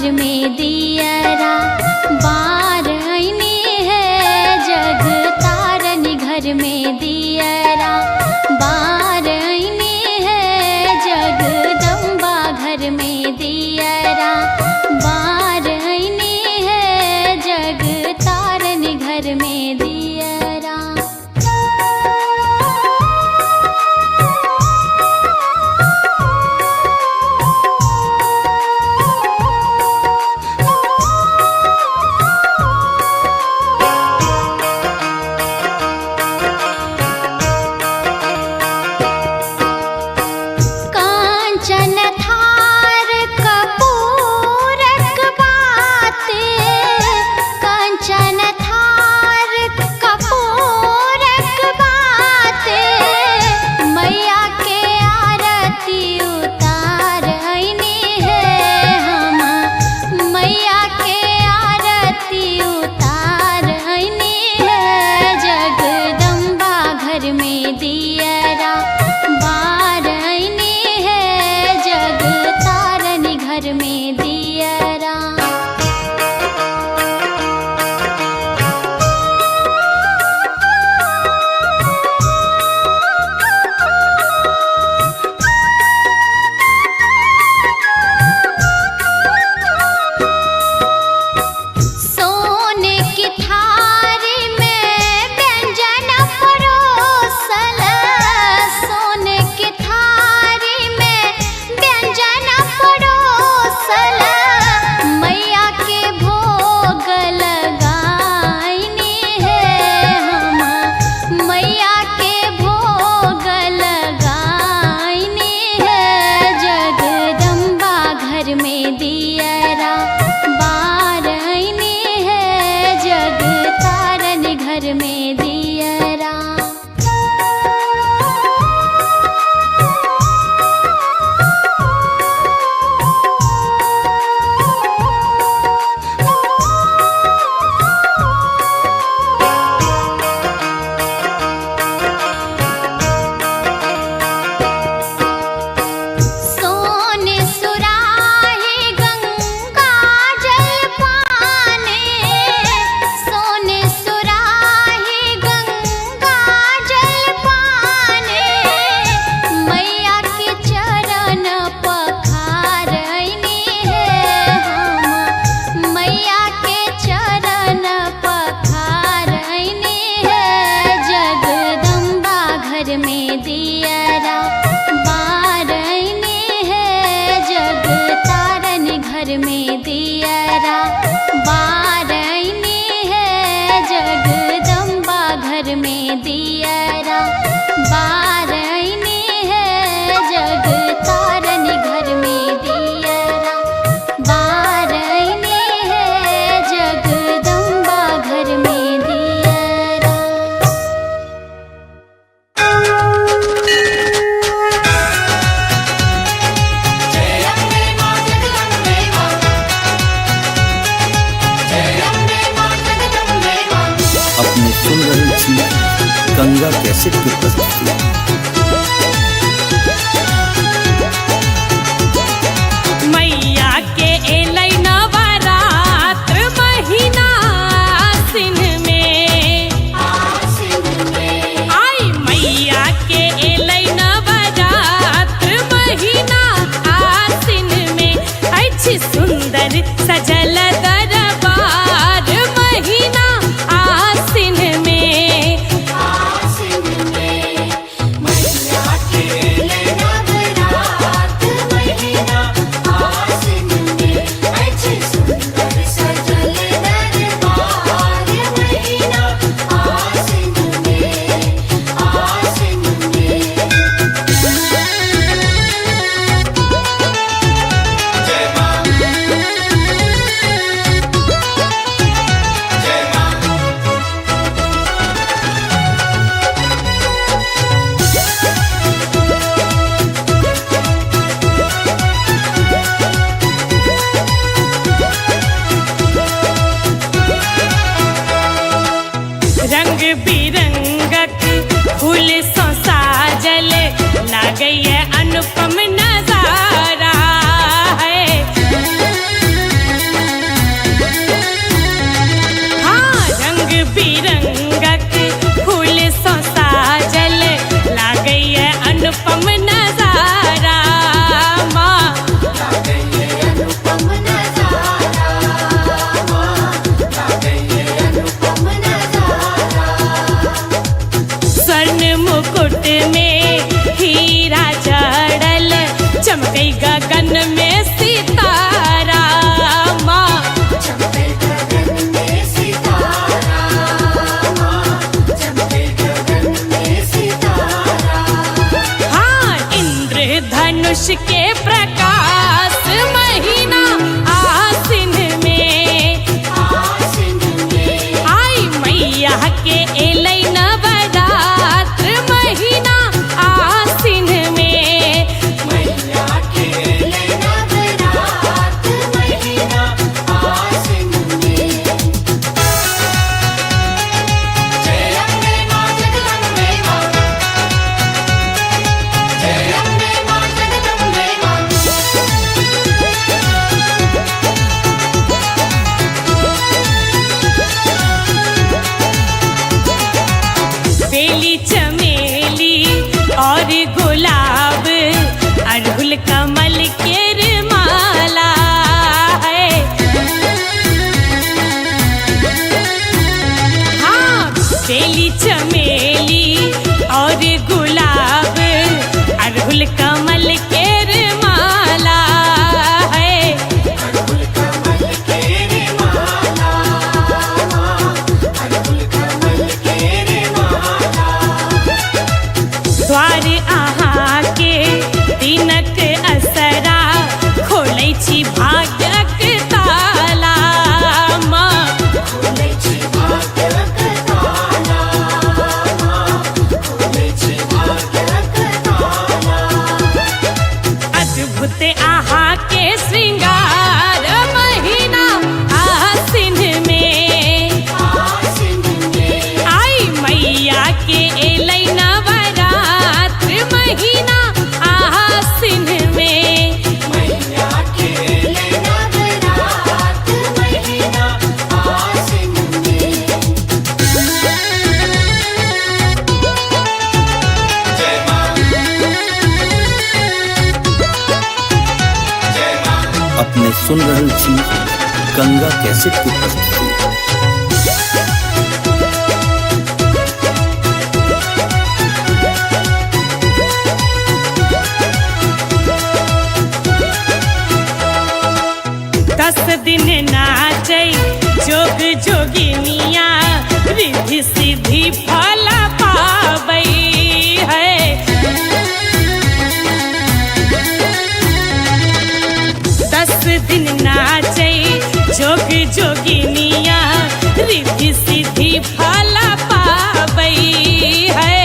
घर में दियरा बार आईने है जग तारन घर में दियरा बार आईने है जगदम्बा घर में दियरा बार आईने है जग तारन घर में दियरा। गंगा कैसेट की प्रस्तुति। मैया के एलै नवरात्र महीना आसिन में आई मैया के एलै नवरात्र महीना आसिन में अछि सुंदर सजल दरबार महीना आसिन में रंग बिरंगक फूल सँ साजल लागैए अनुपम नजारा है। सुन रहल छी गंगा कैसेट की प्रस्तुति। दस दिन नाचै जोग जोगिनिया रिद्धि सिद्धि फल पाबै है। 10 दिन नाचै जोग जोगिनिया रिद्धि सिद्धि फल पाबै है।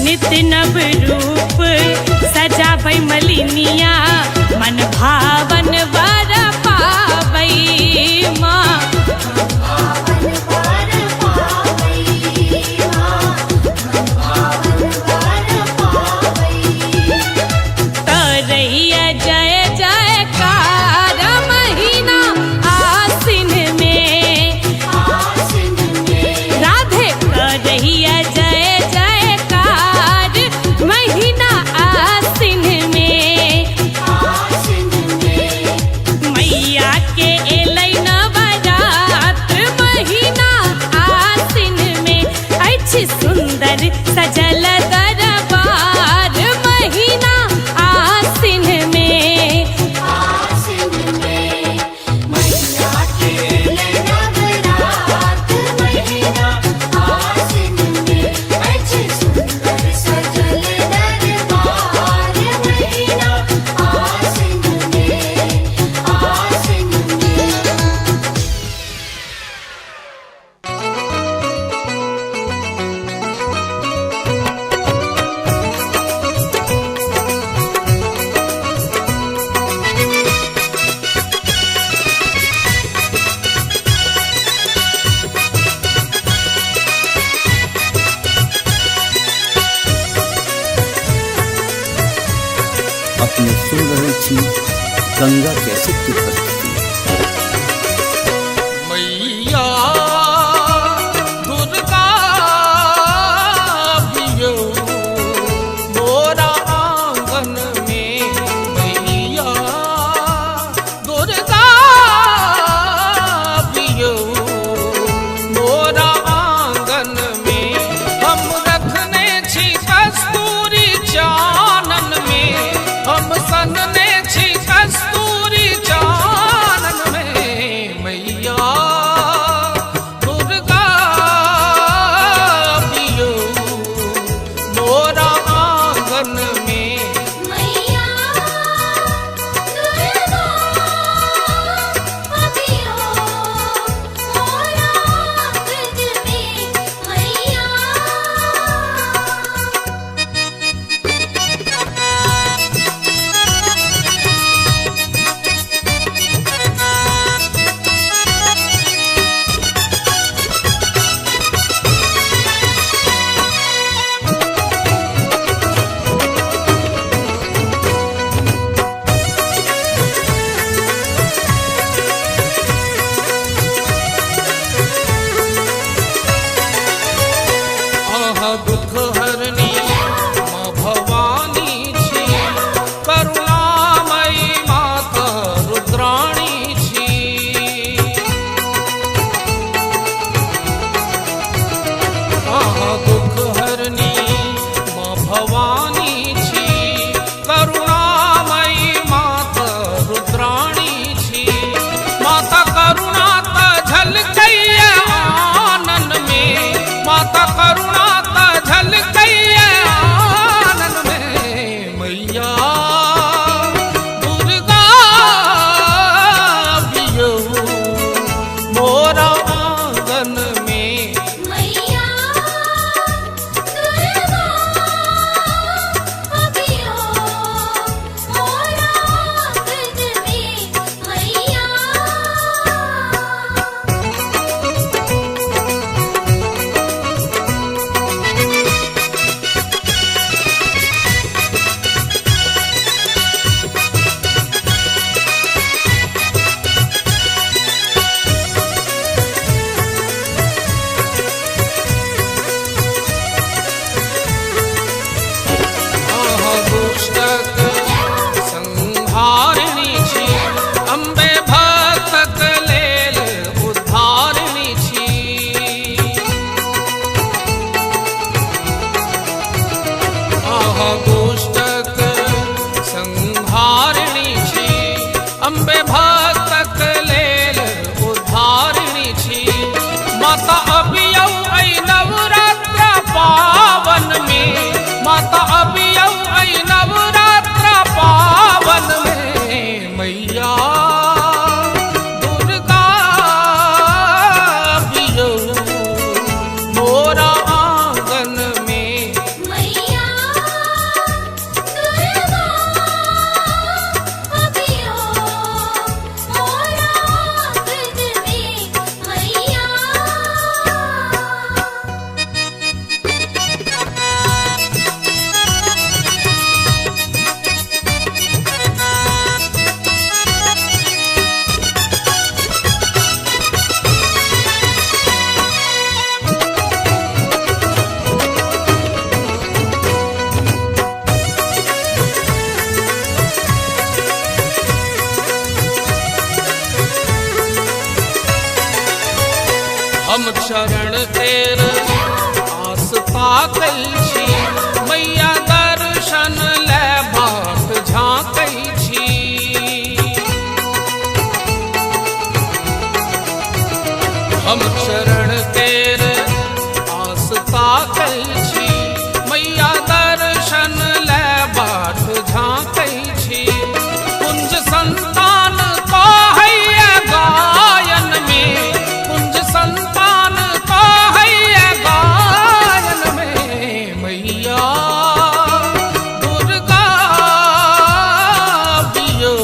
नित्य नव रूप सजाबै मलिनिया मन भावन वर पाबै माँ। तरैया जय जयकार महीना आसिन में राधे तरैया जय जयकार महीना आसिन में। मैया के एलै नवरात्र महीना आसिन में अछि सुंदर सजल दरबार महीना आसिन में। अपने सुन रहल छी गंगा कैसेट की प्रस्तुति। मैया दुर्गा पियो मोरा आंगन में। मैया दुर्गा पियो मोरा आंगन में। हम रखने छी कस्तूरी चानन में, हम सनने छी कस्तूरी चानन में। मैया दुर्गा पियो मोरा आंगन में। मैया दुर्गा पियो मोरा आंगन में। मैया आहा दुख हरनी माँ भवानी छी, करुणामयी माता रुद्राणी छी। आहा दुख हरनी माँ भवानी छी, करुणामयी माता रुद्राणी छी। माता करुणा त झलकैया आनन में, माता करुणा त झलक चरण तेर आस ताकल छी मैया दर्शन ले बाट झाँकै छी हम चरण तेर आस ताकल छी मैया दर्शन ले बाट झाँकै छी कुंज संतान कहैया गायन में कुंज संतान कहैया गायन में मैया दुर्गा बियो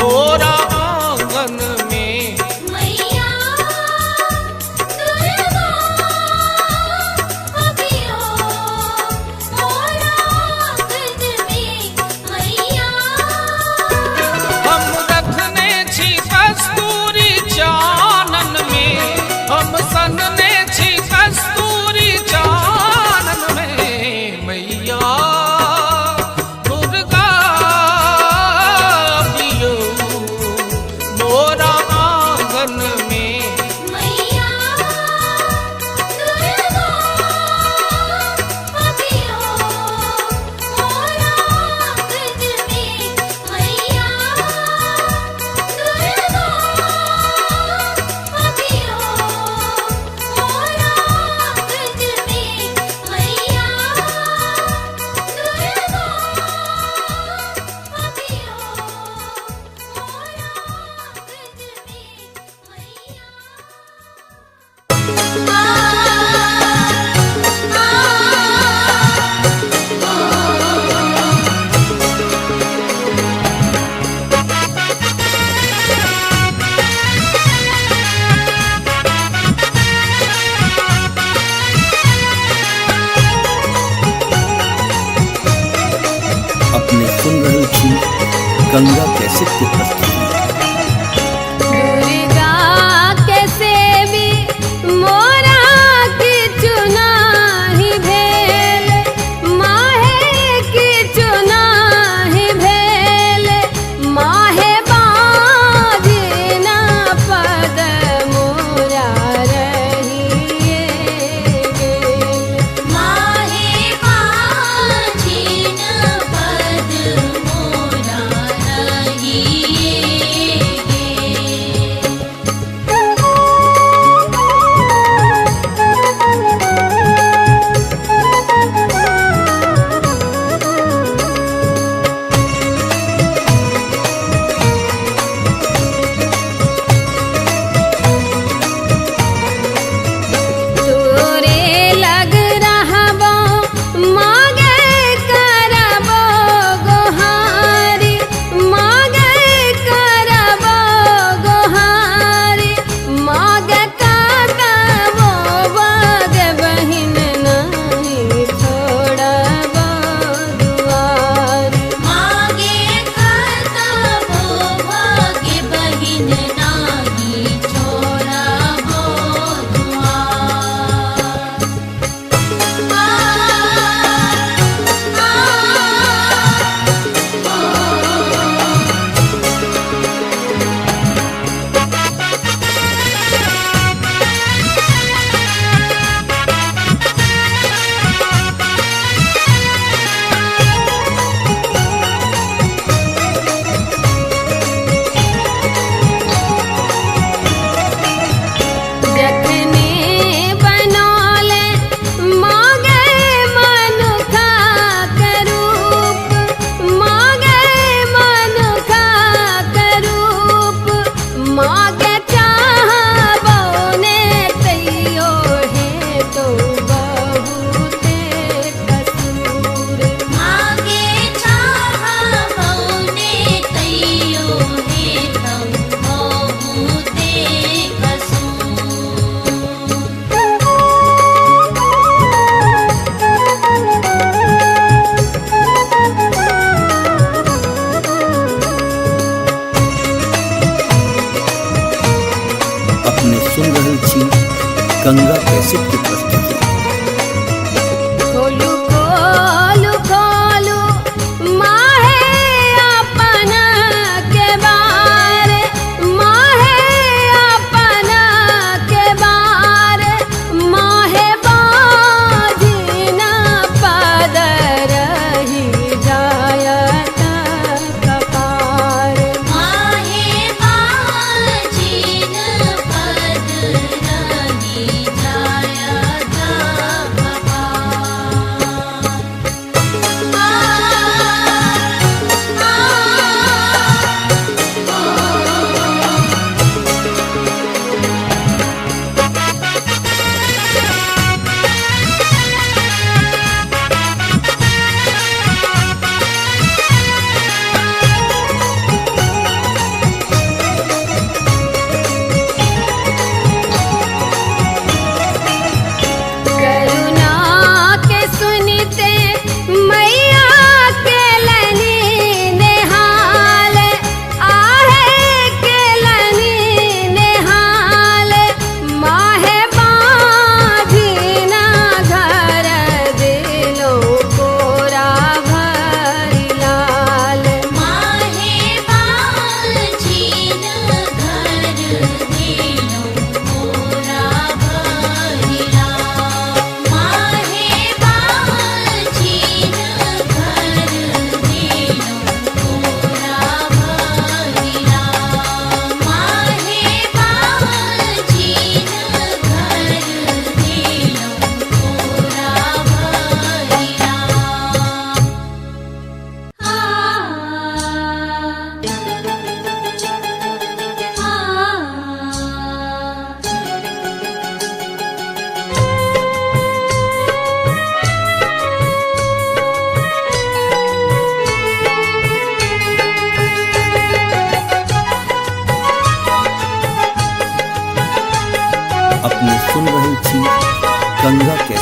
मोरा आंगन में मैया दुर्गा अभियो मोरा आंगन में मैया हम रखने छी कस्तूरी चानन में हम सनने छी कस्तूरी चानन में मैया दुर्गा बियो मोरा आंगन में मैया दुर्गा अभियो मोरा आंगन में मैया दुर्गा अभियो मोरा आंगन में मैया अपने सुन रहे छी गंगा कैसेट की प्रस्तुति। दुर्गा कैसे भी मोरा की चुनाही भेल माहे की चुनाही भेल माहे बाजना पद मोरा रहिए गेल माहे बाजिन पद मोरा रहिए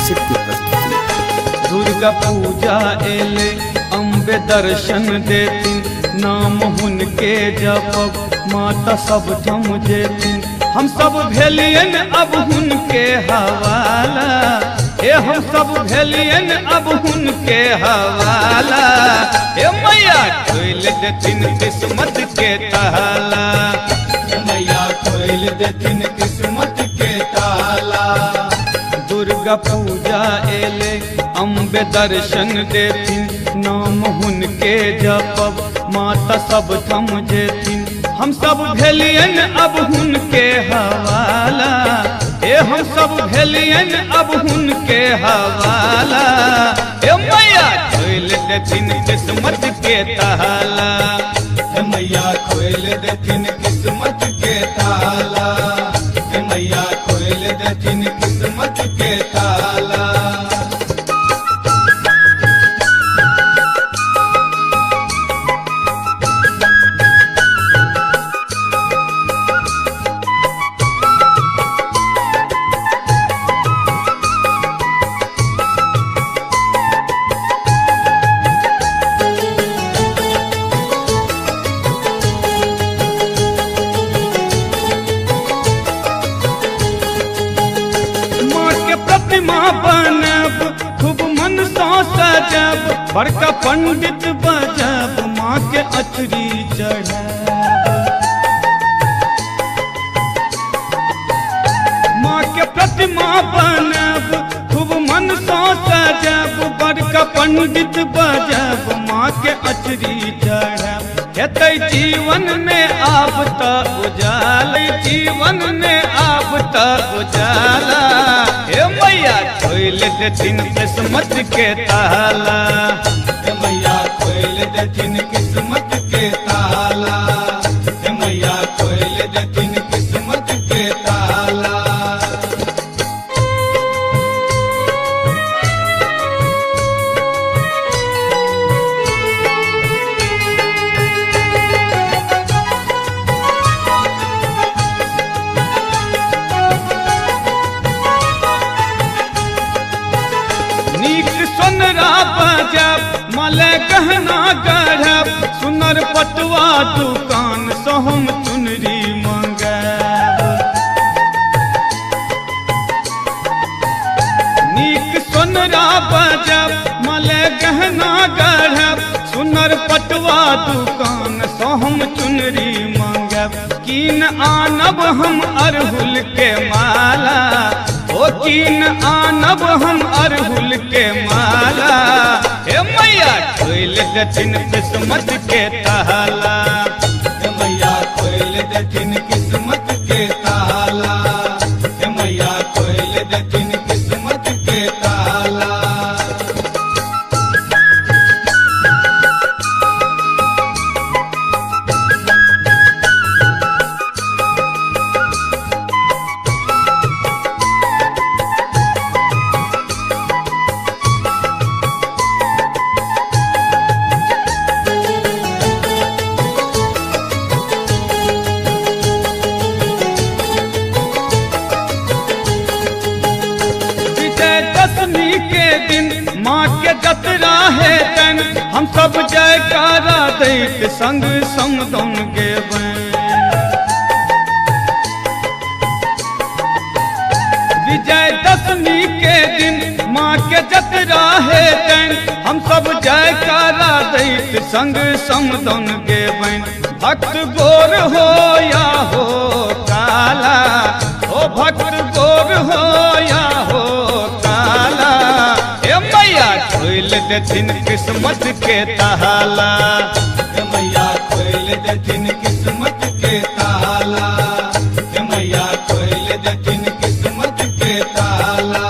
कैसेट की प्रस्तुति। दुर्गा पूजा एले अम्बे दर्शन देती, नाम हुनके जपब माता सब थम जेती। हम सब भेलियन अब हुनके हवाला, ए हम सब भेलियन अब हुनके हवाला। ए मैया खोल देथिन किस्मत के ताला, मैया खोल देथिन किस्मत के ताला। दुर्गा पूजा एले अम्बे दर्शन देथिन, नाम हुनके जपब माता सब थम जेथिन। हम सब भेलियन अब हुनके हवाला, ए हम सब भेलियन अब हुनके हवाला। ए मैया खोल देथिन किस्मत के ताला, ए मैया खोल देथिन किस्मत के ताला, ए मैया खोल देथिन किस्मत के ताला। बनब खूब मन सा सजब, बड़का पंडित बजब माँ के अचरी चढ़ब। माँ के प्रतिमा बनब खूब मन सा सजब, बड़का पंडित बजब माँ के अचरी चढ़ब। हेतै जीवन में आब त उजाला, जीवन में आब त उजाला। हे मैया खोल देथिन किस्मत के ताला, हे मैया खोल देथिन किस्मत के ताला, हे मैया खोल देथिन किस्मत के ताला। सोनरा बजब मले गहना गढ़ब, सुनर पटुआ दुकान से हम चुनरी मंगब। नीक सोनरा बजब मले गहना गढ़ब, सुनर पटुआ दुकान से हम चुनरी मंगब। कीन आनब हम अरहुल के माला, ओ कीन आनब हम अरहुल के माला। हे मैया खोल देथिन किस्मत के ताला, हे मैया खोल देथिन किस्मत के ताला, हे मैया खोल देथिन किस्मत के ताला। दशमी के दिन माँ के जतरा है तन, हम सब जयकारा दैत संग समदौन गेबै। विजयदशमी के दिन माँ के जतरा है तन, हम सब जयकारा दैत संग समदौन गेबै। भक्त गोर हो या हो काला, ओ भक्त गोर हो या हो काला। हे मैया खोल देथिन किस्मत के ताला, हे मैया खोल देथिन किस्मत के ताला, हे मैया खोल देथिन किस्मत के ताला।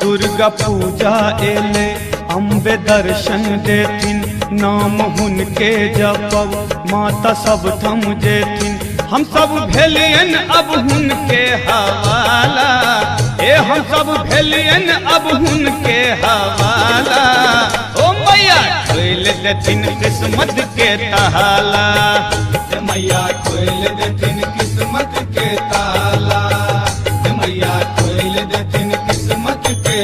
दुर्गा पूजा एले अम्बे दर्शन देथिन, नाम हुनके जपब माता सब थम जेथिन। हम सब भेलियन अब हुनके हवाला, ए हम सब भेलियन अब हुनके हवाला। ओ मैया खोल देथिन किस्मत के ताला, ए मैया खोल देथिन किस्मत के ताला, ए मैया खोल देथिन किस्मत के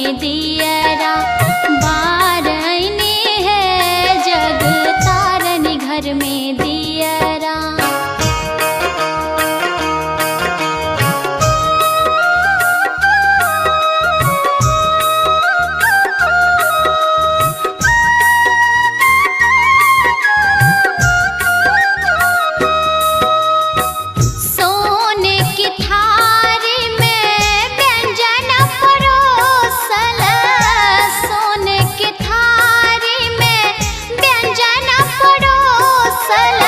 में दियरा बारनी है जग तारन घर में दियरा। सोने की थारी में व्यंजन परोसल, सोने की थारी में व्यंजन परोसल,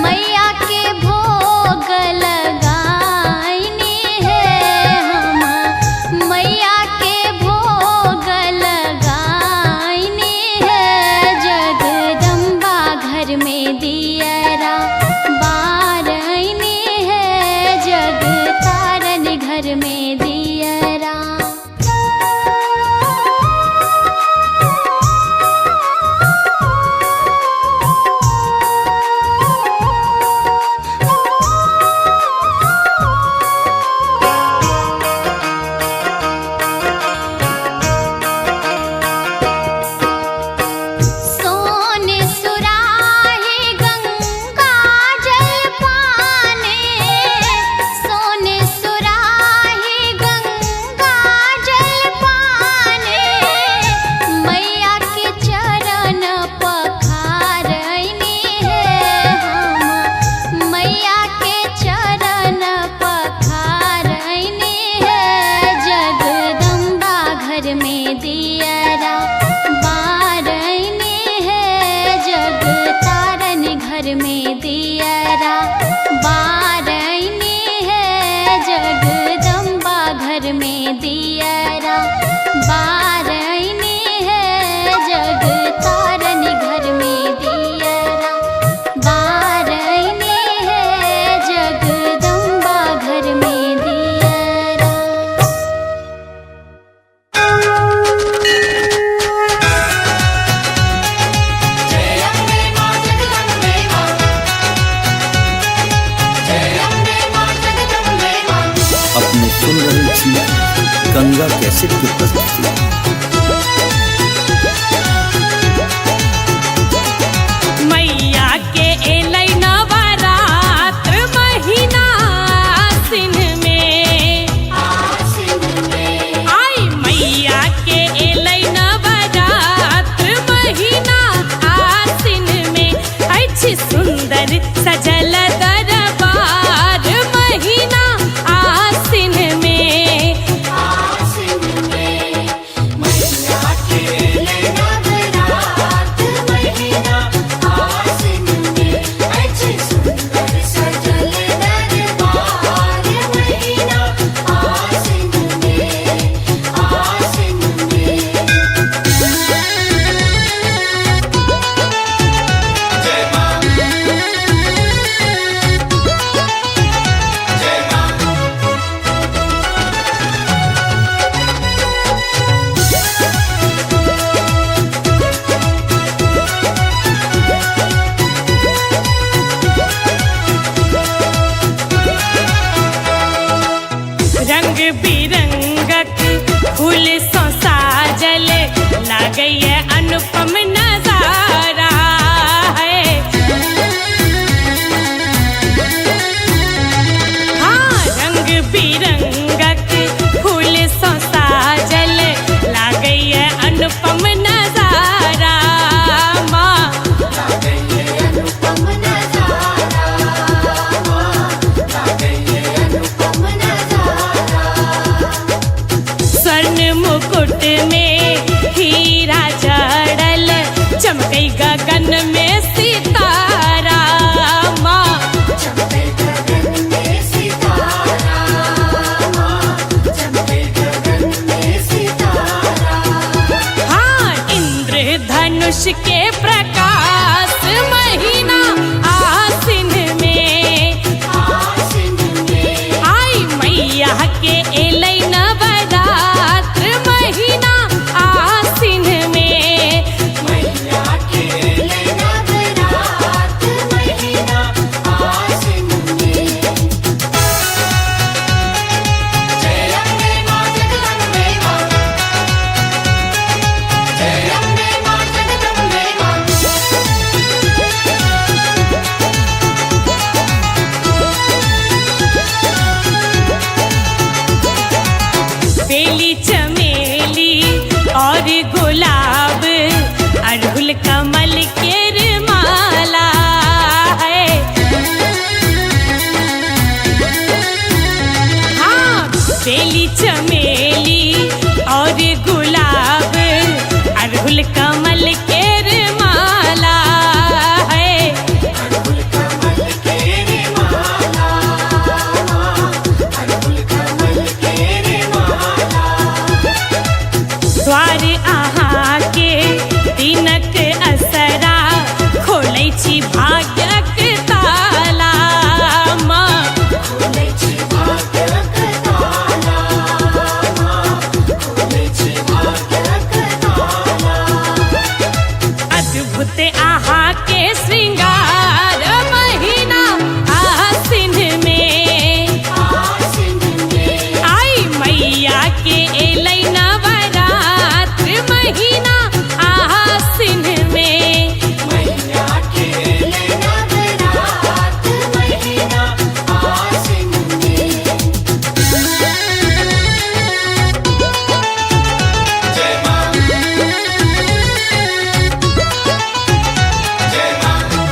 मैया के भोग लगाइनी है हम, मैया के भोग लगाइनी है जगदम्बा घर में दियरा बारनी है जग तारन घर में दियरा। सोने सुराही गंगा जल पाने, सोने सुराही गंगा जल पाने, मैया के चरण पखारनी है हम, मैया के चरण पखारनी है जगदम्बा घर में दियरा बारनी है जग तारन घर में दियरा बारनी है जगदम्बा घर में दियरा बारनी है जग तारन घर में दियरा बारनी है जगदम्बा घर में दियरा। अपने सुन रहे छी गंगा कैसेट की प्रस्तुति। मैया के एलै नवरात्र महीना आसिन में, आई मैया के एलै नवरात्र महीना आसिन में, अछि सुंदर सजल दरबार महीना आसिन में। रंग बिरंगक फूल सँ साजल लागैए अनुपम नजारा है। हाँ, रंग बिरंगक फूल सँ साजल लागैए अनुपम नजारा माँ। स्वर्ण मुकुट में हीरा जड़ल चमकै गगन में सितारा माँ। हाँ, इंद्रधनुष के प्रकाश महीना आसिन में, आई मैया के एलै नवरात्र महीना आसिन में। और गुलाब अड़हुल कमल के माला है। हाँ, बेली चमेली और गुलाब अड़हुल कमल के माला है। द्वार आहा के दिनक असरा खोलै छी भाग्यक ताला माँ। अद्भुत आहा के श्रृंगार महीना आसिन में आई मैया के एलै नवरात्र महीना आसिन में।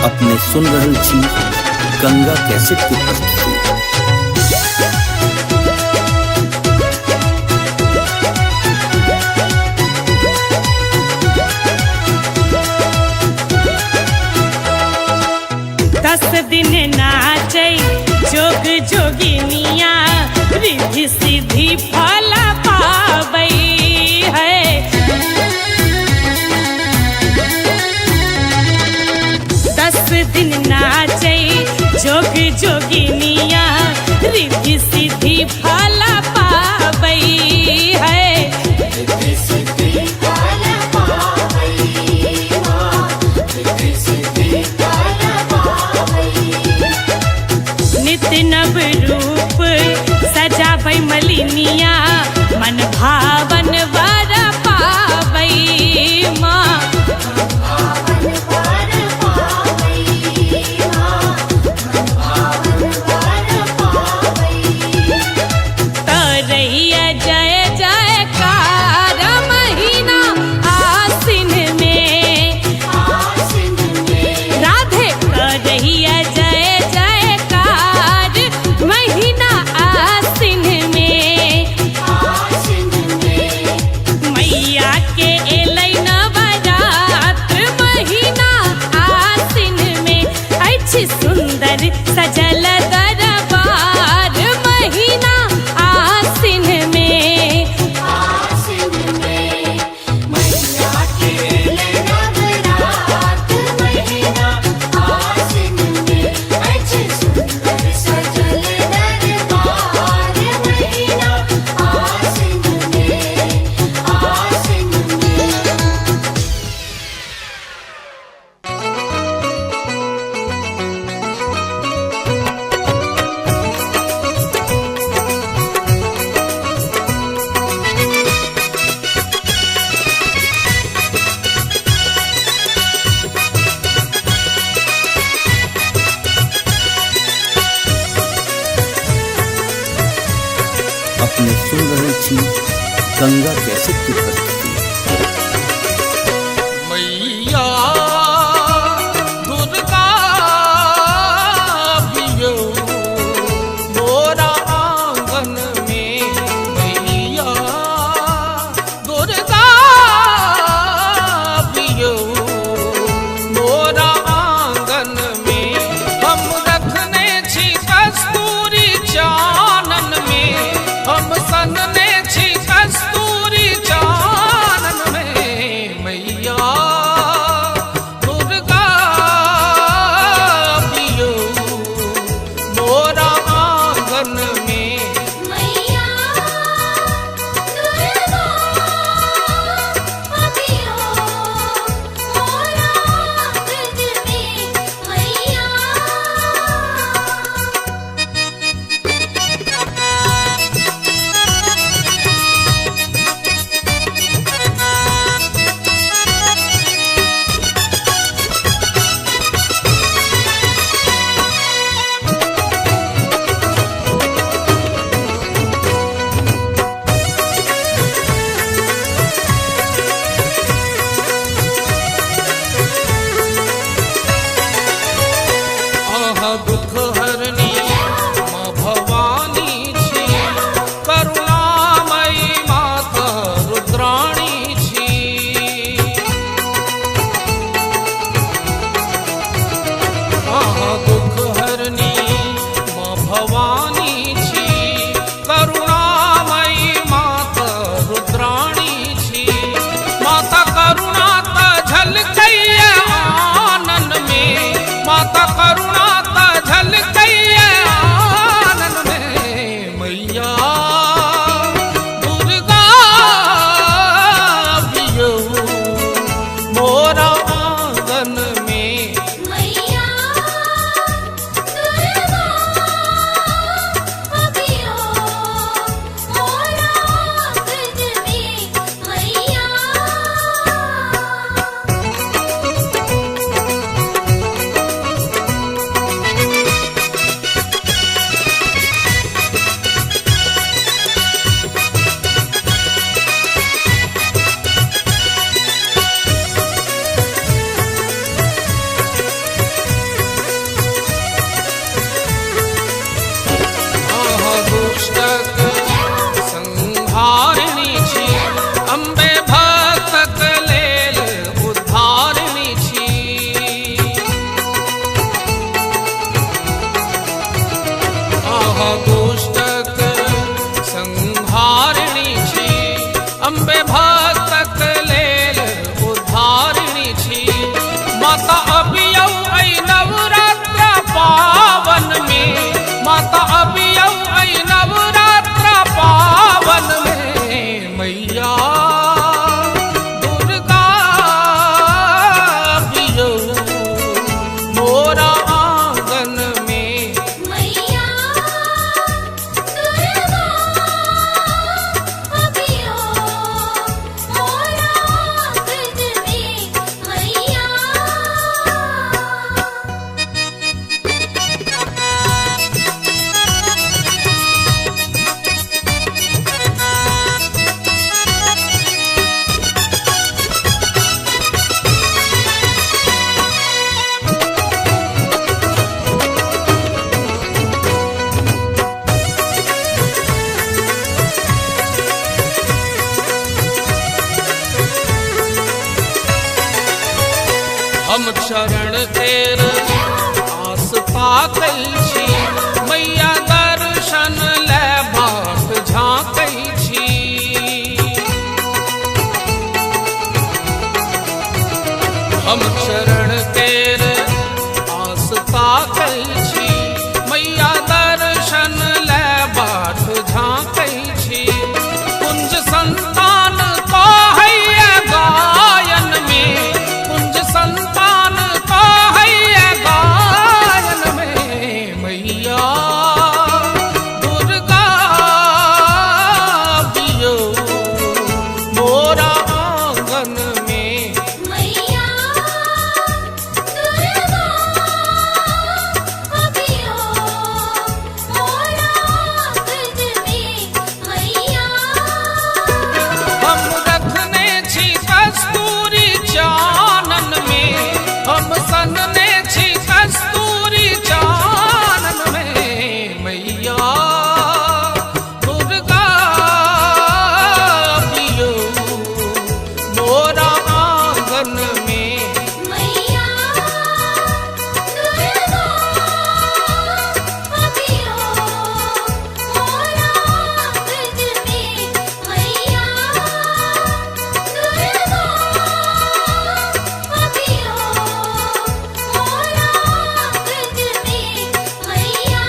अपने सुन रहल छी गंगा कैसेट की प्रस्तुति। दस दिन नाचै जोग जोगिनिया रिद्धि सिद्धि फल पाबै है। दस दिन नाचै जोग जोगिनी अम्बे भक्तक लेल उद्धारिणी छी। आहा दुष्टक संहारिणी छी, अम्बे भक्तक लेल उद्धारिणी छी। माता अबियौ ऐ नवरात्र पावन में, माता अबियौ ऐ नवरात्र पावन में, मैया दुर्गा अबियौ मोरा आंगन में। मैया दुर्गा अबियो मोरा आंगन में, मैया। हम चरण तेर आस पाकै छी, मैया दर्शन लेबाक झाँकै छी। हम चरण तेर आस पाकै छी, मैया दर्शन लेबाक झाँकै छी। कुंज संतान कहैया गायन में, कुंज संतान कहैया गायन में, मैया दुर्गा अबियौ मोरा आंगन में। मैया दुर्गा अबियो मोरा आंगन में, मैया। हम रखने छी कस्तूरी चानन में, हम सनने छी कस्तूरी चानन में, मैया दुर्गा अबियौ मोरा आंगन में। मैया दुर्गा अबियो मोरा आंगन में, मैया दुर्गा अबियो मोरा आंगन में, मैया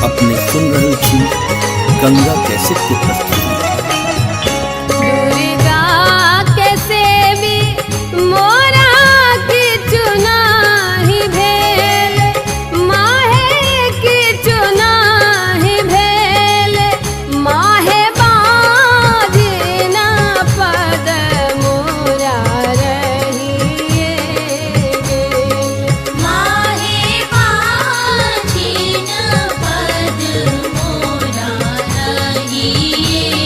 अपने सुन रहे छी गंगा कैसेट की प्रस्तुति। दुर्गा कैसे भी मोरा की चुनाही भेल, माहे की चुनाही भेल, माहे बाजना पद मोरा रहिए गेल, माहे बाजना पद मोरा रहिए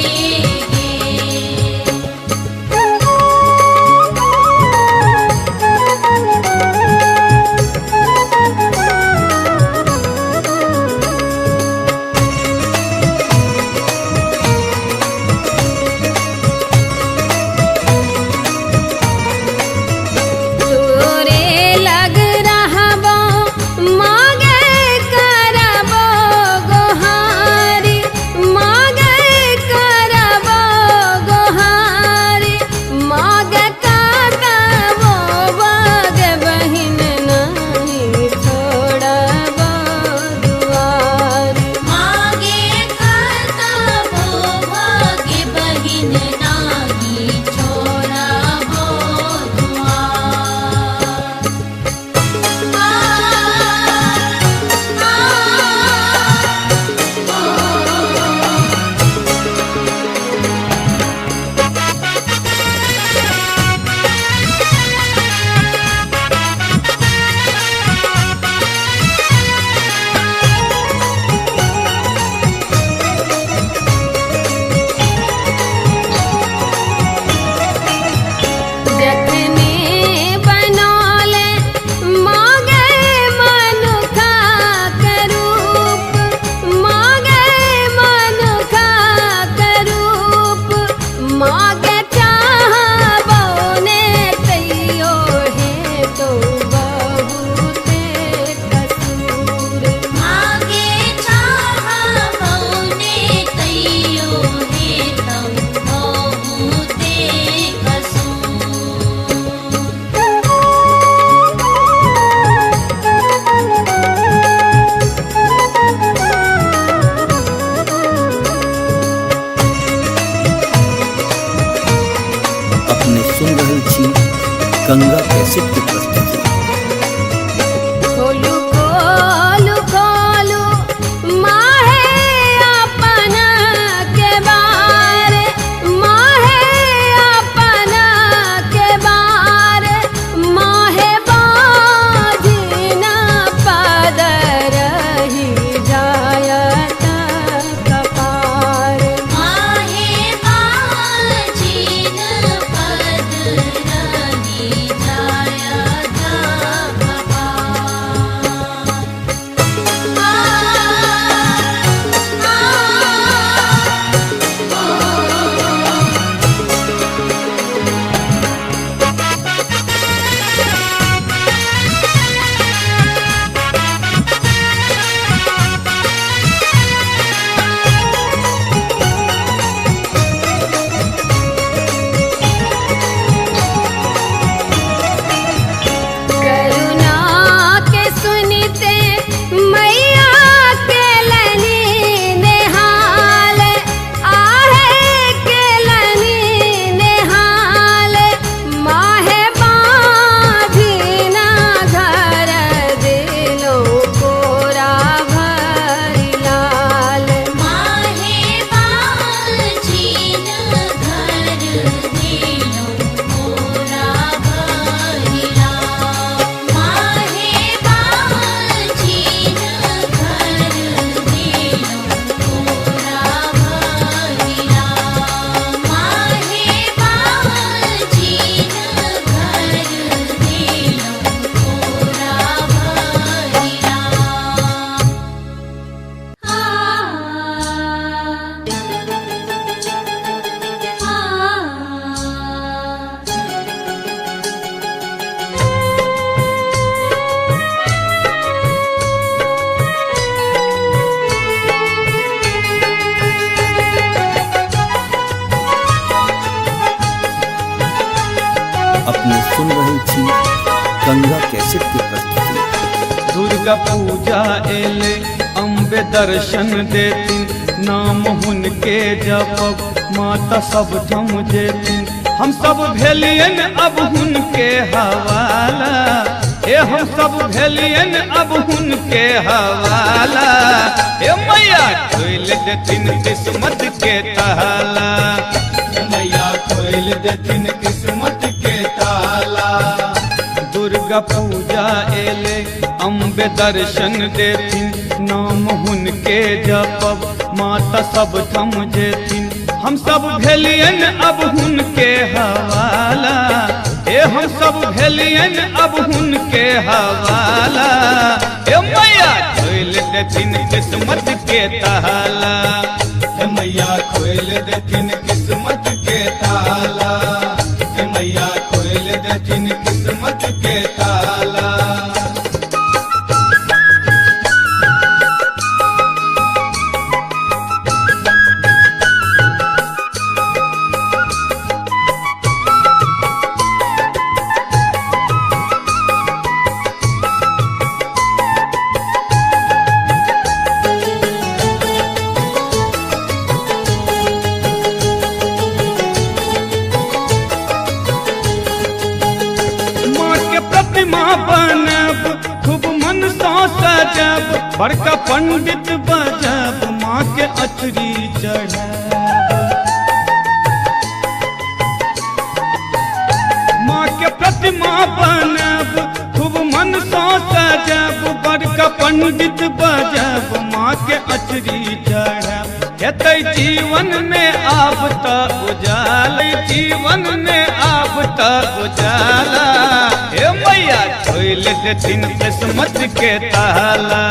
गंगा कैसेट की प्रस्तुति। खोलू खोलू खोलू माहे अपन के बारे, माहे अपन के बारे, माहे बाजी न पद रही जायत कपार, माहे बाजी न पद रही जायत कपार। करुणा के सुनते मैया के लनी नेहाल, आहे के लनी नेहाल, माहे बाजी न घर दिलो कोरा भरी लाल, माहे बाजी न घर दिलो कोरा भरिला, माहे बाजी न घर दिलो कोरा भरिला, माहे बाजी न घर दिलो कोरा भरिला। अपने सुन रहे थी गंगा कैसेट की प्रस्तुति। दुर्गा पूजा एले अम्बे दर्शन देती, नाम हुनके जपब माता सब थम जेती, हम सब भेलियन अब हुनके हवाला, ए हम सब भेलियन अब हुनके हवाला, ए मैया खोल देथिन किस्मत के ताला, मैया खोल देथिन किस्मत के ताला। दुर्गा पूजा एले अम्बे दर्शन देथिन, नाम हुनके जपब माता सब थम जेथिन, हम सब भेलियन अब हुनके हवाला, ए हम सब भेलियन अब हुनके हवाला, ए मैया खोल देथिन किस्मत के ताला, ए मैया खोल देथिन किस्मत के ताला, ए मैया खोल देथिन किस्मत के ताला। माँ के प्रतिमा बनब खूब मन सा सजब, बड़का पंडित बजब माँ के अचरी चढ़ब, माँ के प्रतिमा बनब खूब मन सा सजब, बड़का पंडित बजब माँ के अचरी चढ़ब, हेतै जीवन में आब त उजाला, जीवन में आब त उजाला, हे मैया खोल देथिन किस्मत के ताला,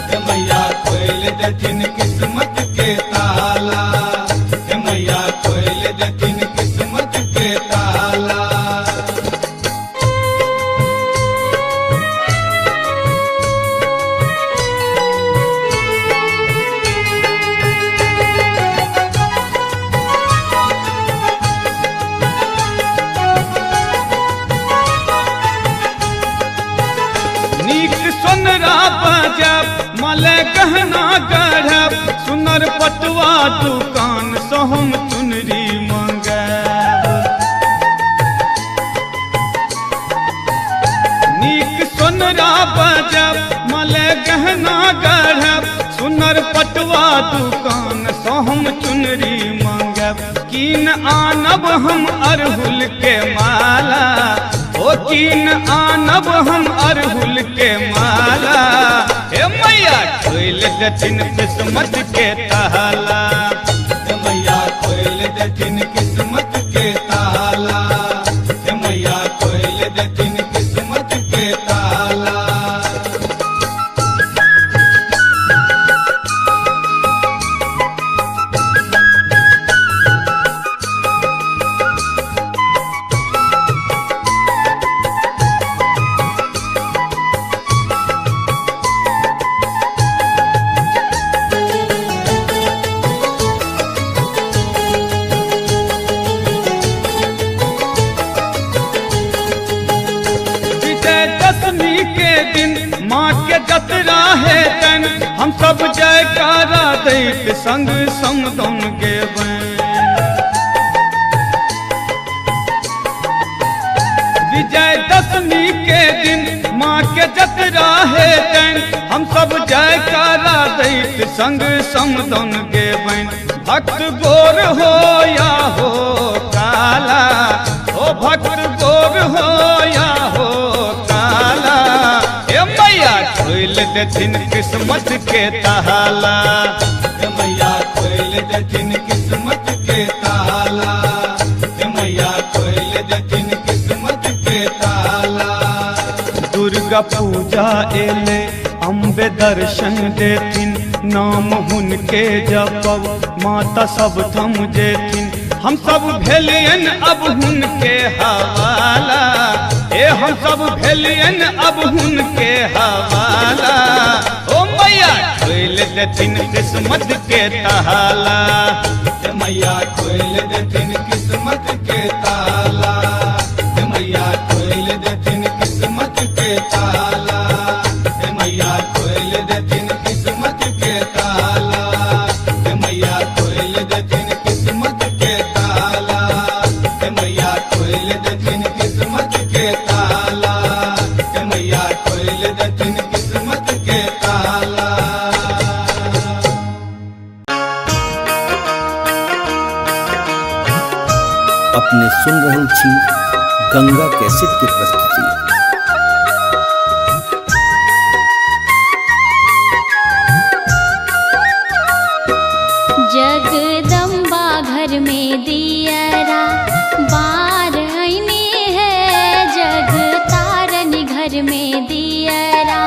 हे मैया खोल देथिन किस्मत के ताला, हे मैया खोल देथिन किस्मत के ताला। नीक सोनरा बजब मले गहना गढ़ब, सुनर पटुआ दुकान से हम चुनरी मंगब, कंगना गढ़ब, सुनर पटवा दुकान सो हम चुनरी मांगब, कीन आनब हम अरहुल के माला, ओ कीन आनब हम अरहुल के माला। हे मैया खोल देथिन किस्मत के ताला, हे मैया खोल देथिन किस्मत के ताला, हे मैया खोल देथिन किस्मत के ताला। विजयदशमी के दिन माँ के जतरा है तन, हम सब जयकारा दैत संग समदन गेबैन। विजयदशमी के दिन माँ के जतरा है तन, हम सब जयकारा दैत संग समदन गेबैन। भक्त गोर हो या हो काला, ओ भक्त गोर हो या हो काला, हे मैया खोल देथिन किस्मत के ताला, हे मैया खोल देथिन किस्मत के ताला, हे मैया खोल देथिन किस्मत के ताला। दुर्गा पूजा एले अम्बे दर्शन देथिन, नाम हुनके जपब माता सब थम जेथिन। हम सब भेलियन अब हुनके हवाला, ए हम सब भेलियन अब हुनके हवाला। ओ मैया खोल देथिन किस्मत के ताला, हे मैया खोल देथिन किस्मत के ताला, हे मैया खोल देथिन किस्मत के ताला, हे मैया खोल देथिन किस्मत के ताला, हे मैया खोल देथिन किस्मत के ताला, हे मैया खोल देथिन किस्मत के ताला, हे मैया खोल देथिन किस्मत के ताला। अपने सुन रहल छी गंगा कैसेट की प्रस्तुति। जगदम्बा घर में दियरा बार आईने है, जग तारन घर में दियरा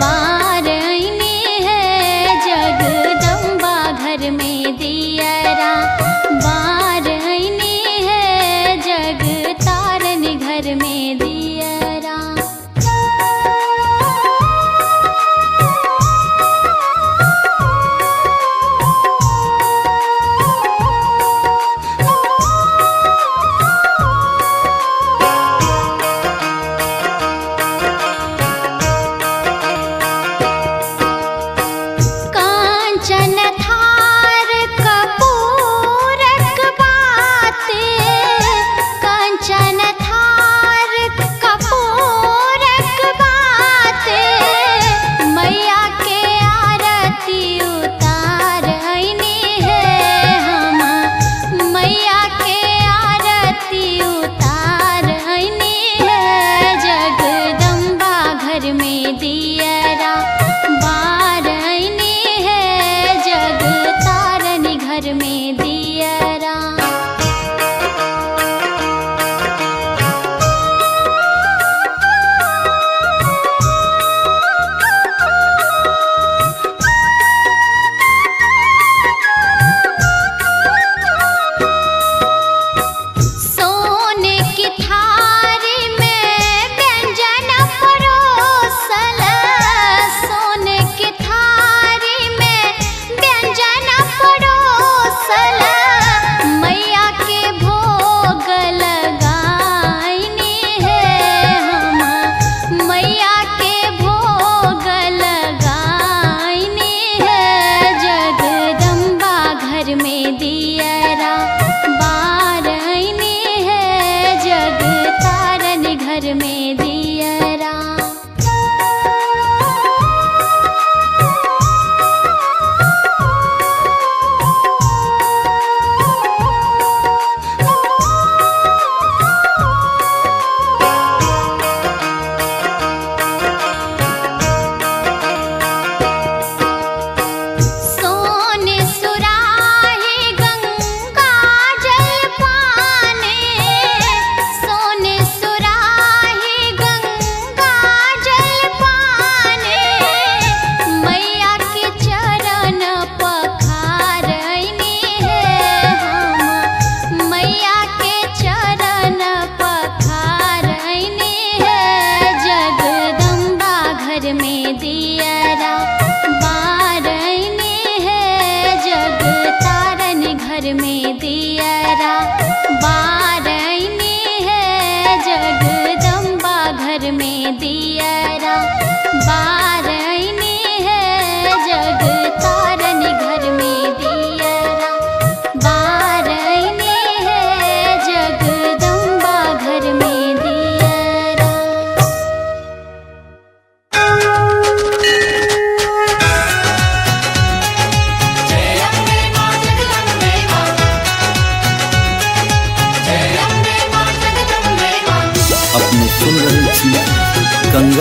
बार आईने है, जगदम्बा घर में दियरा बार आईने है, जग तारन घर में दियरा। कांचन थार कपूरक बाते, कांचन थार कपूरक बाते, मैया के आरती उतार आईने है हम, मैया के आरती उतार आईने है, जगदम्बा घर में दियरा बार आईने है, जग तारन घर में दियरा। सोने की थारी में व्यंजन परोसल, सोने की थारी में व्यंजन परोसल, मैया के भोग लगाईने है हम, मैया के भोग लगाईने है, जगदम्बा घर में दियरा बार आईने है, जग तारन घर में दियरा।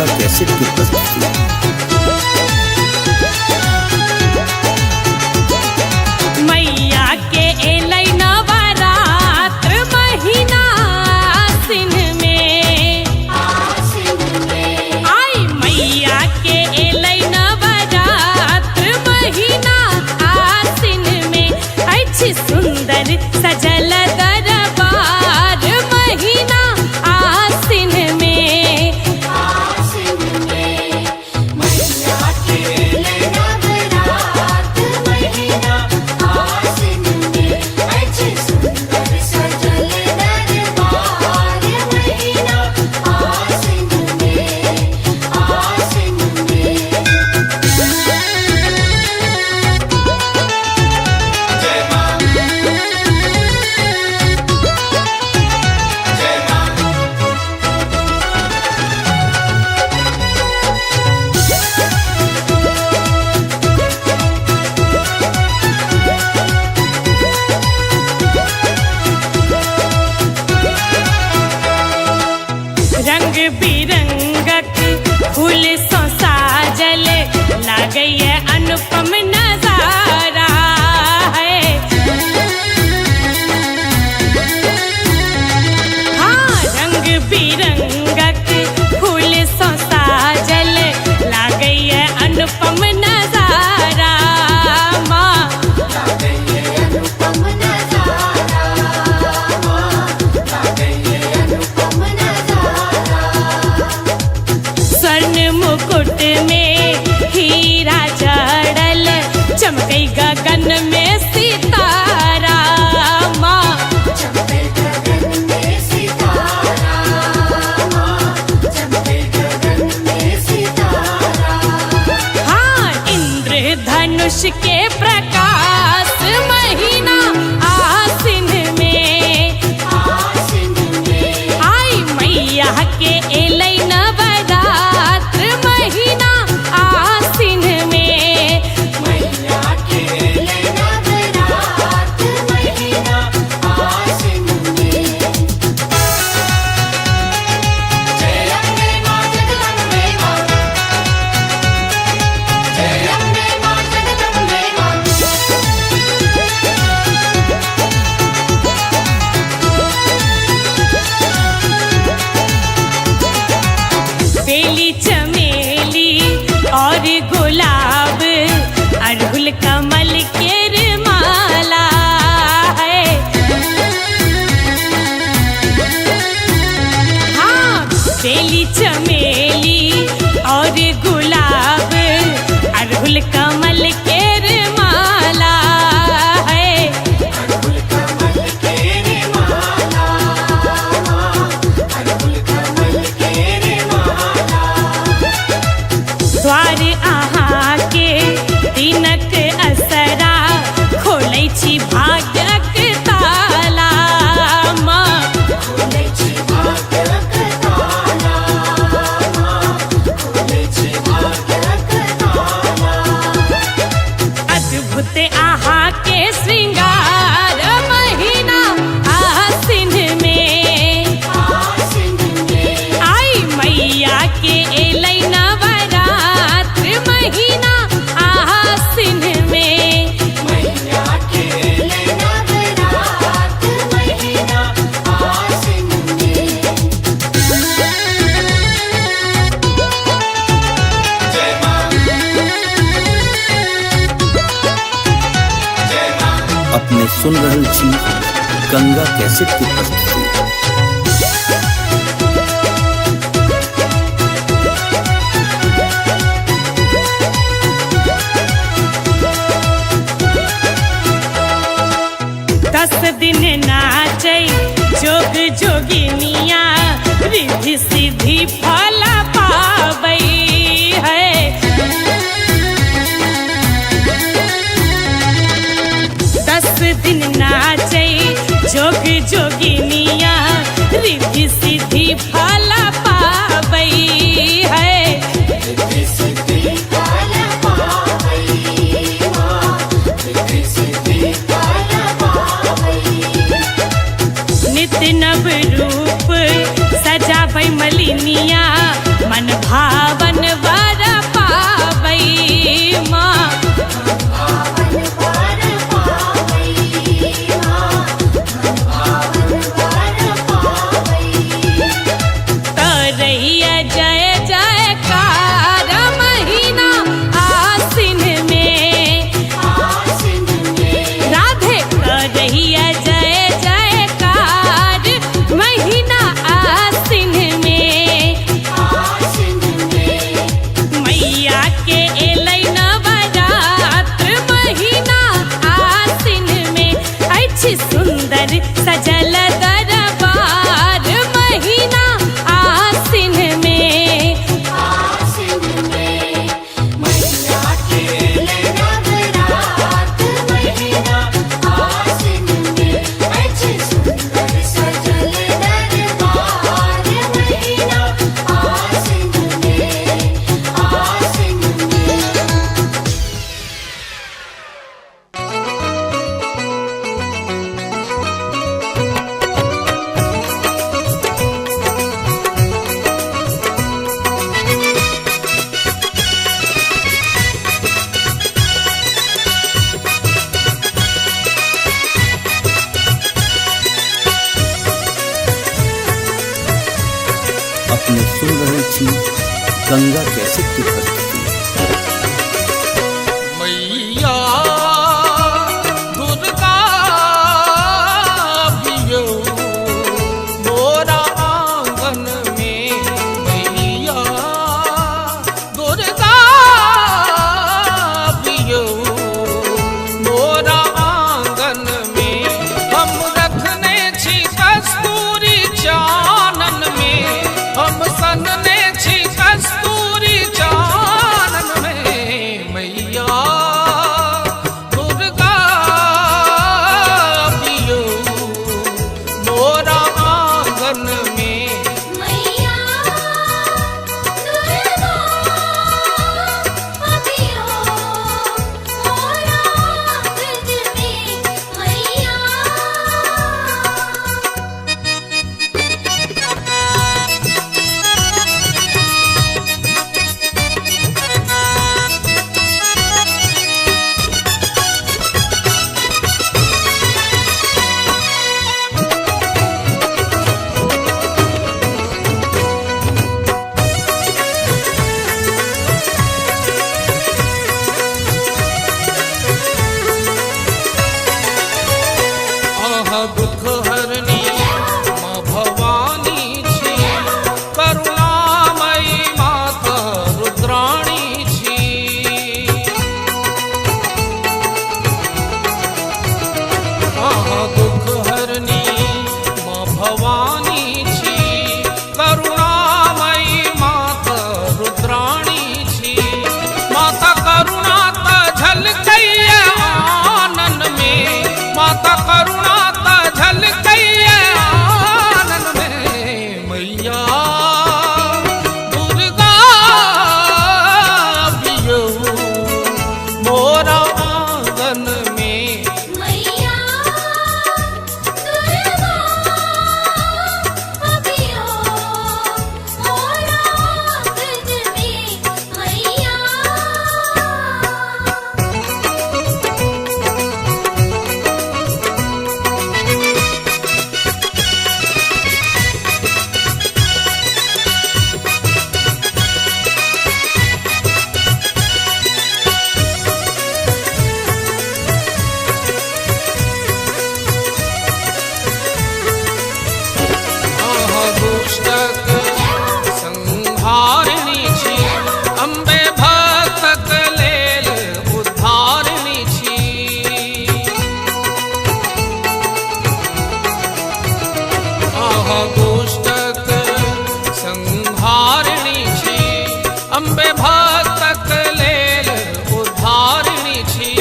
गंगा कैसेट की प्रस्तुति। मैया के एलै नवरात्र महीना आसिन में, आई मैया के एलै नवरात्र महीना आसिन में, अछि सुंदर सजल दरबार महीना आसिन में। रंग बिरंगक फूल सो साजल लागैए अनुपम नजारा है। हाँ, रंग बिरंगक फूल सो साजल लागैए अनुपम नजारा माँ। स्वर्ण मुकुट में हीरा जड़ल चमकै गगन में सितारा माँ। हाँ, इंद्रधनुष के प्रकाश महीना आसिन में, आई मैया के एलै नवरात्र महीना आसिन में। बेली चमेली और गुलाब अड़हुल कमल के माला है। हाँ, बेली चमेली और गुलाब अड़हुल कमल के माला है। द्वार अहाँ के दिनक असरा खोलै छी भाग्यक ताला माँ। अद्भुत अहाँ के श्रृंगार महीना आसिन में, आई मैया के एलै नवरात्र महीना आसिन में। अपने सुन रहल छी गंगा कैसेट की प्रस्तुति। दस दिन नाचै जोग जोगिनिया रिद्धि सिद्धि फल पाबै है। दस दिन नाचै जोग जोगिनिया रिद्धि सिद्धि फल पाबै है। नित्य नव रूप सजाबै मलिनिया मन भा सजल दरबार महीना आसिन में। आसिन में मैया के नवरात महीना आसिन में, अच्छे सुंदर सजल दरबार महीना आसिन में, आसिन में। अपने सुन रहे छी गंगा कैसेट की प्रस्तुति। मैया दुर्गा बियो मोरा आंगन में, मैया दुर्गा बियो मोरा आंगन में। हम रखने छी कस्तूरी चानन में, हम सनने छी कस्तूरी चानन में। मैया दुर्गा बियो मोरा आंगन में। मैया दुर्गा बियो मोरा आंगन में, मैया। आहा दुख हरनी माँ भवानी छी, करुणामयी माता रुद्राणी छी। आहा दुख हरनी माँ भवानी छी, करुणामयी माता रुद्राणी छी। माता करुणा त झलकैया आनन में, माता करुणा त झलकैया आनन में। मैया दुर्गा बियो मोरा आंगन में। मैया दुर्गा बियो मोरा आंगन में, मैया। आहा दुष्टक संहारिणी छी, अम्बे भक्तक लेल उद्धारिणी छी। आहा दुष्टक संहारिणी छी, अम्बे भक्तक लेल उद्धारिणी छी।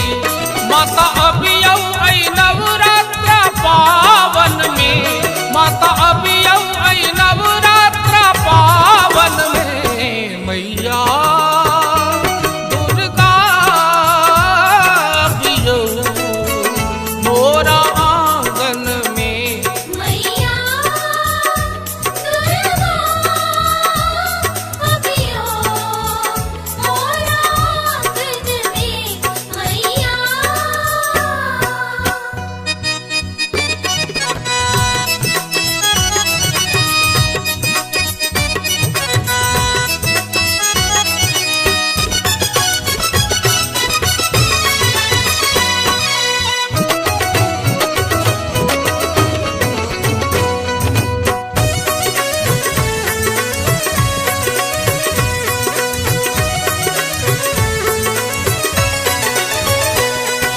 माता अबियौ ऐ नवरात्र पावन में, माता अबियौ ऐ नवरात्र पावन में। मैया दुर्गा बियो मोरा आंगन में। मैया दुर्गा बियो मोरा आंगन में, मैया।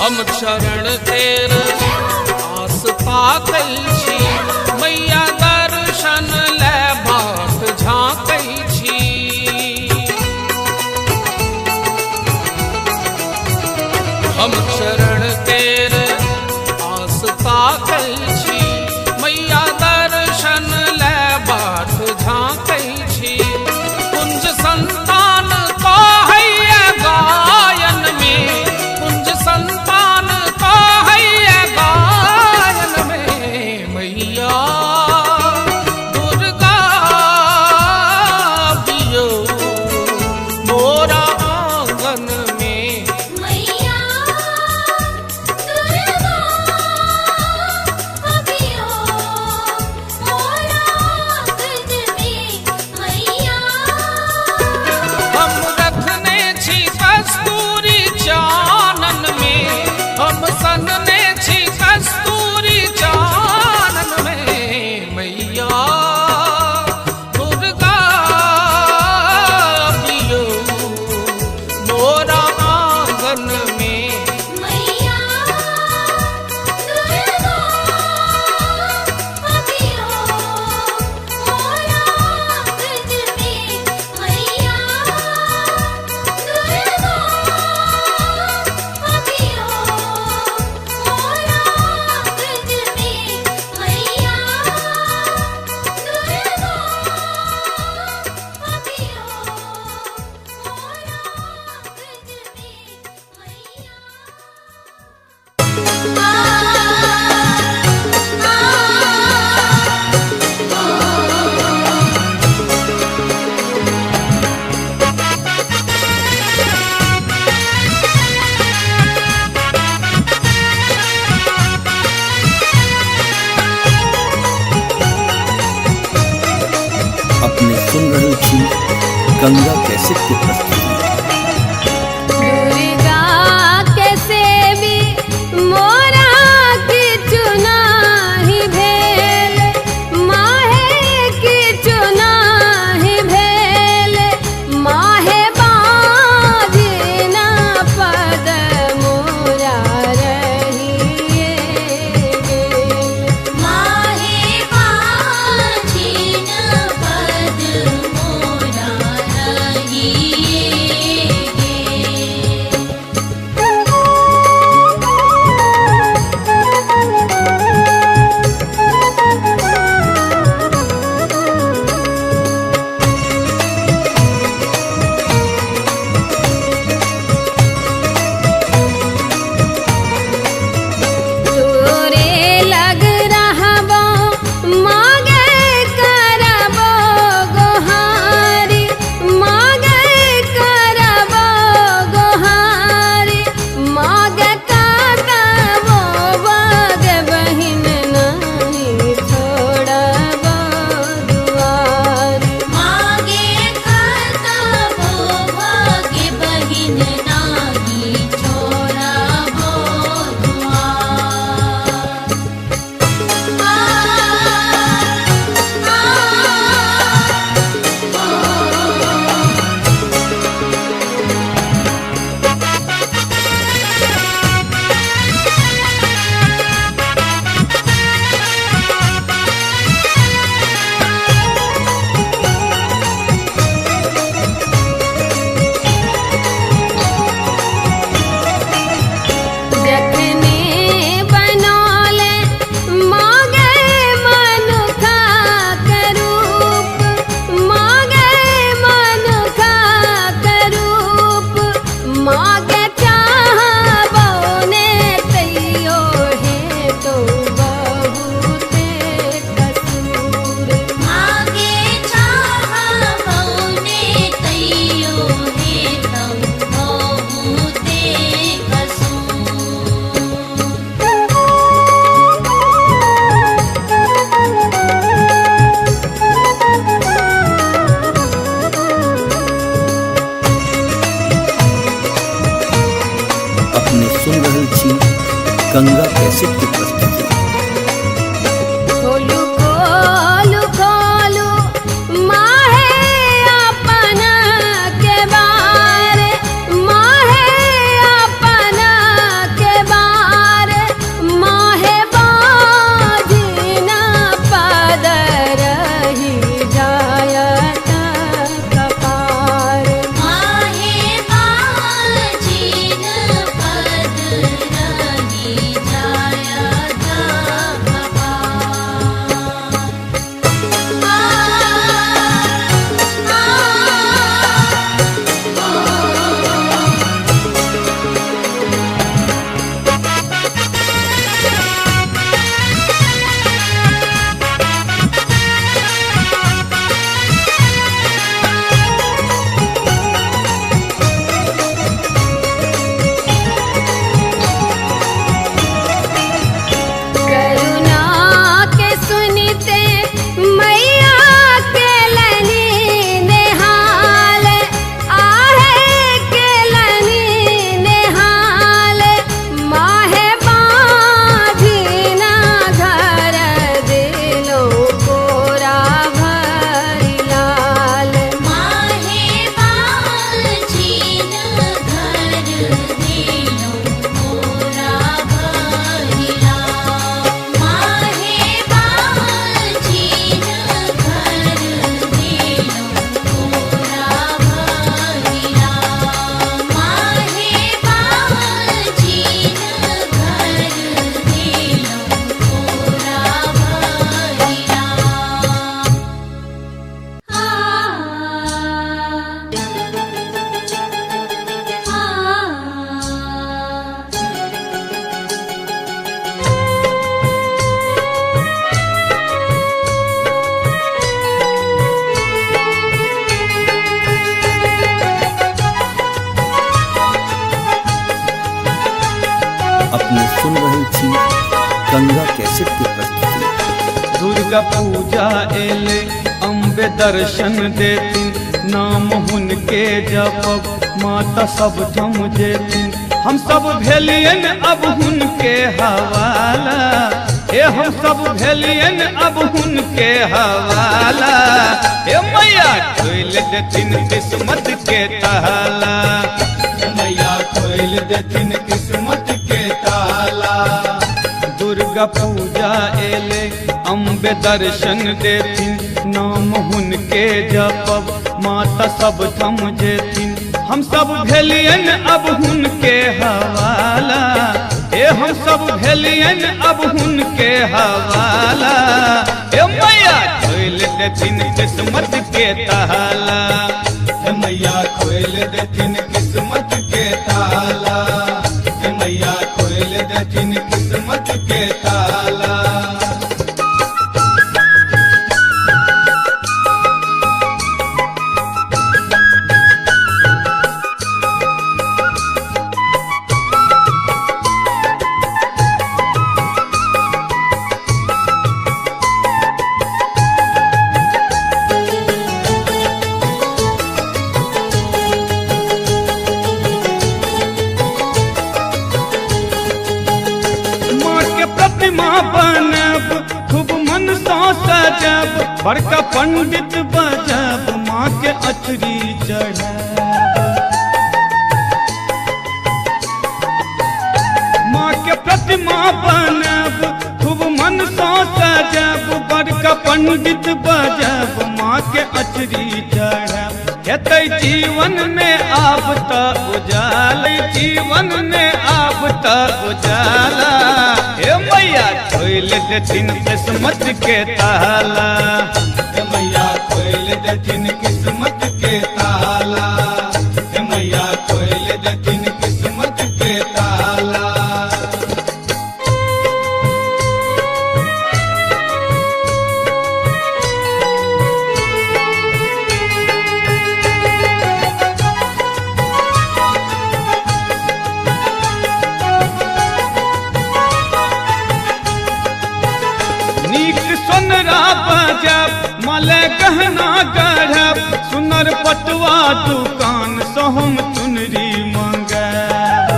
हम शरण तेर आस पातल छी, रहल छी गंगा कैसेट के प्रस्तुति। दुर्गा के सेवी मोरा किछु नाही भेल, माहे किछु नाही भेल, माहे बाजिन पद मोरा रहिए गेल। माहे बाजिन पद मोरा रहिए गेल। तोरे लग रहबो मागे करबो गोहारी, मागे करबो गोहारी, मागे काटबो बग बहिन नहीं छोड़बो दुआरी। मागे करतबो भाग्य बहिन नाही छोड़बो दुआर। जखने बनौले मागे मनुखा के रूप, मागे मनुखा के रूप, मागे चाहबो ने तैयो है तो बहुते कसूर। मागे चाहबो ने तैयो हे तम बहुते कसूर। अपने सुन रहल छी गंगा कैसेट के प्रस्तुति। खोलू खोलू खोलू माहे अपन के बार, माहे अपन के बार, माहे बाजिन पद रही जायत कपार। माहे बाजिन पद रही जायत करुणा के सुनिते मैया के लनी नेहाल, आहे के लनी नेहाल, माहे बाजिन घर दिलो कोरा भरी लाल। माहे बाजिन घर दिलो मोरा भरिला। माहे बाजिन घर दिलो मोरा भरिला। माहे बाजिन घर दिलो मोरा अपने सुन रहल छी गंगा कैसेट के प्रस्तुति। दुर्गा पूजा एले अम्बे दर्शन देथिन नाम हुनके जपब माता सब थम जेथिन हम सब भेलियन अब हुनके हवाला ए हम सब भेलियन अब हुनके हवाला ए मैया खोल देथिन किस्मत के ताला मैया खोल देथिन किस्मत के ताला। दुर्गा पूजा एले अम्बे दर्शन देथिन नाम हुनके जपब माता सब थम जेथिन हम सब भेलियन अब हुनके हवाला ए हम सब भेलियन अब हुनके हवाला ए मैया खोल देथिन किस्मत के ताला मैया खोल देथिन किस्मत के ताला मैया खोल देथिन किस्मत के ताला। बनब खूब मन सा सजब बड़का पंडित बजब माँ के अचरी चढ़ब माँ के प्रतिमा बनब खूब मन सा सजब बड़का पंडित बजब माँ के अचरी चढ़ब हेतै जीवन में आब त उजाला जीवन में आब त उजाला हे मैया खोल देथिन किस्मत के ताला मैया खोल देथिन किस्मत के ताला मैया खोल देथिन किस्मत के ताला। सोनरा बजब मले गहना गढ़ब सुनर पटुआ दुकान से हम चुनरी मंगब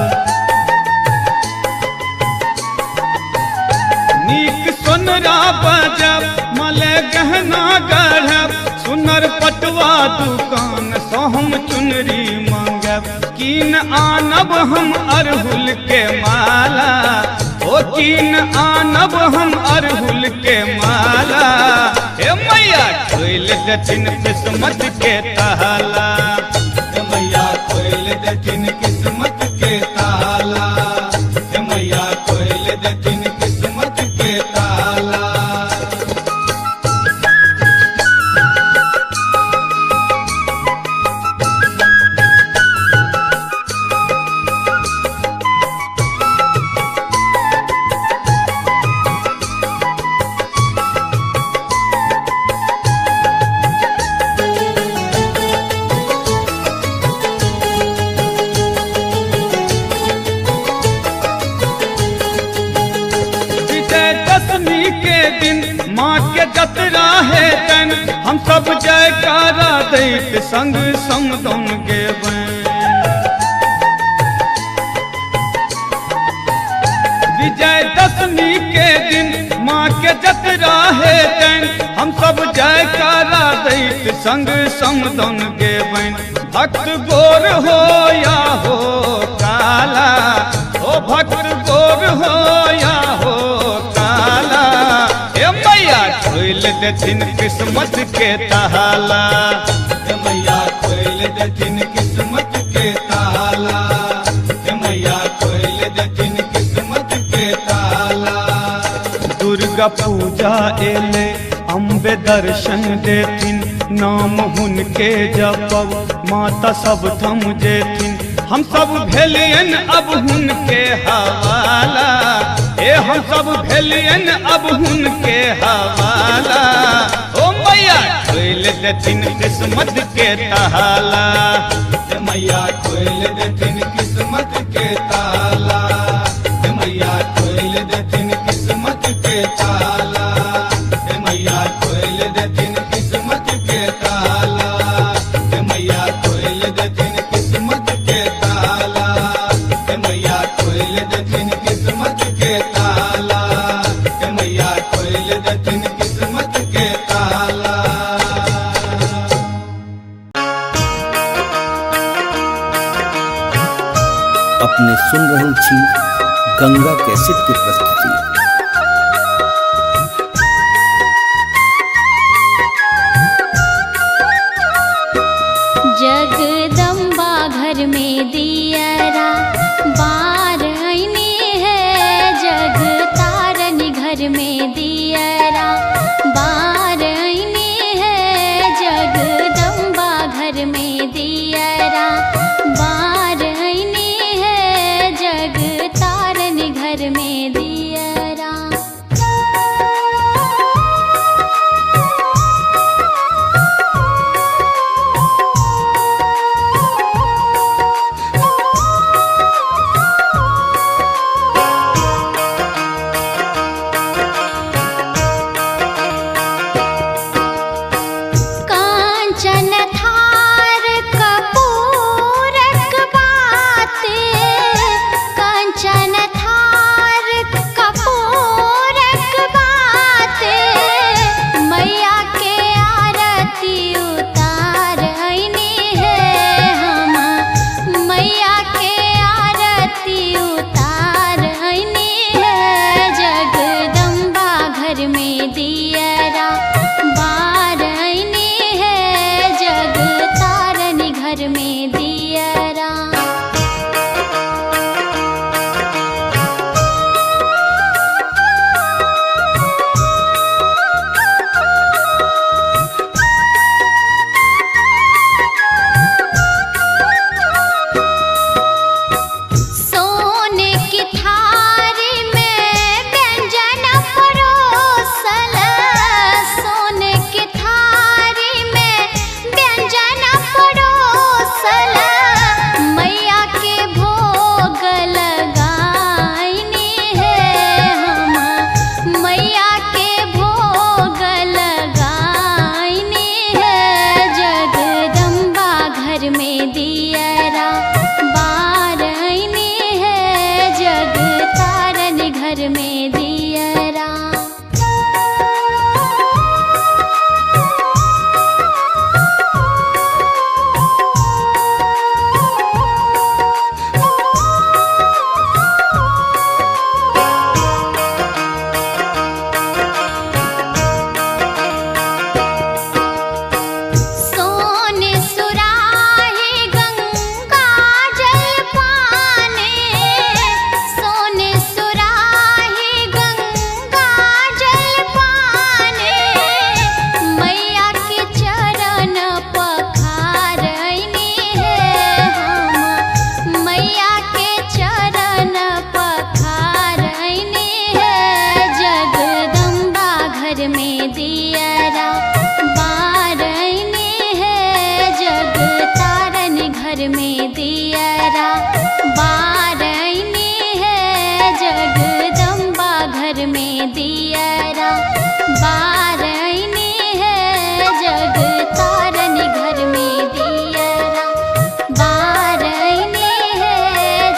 नीक सोनरा बजब मले गहना गढ़ब सुनर पटुआ दुकान से हम चुनरी मंगब कीन आनब हम अरहुल के माला ओ कीन आनब हम अरहुल के माला हे मैया खोल देथिन किस्मत के ताला मैया खोल देथिन किस्मत के ताला मैया खोल देथिन किस्मत के ताला। विजयदशमी के दिन माँ के जतरा है तन हम सब जयकारा दैत संग समदन गेबै विजयदशमी के दिन माँ के जतरा है तन हम सब जयकारा दैत संग समदन गेबै भक्त गोर हो या हो काला ओ भक्त गोर हो या हो काला हे मैया खोल देथिन किस्मत के ताला मैया खोल देथिन किस्मत के ताला मैया खोल देथिन किस्मत के ताला। दुर्गा पूजा एले अम्बे दर्शन देथिन नाम हुनके जपब माता सब थम जेथिन हम सब भेलियन अब हुनके हवाला ए हम सब भेलियन अब हुनके हवाला ओ मैया खोल देथिन किस्मत के ताला मैया खोल देथिन किस्मत के ताला मैया खोल देथिन किस्मत के ताला मैया खोल देथिन किस्मत गंगा कैसेट की प्रस्तुति। जगदम्बा घर में दियरा बार आईने है, जग तारन घर में दियरा बार आईने है, जगदम्बा घर में दियरा बार आईने है, जग तारन घर में दियरा। कांचन थार कपूरक बाते, कांचन थार कपूरक बाते, मैया के आरती उतार आईने है हम, मैया के आरती उतार आईने है, जगदम्बा घर में दियरा बार आईने है, जग तारन घर में दियरा। सोने की थारी में व्यंजन परोसल, सोने की थारी में व्यंजन परोसल, मैया के भोग लगाईने है हम, मैया के भोग लगाईने है, जगदम्बा घर में दियरा बार आईने है, जग तारन घर में दियरा। सोने सुराही गंगा जल पाने, सोने सुराही गंगा जल पाने, मैया के चरण पखार आईने है हम, मैया के चरण पखार आईने है, जगदम्बा घर में दियरा बार आईने है, जग तारन घर में दियरा बार आईने है, जगदम्बा घर में दियरा बार आईने है, जग तारन घर में दियरा बार आईने है,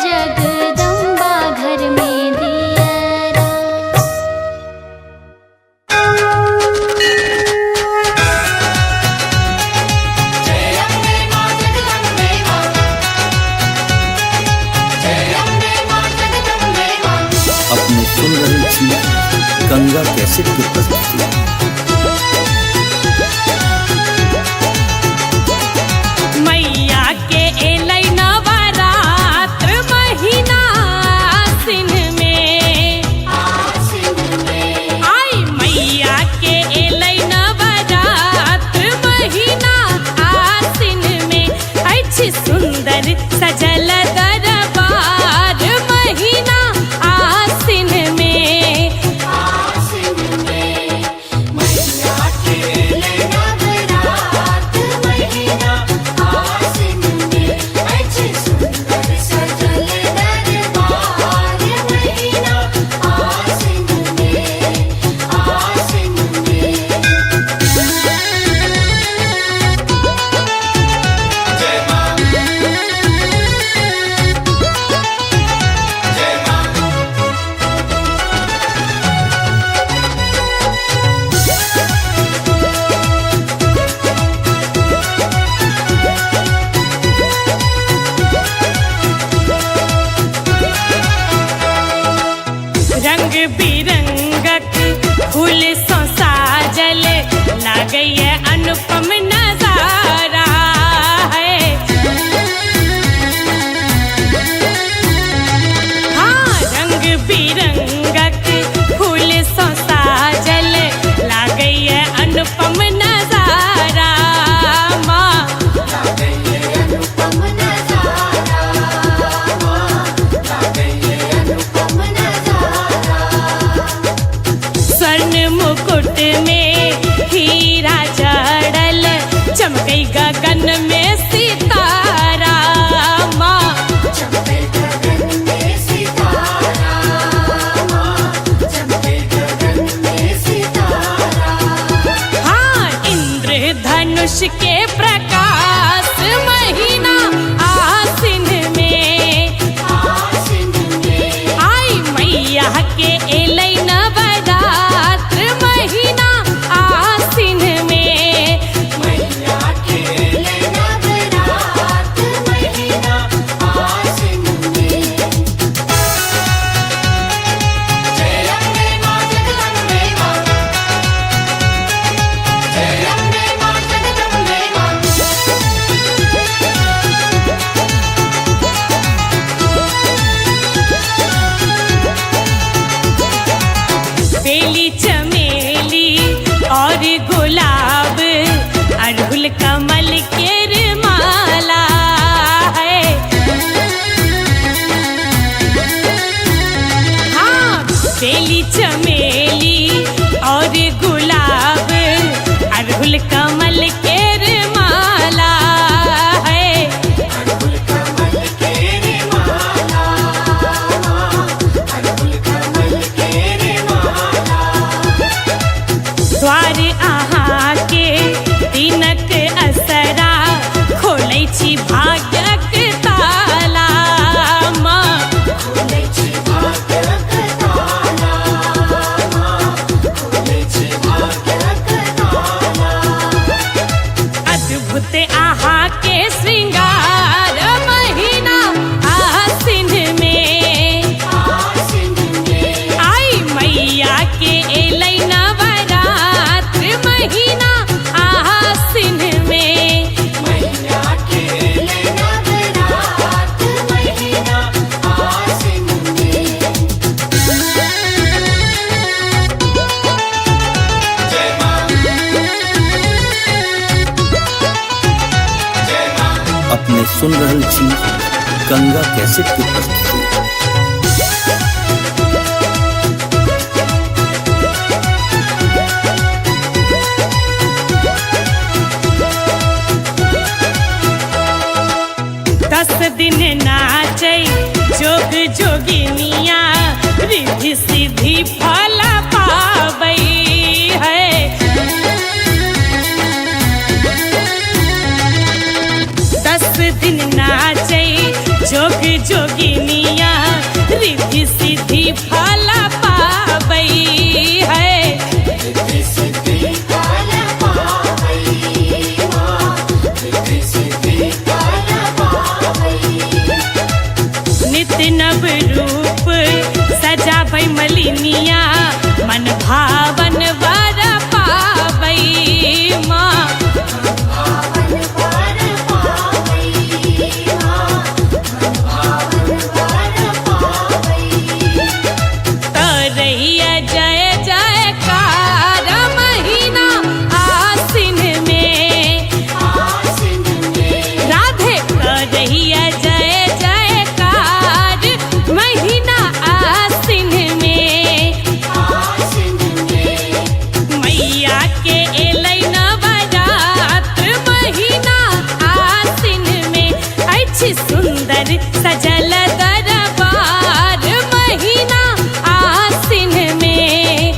जगदम्बा घर में दियरा। हीरा जड़ल चमकई गगन में सितारा माँ हाँ इंद्रधनुष के प्रकाश महीना आसिन में आई मैया के एलै नवरात्र महीना आसिन में बेली चमेली और गुलाब अड़हुल कमल के माला है हाँ बेली चमेली और गुलाब अड़हुल कमल के माला है द्वार अहाँ के दिनक असरा खोलै छी भाग्यक ताला माँ अद्भुत अहाँ के श्रृंगार महीना आसिन में आई मैया के एलै नवरात्र महीना आसिन में अपने सुन रहल छी गंगा कैसेट की प्रस्तुति। दस दिन नाचै जोग जोगिनिया रिद्धि सिद्धि फल पाबै है दस दिन नाचै जोग जोगिनिया रिद्धि सिद्धि फल पाबै है नित्य नव रूप सजाबै मलिनिया मन भावन वर पाबै माँ तरैया जय जयकार महीना आसिन में राधे तरैया जय जयकार महीना आसिन में मैया के एलै नवरात्र महीना आसिन में अछि सुंदर सजल दरबार महीना आसिन में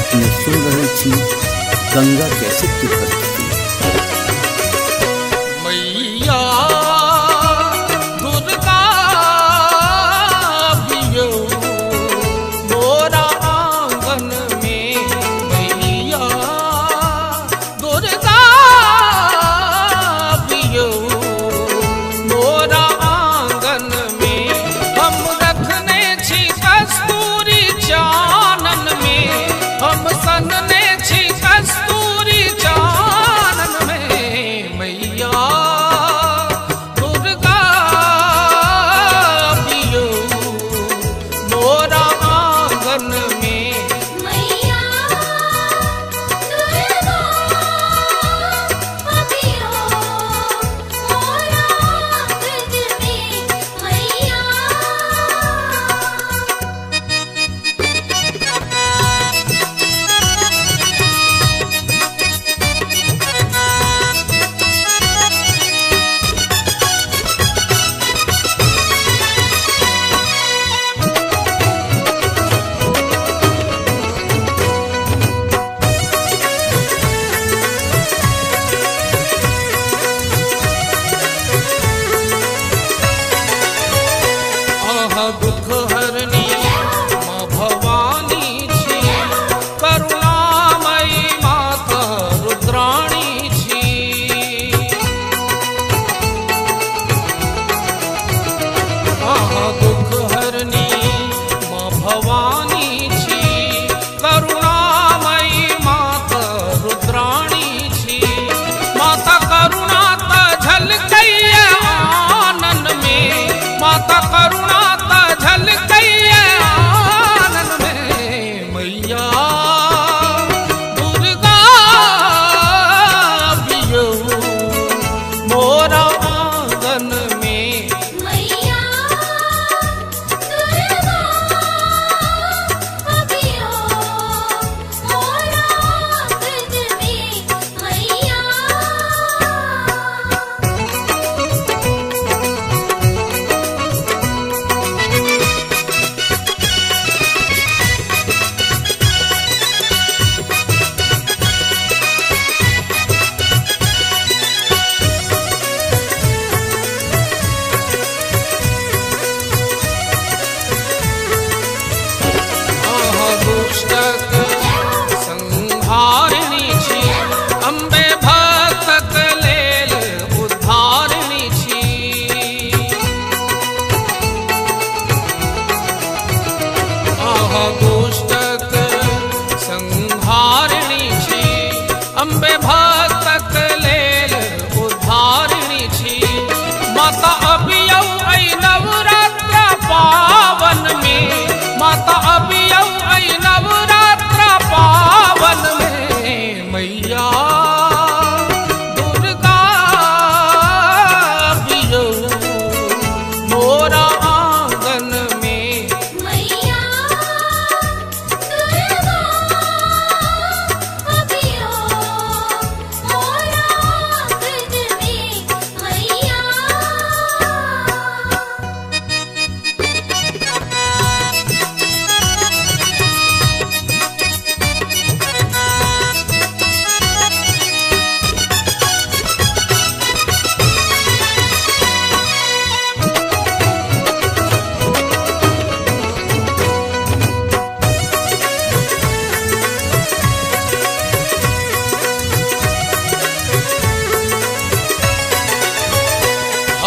अपने सुन रहल छी गंगा कैसेट की प्रस्तुति। मैया दुर्गा बियो मोरा आंगन में मैया दुर्गा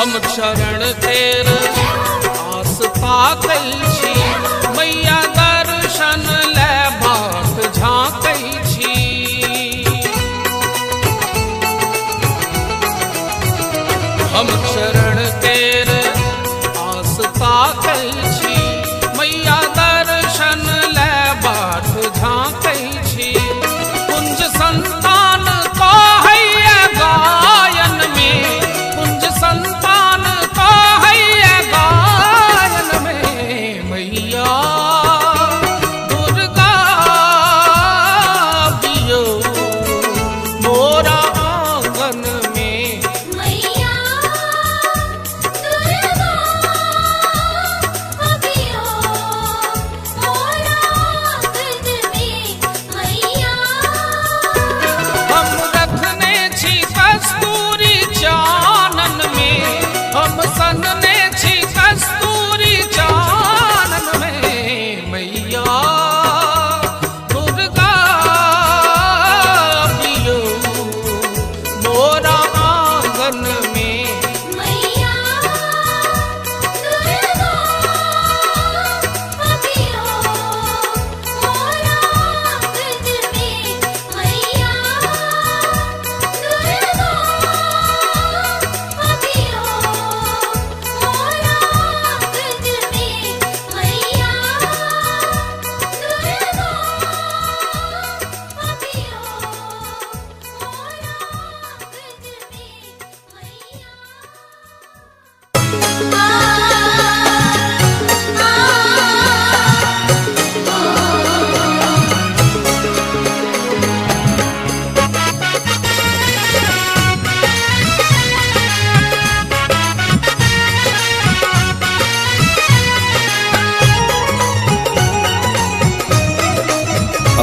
हम चरण तेर आस ताकै छी मैया दर्शन ले बाट झाँकै छी हम चरण तेर आस ताकै छी मैया दर्शन ले बाट झाँकै छी कुंज संतान कहैया गायन में कुंज संतान कहैया गायन में मैया दुर्गा दियो मोरा आंगन में मैया दुर्गा अभियो मोरा आंगन में मैया हम रखने छी कस्तूरी चानन में हम सनने छी कस्तूरी चानन में मैया दुर्गा पियो मोरा आंगन में मैया दुर्गा अभियो मोरा आंगन में मैया दुर्गा अभियो मोरा आंगन में मैया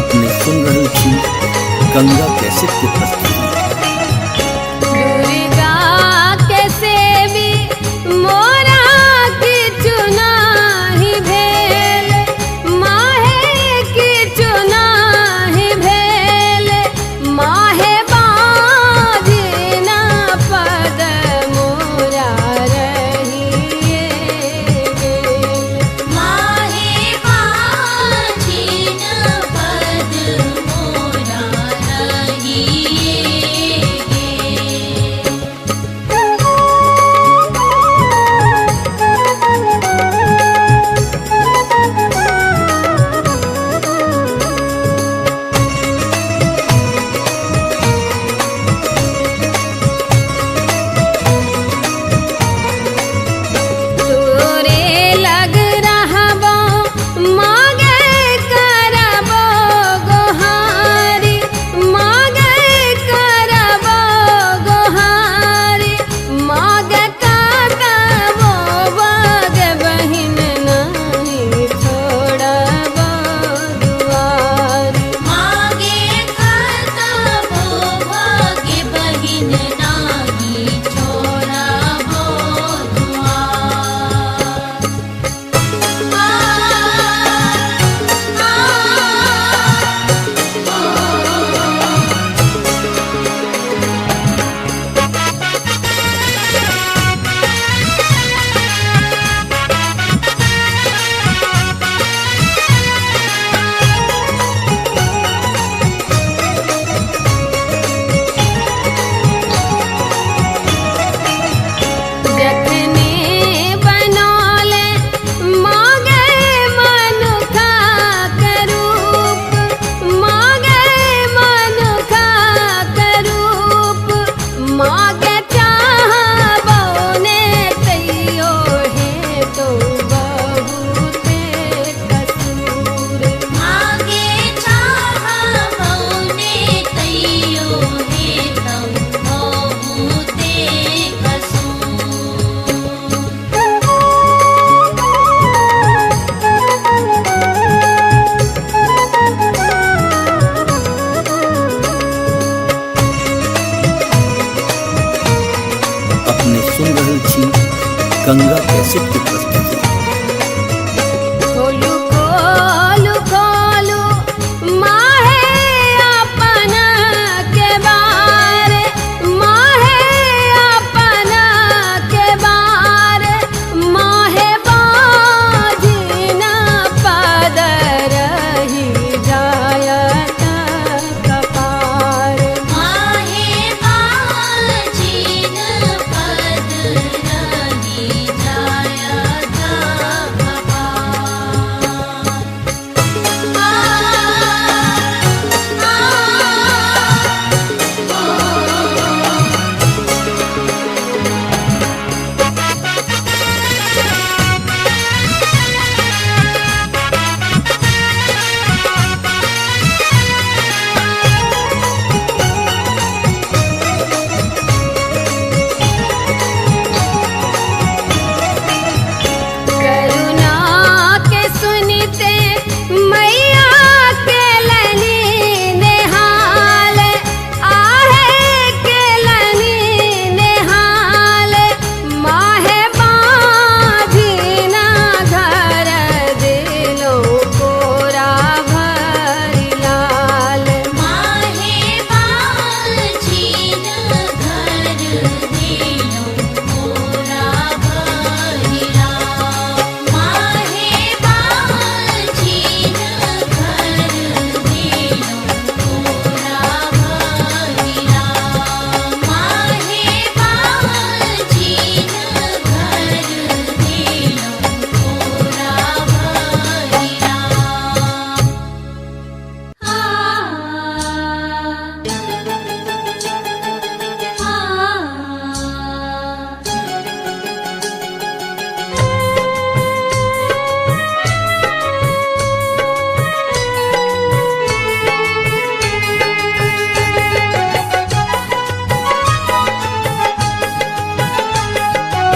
अपने सुन रहे थी गंगा कैसेट की प्रस्तुति। दुर्गा के सेवी मोरा की चुनाही भेल माहे की चुनाही भेल माहे बाजना पद मोरा रहिए गेल माहे बाजिन पद मोरा रहिए तोरे लग रहबो मागे करबो गोहारी मागे करबो गोहारी मागे करबो बग बहिन नहीं छोड़बो दुआरी मागे करतबो भाग्य बहिन नाही छोड़बो दुआर जखने बनौले मागे मनुखा के रूप मागे मनुखा के रूप मागे चाहबो ने तैयो है तो बहुते कसूर मागे चाहबो ने तैयो हे तम बहुते कसूर अपने सुन रहे थी गंगा कैसेट की प्रस्तुति। खोलू खोलू खोलू माहे अपना के बारे माहे अपना के बारे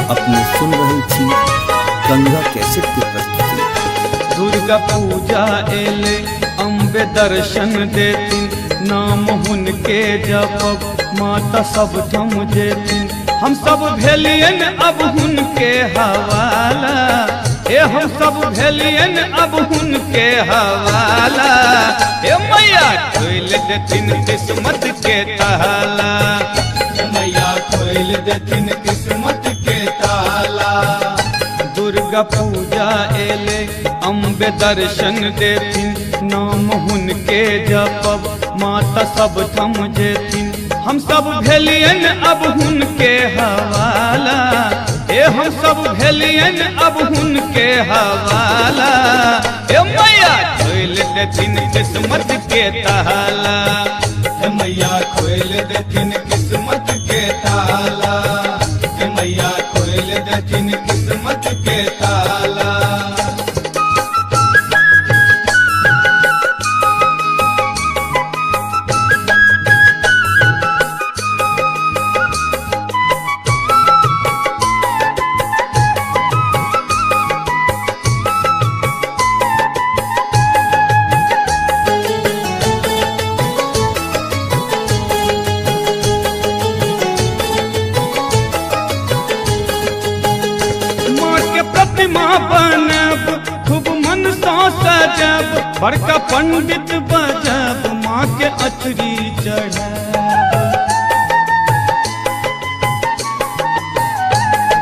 अपने सुन रहल छी गंगा कैसेट की प्रस्तुति। दुर्गा पूजा एले अम्बे दर्शन देथिन, नाम हुनके जपब माता सब थम जेथिन। हम सब भेलियन अब हुनके हवाला, ए हम सब भेलियन अब हुनके हवाला। ए मैया खोल देथिन किस्मत के ताला, मैया खोल देथिन किस्मत के ताला। दुर्गा पूजा एले अम्बे दर्शन देथिन, नाम हुनके जपब माता सब थम जेथिन। हम सब भेलियन अब हुनके हवाला, ए हम सब भेलियन अब हुनके हवाला। ए मैया खोल देथिन किस्मत के ताला, मैया खोल देथिन किस्मत के ताला, मैया खोल देथिन किस्मत के ताला। बनब खूब मन सा सजब, बड़का पंडित बजब माँ के अचरी चढ़ब।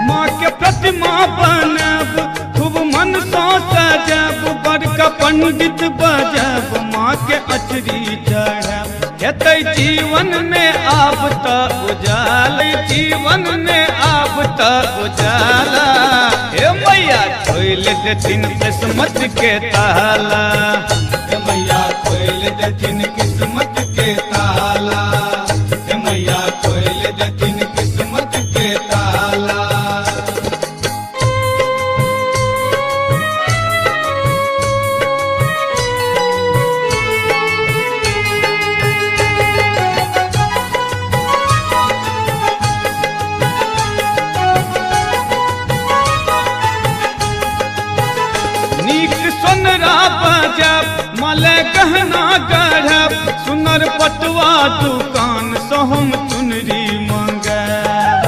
माँ के प्रतिमा बनब खूब मन सा सजब, बड़का पंडित बजब माँ के अचरी चढ़ब। हेतै जीवन में आब त उजाल, जीवन में आब त उजाला। हे मैया खोल देथिन किस्मत के ताला, मैया खोल देथिन किस्मत के ताला, मैया खोल देथिन किस्मत के ताला। सोनरा बजब मले गहना गढ़ब, सुनर पटुआ दुकान से हम चुनरी मंगब।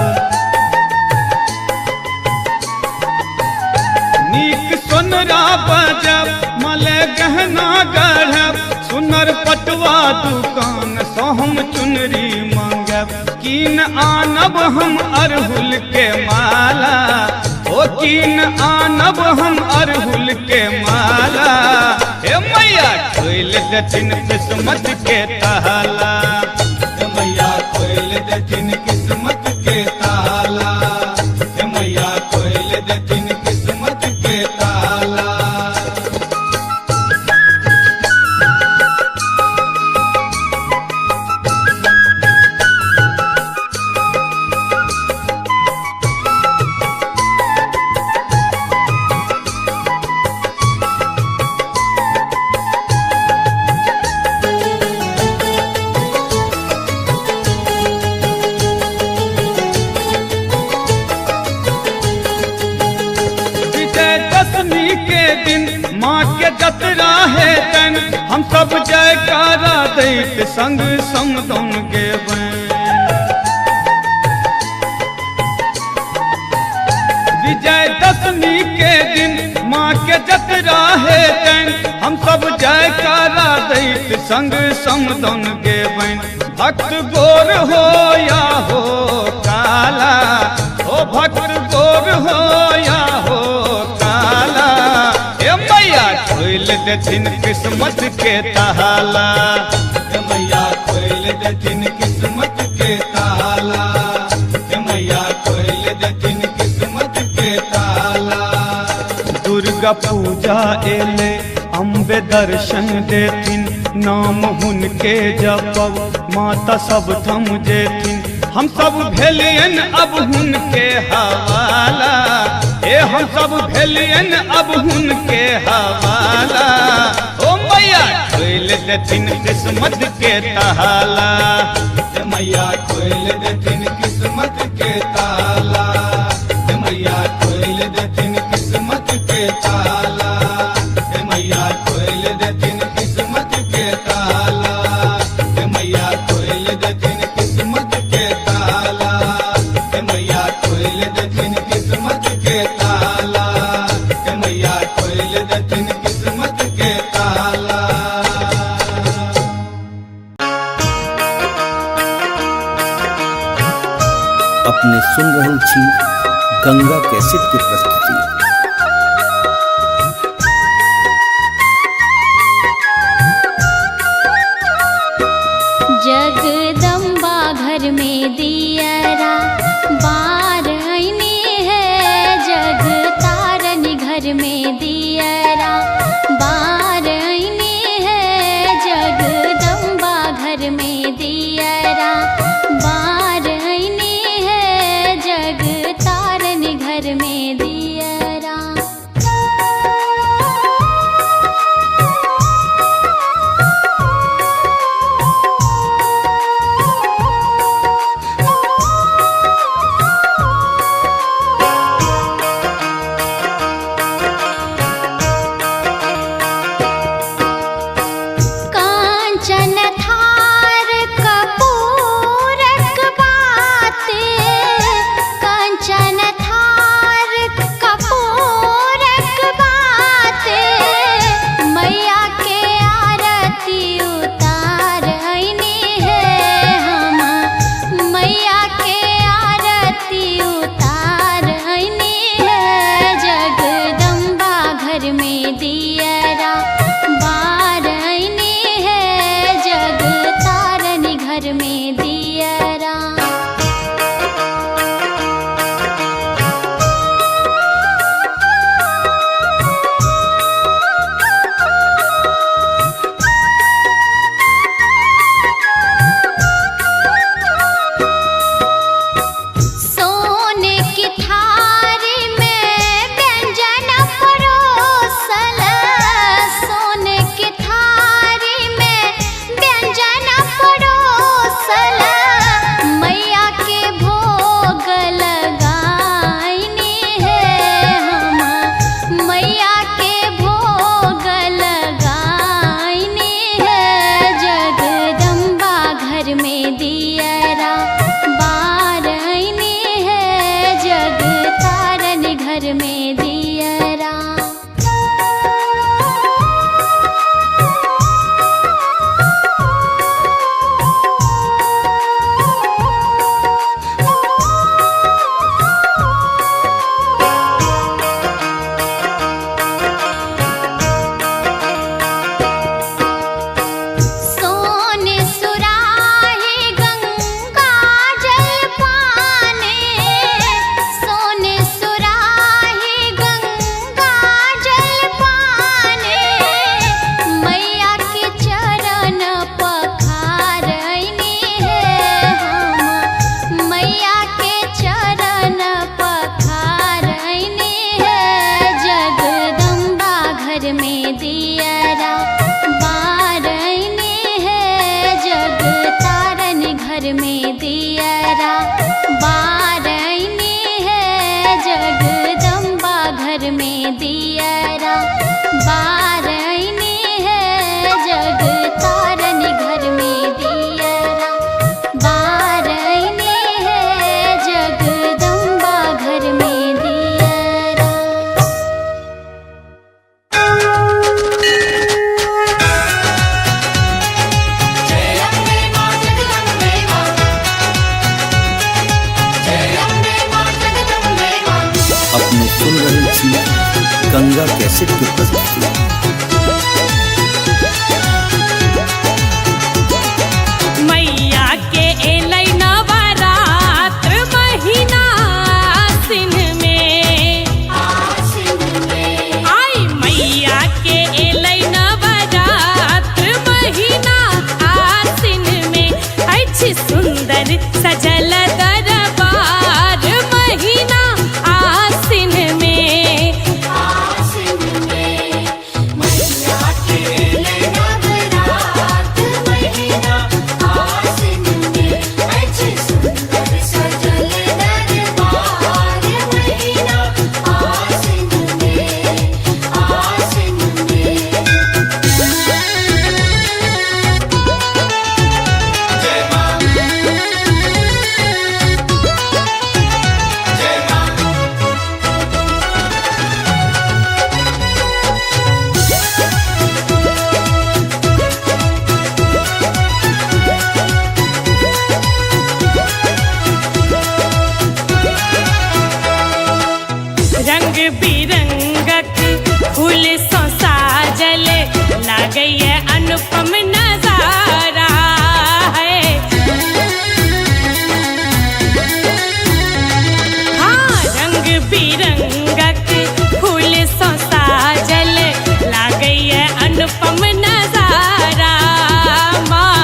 नीक सोनरा बजब मले गहना गढ़ब, सुनर पटुआ दुकान से हम चुनरी मंगब। कीन आनब हम अरहुल के माला, ओ कीन आनब हम अरहुल के माला। हे मैया खोल देथिन किस्मत के ताला, मैया खोल देथिन किस्मत के ताला, मैया खोल देथिन किस्मत के ताला। विजयदशमी के दिन माँ के जतरा है तन, हम सब जयकारा दैत संग समदन गेबै। विजयदशमी के दिन माँ के जतरा है तन, हम सब जयकारा दैत संग समदन गेबै। भक्त गोर हो या हो काला, ओ भक्त गोर हो या हो काला। ए मैया खोल देथिन किस्मत के ताला, मैया खोल देथिन किस्मत के ताला, मैया खोल देथिन किस्मत के ताला। दुर्गा पूजा एले अम्बे दर्शन देथिन, नाम हुनके जपब माता सब थम जेथिन। हम सब भेलियन अब हुनके हवाला, ए हम सब भेलियन अब हुनके हवाला। ओ मैया खोल देथिन किस्मत के ताला, मैया खोल देथिन किस्मत के ताला, मैया अपने सुन रहल छी गंगा कैसेट के प्रस्तुति। जगदम्बा घर में दियरा बार आईनी है, जग तारनी घर में दियरा बार आईनी है, जगदम्बा घर में दियरा बार आईनी है, जग तारनी घर में दियरा। कांचन थार कपूरक बाते, कांचन थार कपूरक बाते, मैया के आरती उतार आईनी है हम, मैया के आरती उतार आईनी है, जगदम्बा घर में दियरा बार आईनी है, जग तारनी घर में दियरा। सोने की थारी में व्यंजन परोसल, सोने की थारी में व्यंजन परोसल, मैया के भोग लगाईनी है हम, मैया के भोग लगाईनी है, जगदम्बा घर में दियरा बार आईनी है, जग तारनी घर में दियरा। सोने सुराही गंगा जल पाने, सोने सुराही गंगा जल पाने, मैया के चरण पखार आईनी है हम, मैया के चरण पखार आईनी है, जगदम्बा घर में दियरा बार आईनी है, जग तारनी घर में दियरा बार आईनी है, जगदम्बा घर में दियरा बार आईनी है, जग तारनी घर में दियरा बार आईनी है, जगदम्बा घर में दियरा। अपने सुन रहल छी गंगा कैसेट के प्रस्तुति। मैया के एलै नवरात्र महीना आसिन में, आई मैया के एलै नवरात्र महीना आसिन में, अछि सुंदर सजल दरबार महीना आसिन में, बिरंगक फूल सो साजल लागय अनुपम नजारा है। हाँ, रंग बिरंगक फूल सो साजल लागय अनुपम नजारा माँ।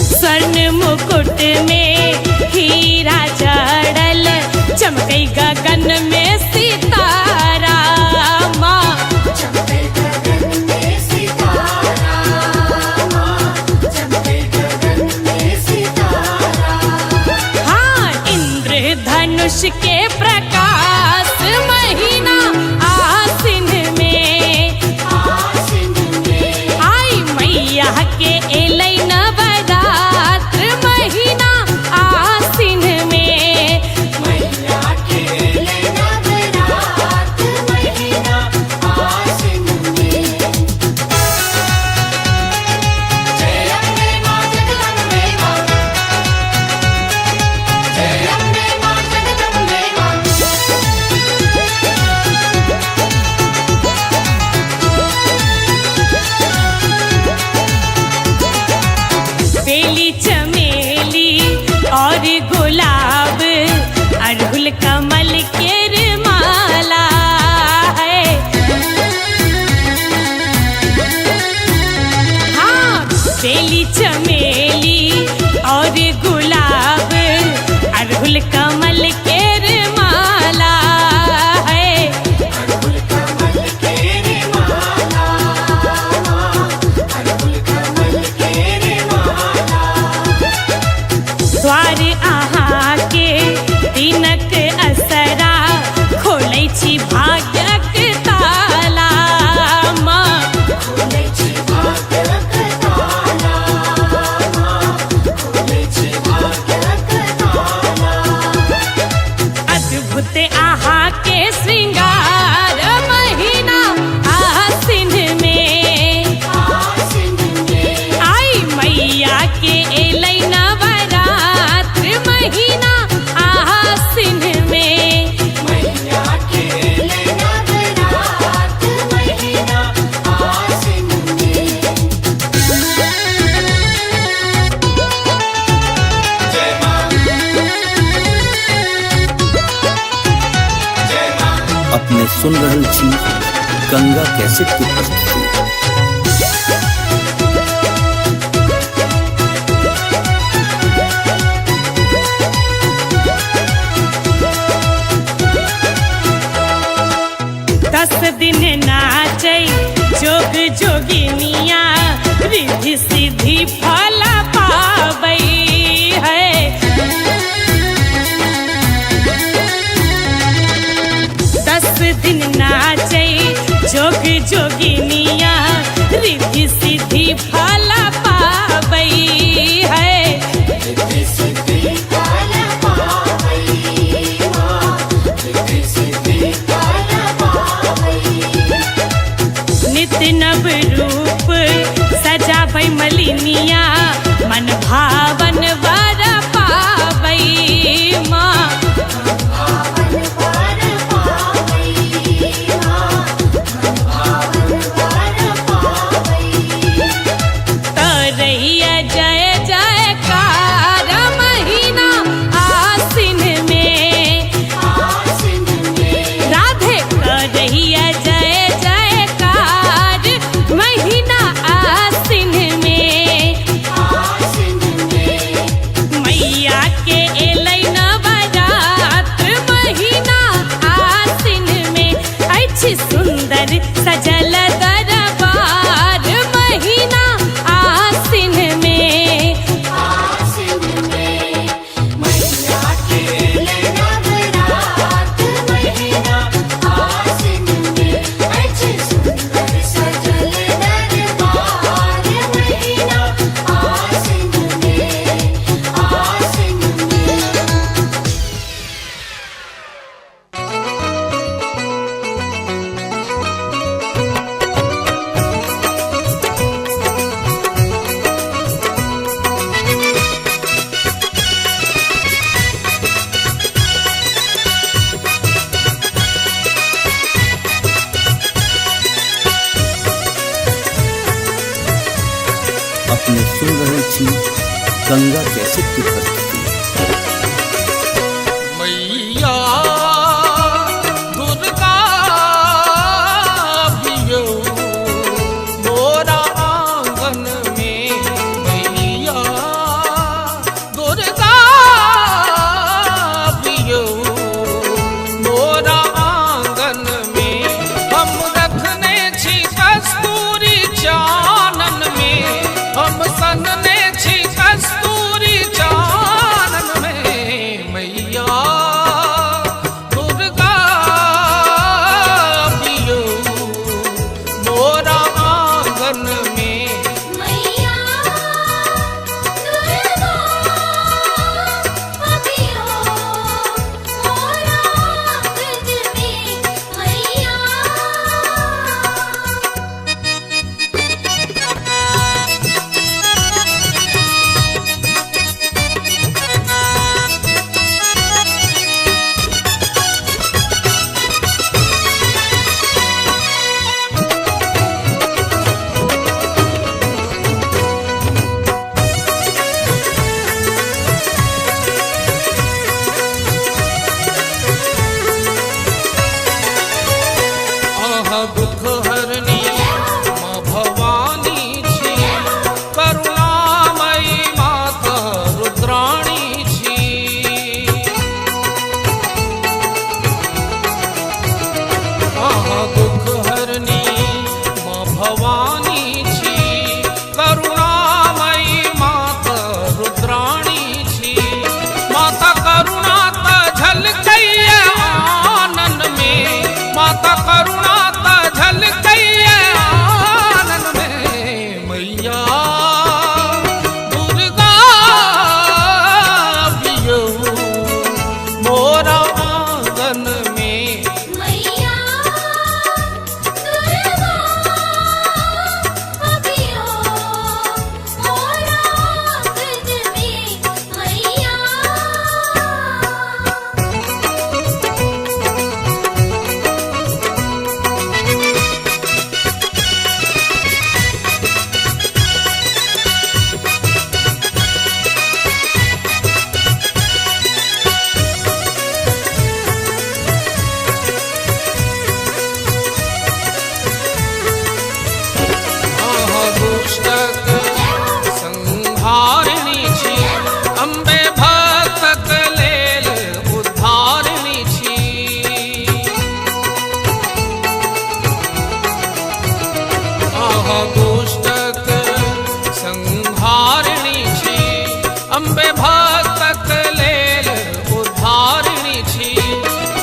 स्वर्ण मुकुट में हीरा जड़ल चमकै गगन में सितारा माँ। हाँ, इंद्रधनुष के प्रकाश महीना आसिन में आई मैया के एलै नवरात्र महीना आसिन में। बेली चमेली और गुलाब अड़हुल कमल के माला है। हाँ, बेली चमेली और गुलाब अड़हुल कमल के माला है। द्वार अहाँ के दिनक असरा खोलै छी भाग्यक ताला माँ। अद्भुत अहाँ के श्रृंगार महीना आसिन में आई मैया के एलै नवरात्र महीना आसिन में। अपने सुन रहल छी गंगा कैसेट की प्रस्तुति। दस दिन नाचै जोग जोगिनिया रिद्धि सिद्धि फल पाबै है। दस दिन नाचै जोग जोगिनिया रिद्धि सिद्धि फल पाबै है। नित्य नव रूप सजाबै मलिनिया मन भावन वर पाबै माँ। तरैया जय जयकार महीना आसिन में राधे तरैया जय जयकार महीना आसिन में। अपने सुन रहल छी गंगा कैसेट की प्रस्तुति। मैया दुर्गा बियो मोरा आंगन में, मैया दुर्गा बियो मोरा आंगन में। हम रखने छी कस्तूरी चानन में, हम सनने छी कस्तूरी चानन में। मैया दुर्गा बियो मोरा आंगन में। मैया दुर्गा बियो मोरा आंगन में, मैया आहा दुख हरनी माँ भवानी छी, करुणामयी माता रुद्राणी छी। आहा दुख हरनी माँ भवानी छी, करुणामयी माता रुद्राणी छी। माता करुणा त झलकैया आनन में, माता करुणा त झलकैया आनन में। मैया दुर्गा बियो मोरा आंगन में। मैया दुर्गा बियो मोरा आंगन में, मैया आहा दुष्टक संहारिणी छी, अम्बे भक्तक लेल उद्धारिणी छी। आहा दुष्टक संहारिणी छी, अम्बे भक्तक लेल उद्धारिणी छी।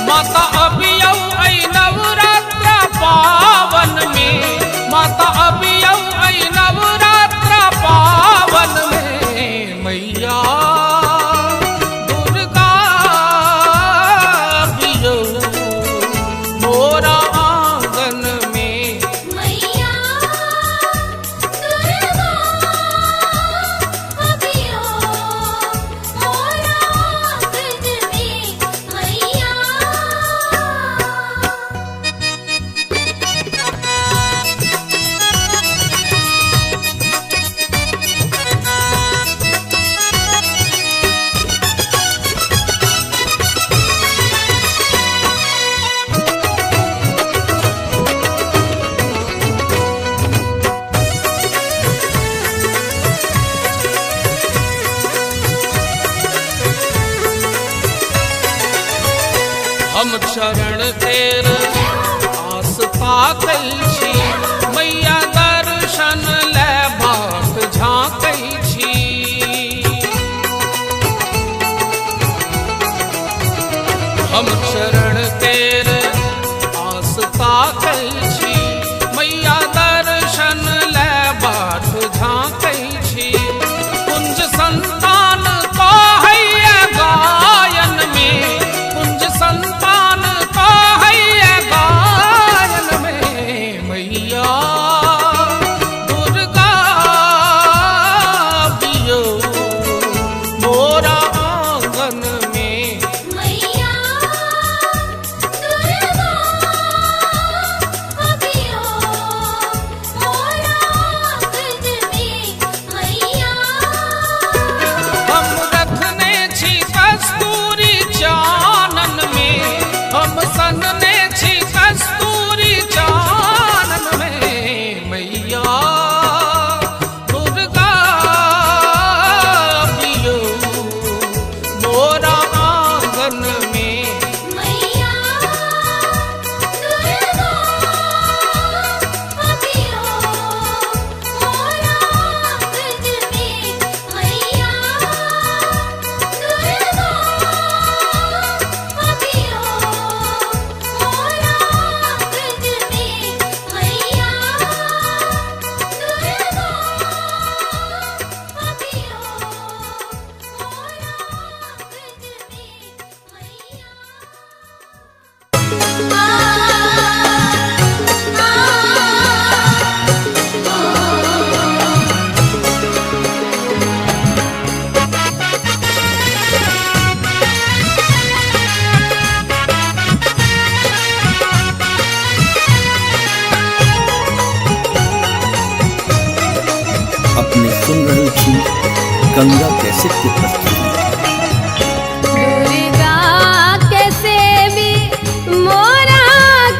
माता अबियौ ऐ नवरात्र पावन में, माता अबियौ ऐ नवरात्र पावन में। मैया दुर्गा बियो मोरा आंगन में। मैया दुर्गा बियो मोरा आंगन में, मैया हम चरण तेर आस ताकै छी, मैया दर्शन ले बाट झाँकै छी। हम चरण तेर आस ताकै छी, मैया दर्शन ले बाट झाँकै छी। कुंज संतान कहैया गायन में, कुंज संतान कहैया गायन में। मैया दुर्गा बियो मोरा आंगन में। मैया दुर्गा बियो मोरा आंगन में, मैया अपने सुन रहे छी गंगा कैसेट की प्रस्तुति। दुर्गा के सेवी मोरा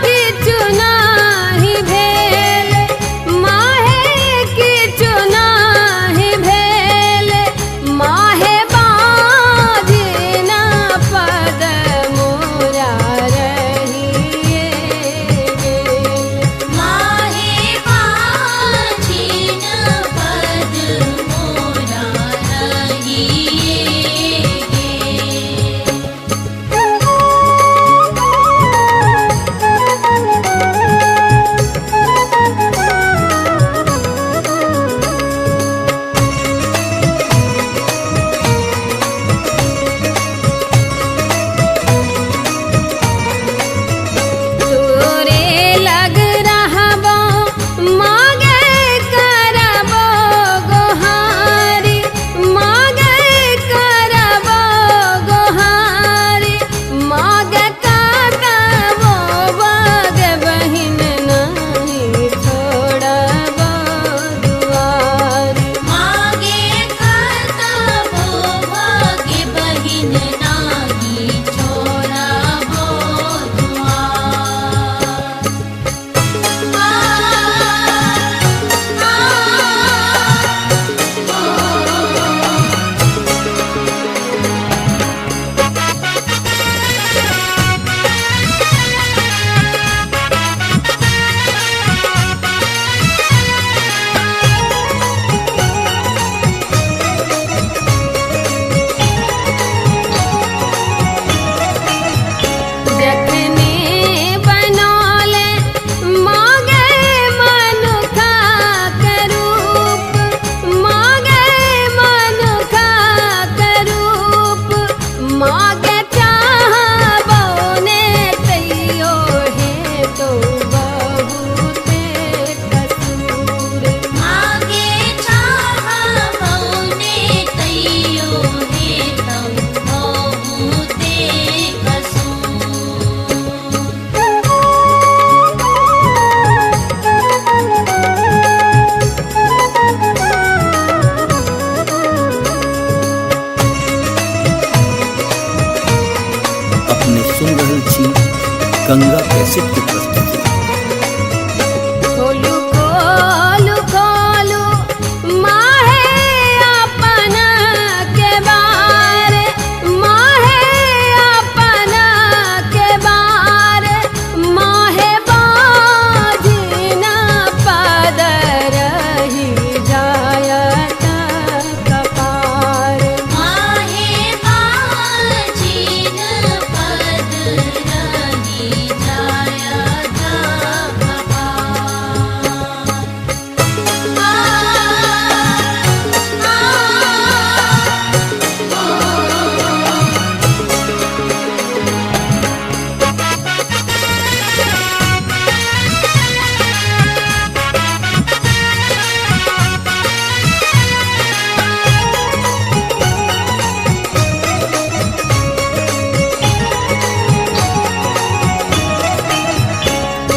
की चुनाही भेल, माहे की चुनाही भेल, माहे बाजिना पद मोरा रहिए गेल। माहे बाजिन पद मोरा रहिए गे। तोरे लग रहबो मागे करबो गोहारी, मागे करबो गोहारी, मागे करबो बग बहिन नहीं छोड़बो दुआरी। मागे करतबो भाग्य बहिन नाही छोड़बो दुआर। जखने बनौले मागे मनुखा के रूप, मागे मनुखा के रूप, मागे चाहबो ने तैयो है तो बहुते कसूर। मागे चाहबो ने तैयो हे तम बहुते कसूर। अपने सुन रहे छी गंगा कैसेट की प्रस्तुति। खोलू खोलू खोलू माहे अपन के बार, माहे अपन के बार, माहे बाजिना पद रही जायत कपार। माहे बाजिन पद रही जायत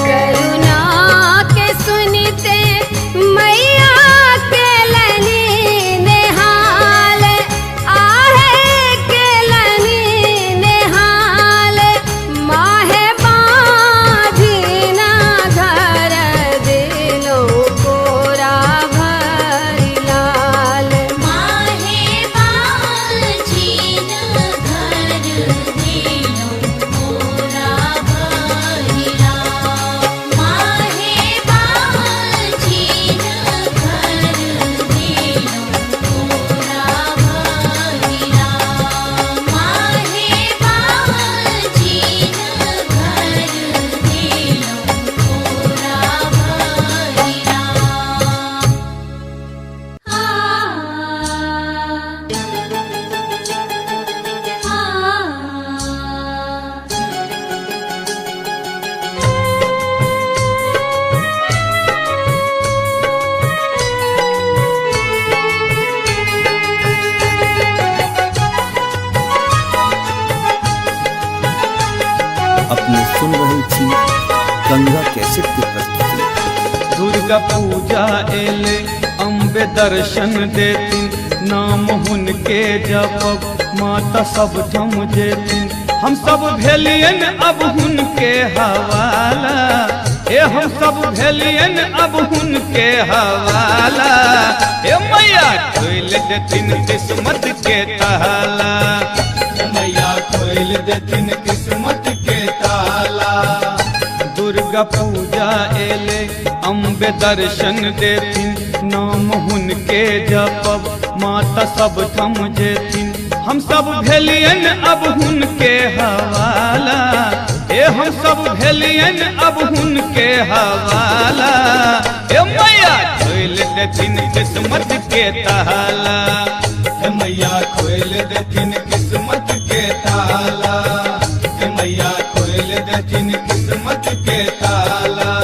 करुणा के सुनिते मैया के लनी नेहाल, आहे के लनी नेहाल, माहे बाजिना घर दिलो कोरा भरी लाल। माहे बाजिन घर दिलो कोरा भरिला। माहे बाजिन घर दिलो कोरा भरिला। माहे बाजिन घर दिलो कोरा भरिला। अपने सुन रहे छी गंगा कैसेट की प्रस्तुति। दुर्गा पूजा एले अम्बे दर्शन देथिन नाम हुनके जपब माता सब थम जेथिन हम सब भेलियन अब हुनके हवाला ए हम सब भेलियन अब हुनके हवाला ए मैया खोल देथिन किस्मत के ताला मैया खोल देथिन किस्मत के ताला दुर्गा पूजा एले अम्बे दर्शन देथिन नाम हुनके जपब माता सब थम जेथिन हम सब भेलियन अब हुनके हवाला ए हम सब भेलियन अब हुनके हवाला ए मैया खोल देथिन किस्मत के ताला मैया खोल देथिन किस्मत के ताला मैया खोल देथिन किस्मत के ताला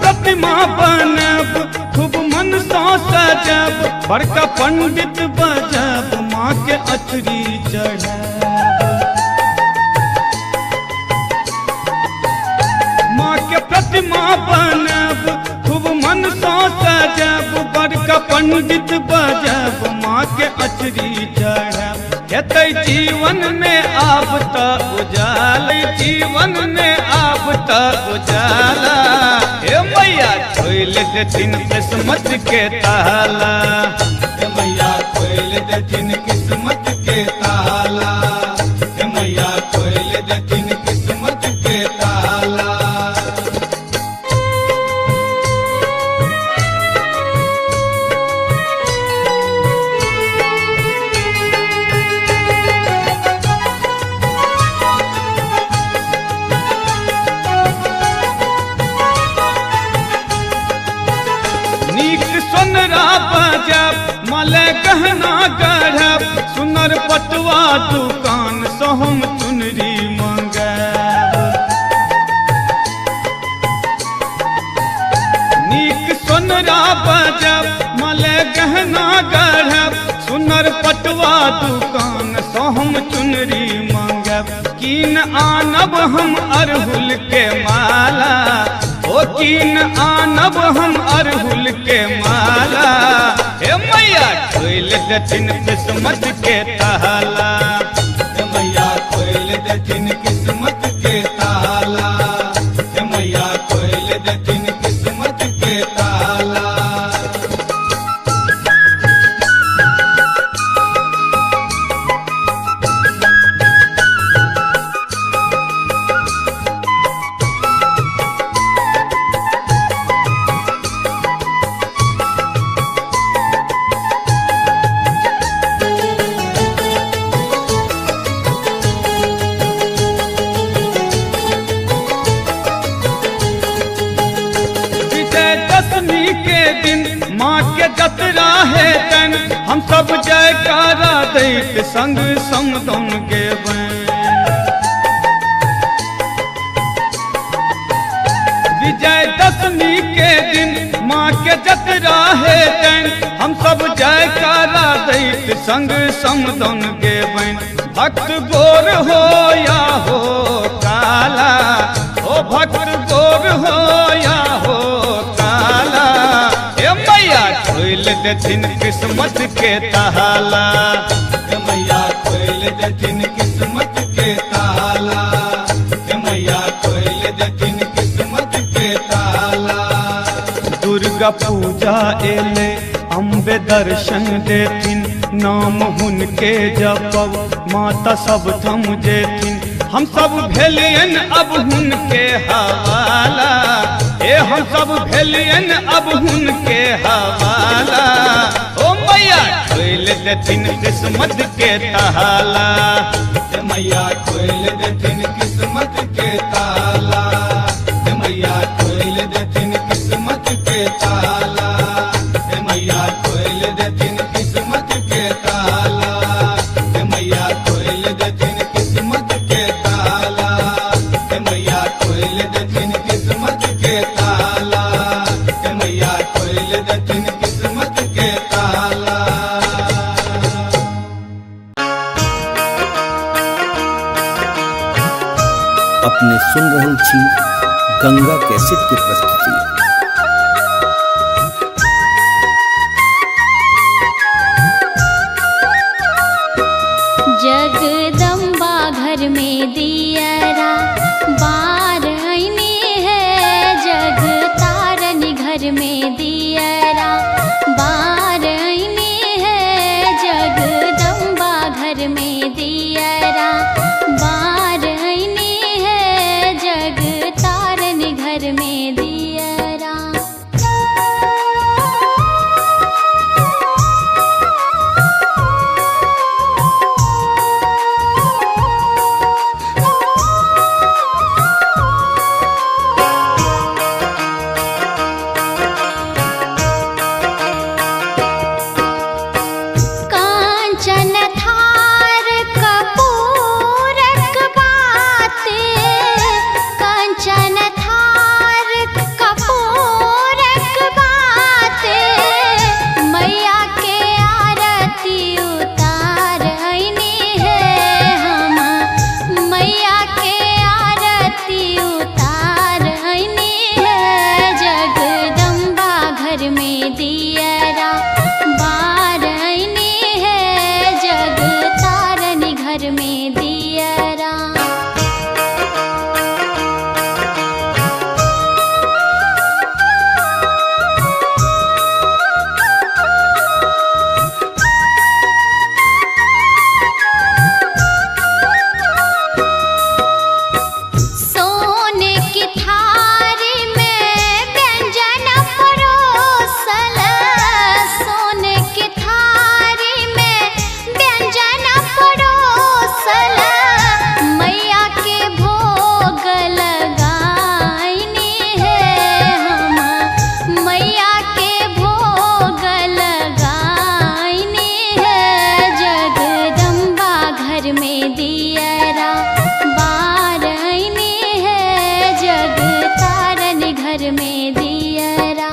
प्रतिमा बनब खूब मन सो सजब बड़का पंडित बजब माँ के अचरी चढ़ब माँ के प्रतिमा बनब खूब मन सो सजब बड़का पंडित बजब माँ के अचरी चढ़ब हेतै जीवन में आब त उजाल जीवन में आब त उजाला हे मैया खोल देथिन किस्मत के ताला मैया खोल देथिन किस्मत के ताला मैया खोल देथिन किस्मत के ताला सोनरा बजब मले गहना गढ़ब सुनर पटुआ दुकान से हम चुनरी मंगब नीक सोनरा बजब मले गहना गढ़ब सुनर पटुआ दुकान से हम चुनरी मंगब कीन आनब हम अरहुल के माला ओ कीन आनब हम अरहुल के माला हे मैया खोल देथिन किस्मत के ताला मैया खोल देथिन किस्मत के ताला मैया खोल देथिन किस्मत के ताला माँ के जतरा है तन हम सब जयकारा दैत संग समदन गेबैं विजयदशमी के दिन माँ के जतरा है तन हम सब जयकारा दैत संग समदन गेबैं भक्त गोर हो या हो काला ओ भक्त गोर हो या हो काला मैया खोल देथिन किस्मत के ताला मैया खोल देथिन किस्मत के ताला मैया खोल देथिन किस्मत के ताला दुर्गा पूजा एले अम्बे दर्शन देथिन नाम हुनके जपब माता सब थम जेथिन हम सब भेलियन अब हुनके हवाला ए हम सब भेलियन अब हुनके हवाला ओ मैया खोल देथिन किस्मत के ताला मैया खोल देथिन किस्मत के ताला मैया खोल देथिन किस्मत के ताला मैया खोल देथिन किस्मत सुन रहल छी गंगा कैसेट के प्रस्तुति। जगदम्बा घर में दियरा बार आईने है, जग तारन घर में दियरा बार आईने है, जगदम्बा घर में दियरा बार आईने है, जग तारन घर में दियरा। कांचन थार कपूरक बाते, कांचन थार कपूरक बाते, मैया के आरती उतार आईने है हम, मैया के आरती उतार आईने है, जगदम्बा घर में दियरा बार आईने है, जग तारन घर में दियरा। सोने की थारी में व्यंजन परोसल, सोने की थारी में व्यंजन परोसल, मैया के भोग लगाईने है हम, मैया के भोग लगाईने है, जगदम्बा घर में दियरा बार आईने है, जग तारन घर में दियरा।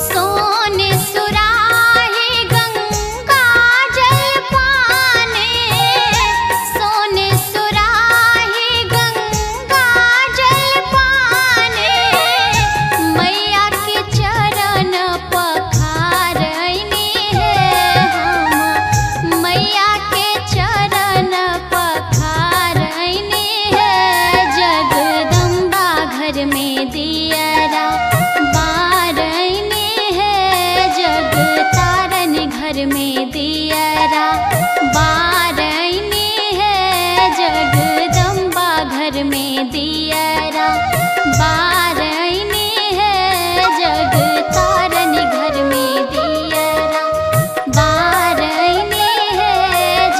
सोने सुराही गंगा जल पाने, सोने सुराही गंगा जल पाने, मैया के चरण पखार आईने है हम, मैया के चरण पखार आईने है, जगदम्बा घर में दियरा बार आईने है, जग तारन घर में दियरा बार आईने है, जगदम्बा घर में दियरा बार आईने है, जग तारन घर में दियरा बार आईने है,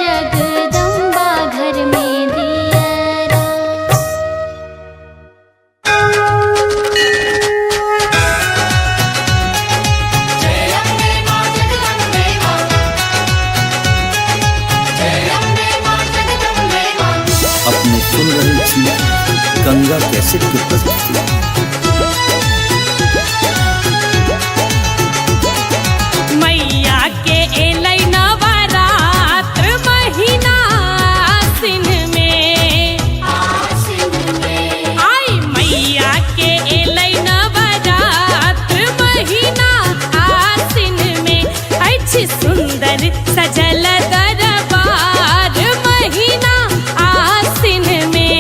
जगदम्बा घर में दियरा। अपने सुन रहल छी गंगा कैसेट के प्रस्तुति। मैया के एलै नवरात्र महीना आसिन में, आई मैया के एलै नवरात्र महीना आसिन में, अछि सुंदर सजल दरबार महीना आसिन में,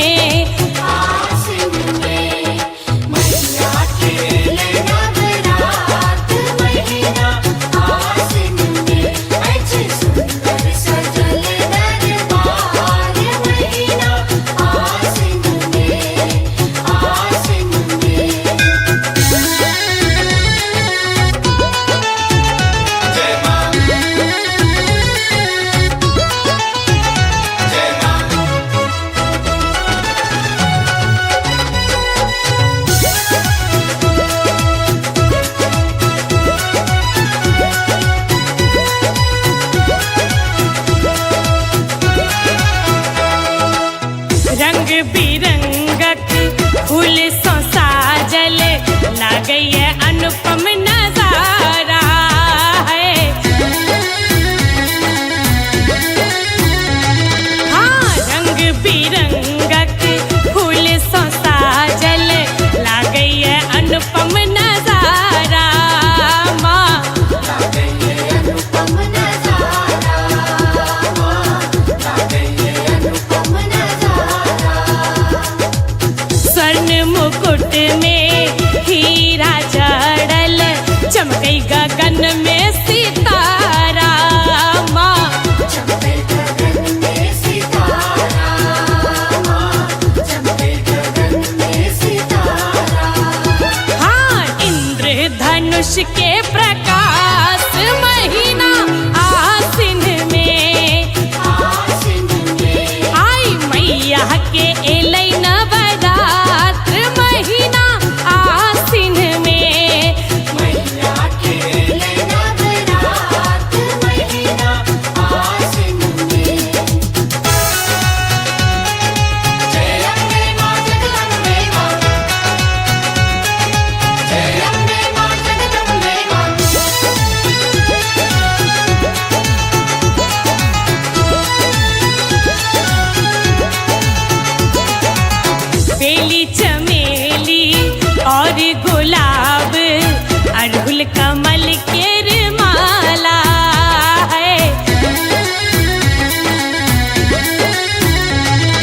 धनुष के प्रकाश महीना आसिन में आई मैया के एलै नवरात्र महीना आसिन में बेली चमेली और गुलाब अड़हुल कमल के माला है।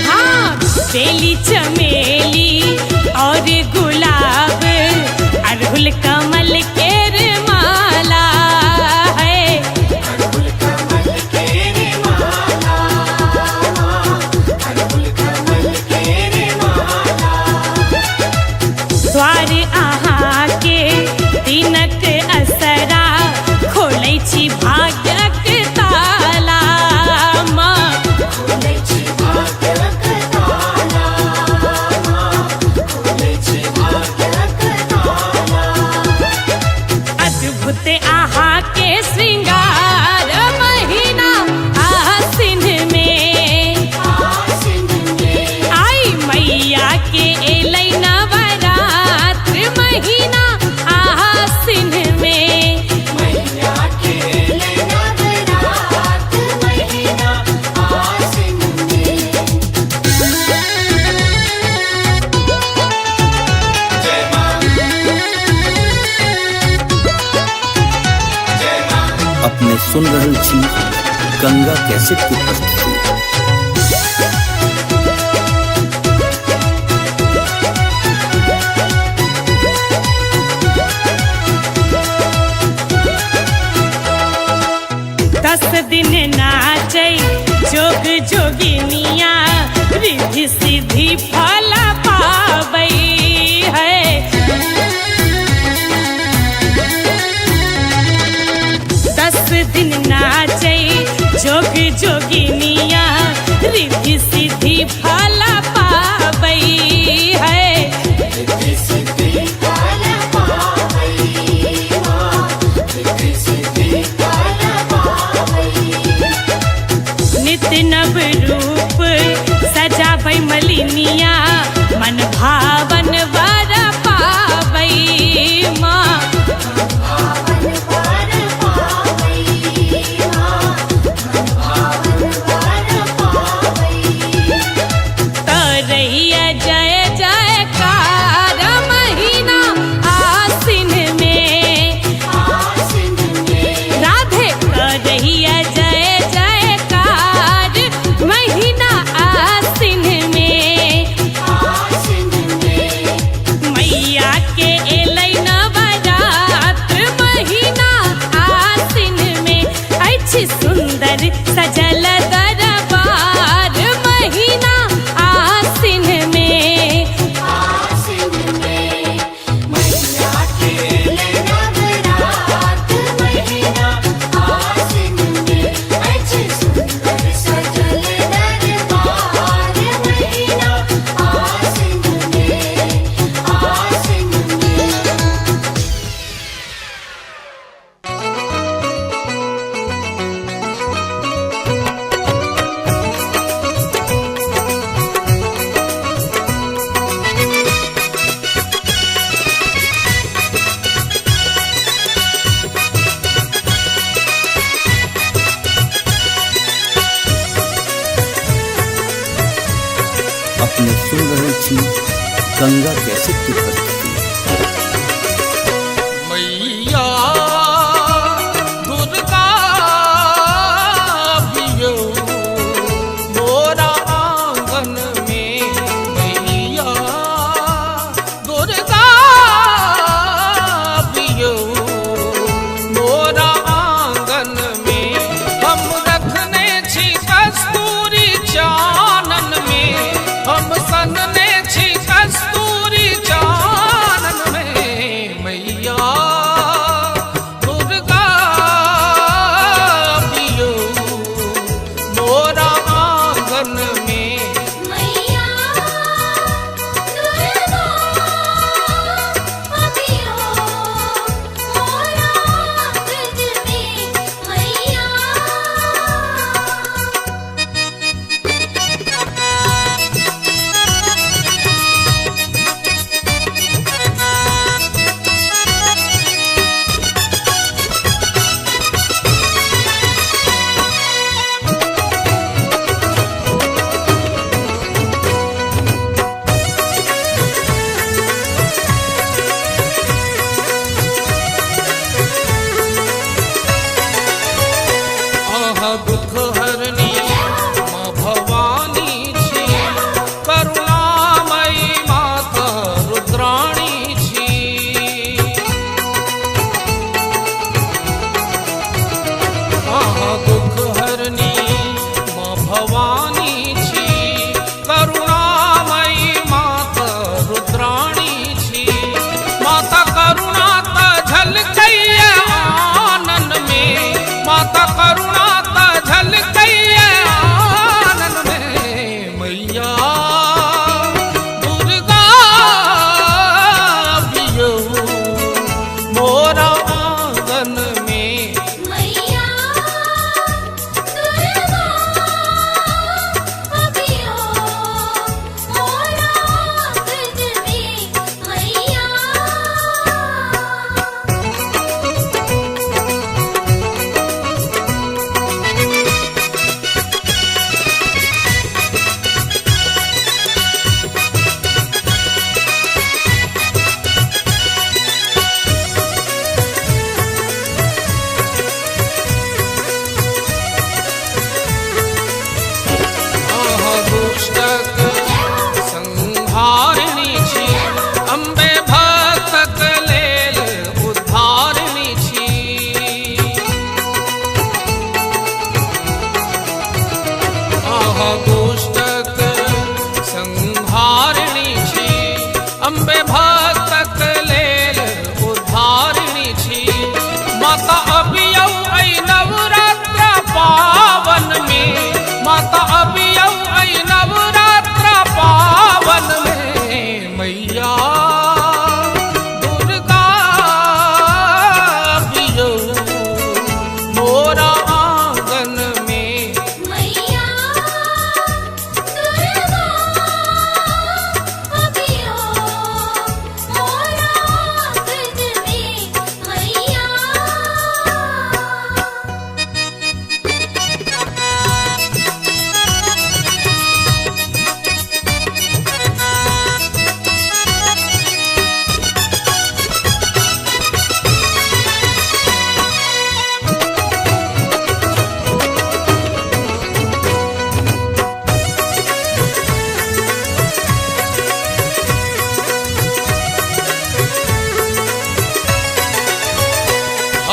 हाँ, बेली चमेली और गुलाब अड़हुल कमल के माला है। द्वार अहाँ के दिनक असरा खोलै छी भाग्यक ताला माँ अद्भुत अहाँ के श्रृंगार महीना आसिन में आई मैया के एलै नवरात्र महीना आसिन में अपने सुन रहल छी गंगा कैसेट की प्रस्तुति। दस दिन नाचै जोग जोगिनिया रिद्धि सिद्धि फल पाबै है। दस दिन नाचै जोग जोगिनिया रिद्धि सिद्धि फल पाबै है। नित्य नव रूप सजाबै मलिनिया मन भावन वर पाबै माँ तरैया जय जयकार महीना आसिन में राधे तरैया जय जयकार महीना आसिन में मैया के एलै नवरात्र महीना आसिन में अछि सुंदर सजल दरबार महीना आसिन में अपने सुन रहल छी गंगा कैसेट की प्रस्तुति। मैया दुर्गा बियो मोरा आंगन में मैया दुर्गा बियो मोरा आंगन में हम रखने छी कस्तूरी चानन में हम सनने छी कस्तूरी चानन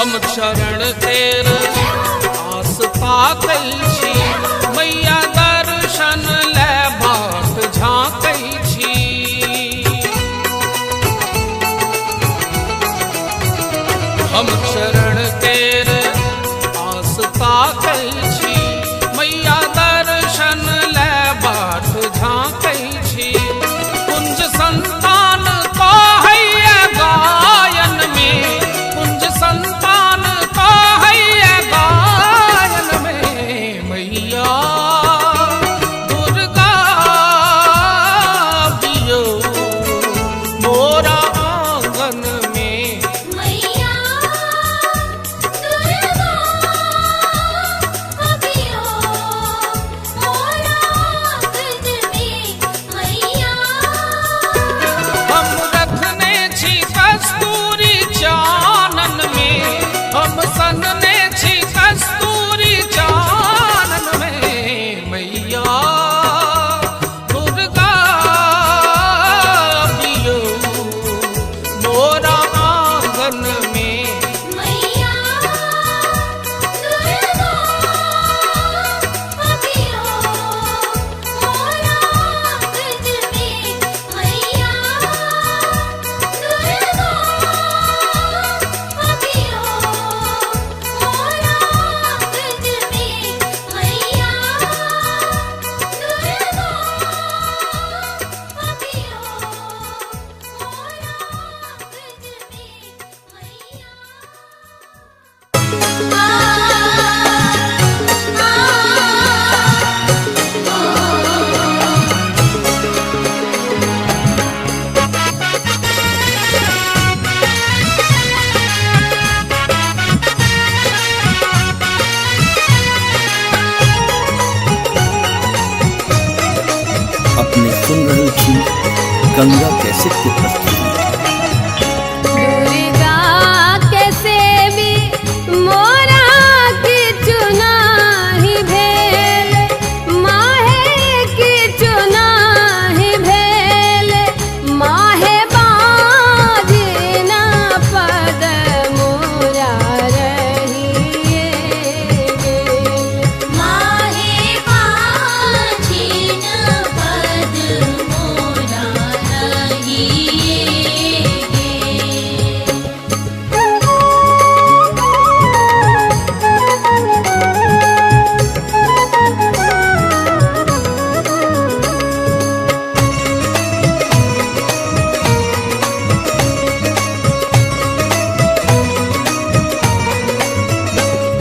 हम चरण तेर आस ताकै छी, मैया दर्शन ले बाट झाँकै छी। हम चरण तेर आस ताकै छी, मैया दर्शन ले बाट झाँकै छी। कुंज संतान तो हैया गायन में, कुंज संतान तो हैया गायन में, मैया दुर्गा दियो मोरा आंगन में। मैया दुर्गा अभियो मोरा आंगन में, मैया हम रखने छी कस्तूरी चानन में, हम सनने छी कस्तूरी चानन में, मैया दुर्गा दियो मोरा आंगन में। मैया दुर्गा अभियो मोरा आंगन में, मैया दुर्गा अभियो मोरा आंगन में, मैया अपने सुन रहे छी गंगा कैसेट की प्रस्तुति। दुर्गा कैसे भी मोरा की चुनाही भेल, माहे की चुनाही भेल, माहे बाजना पद मोरा रहिए गेल। माहे बाजिन पद मोरा रहिए गे।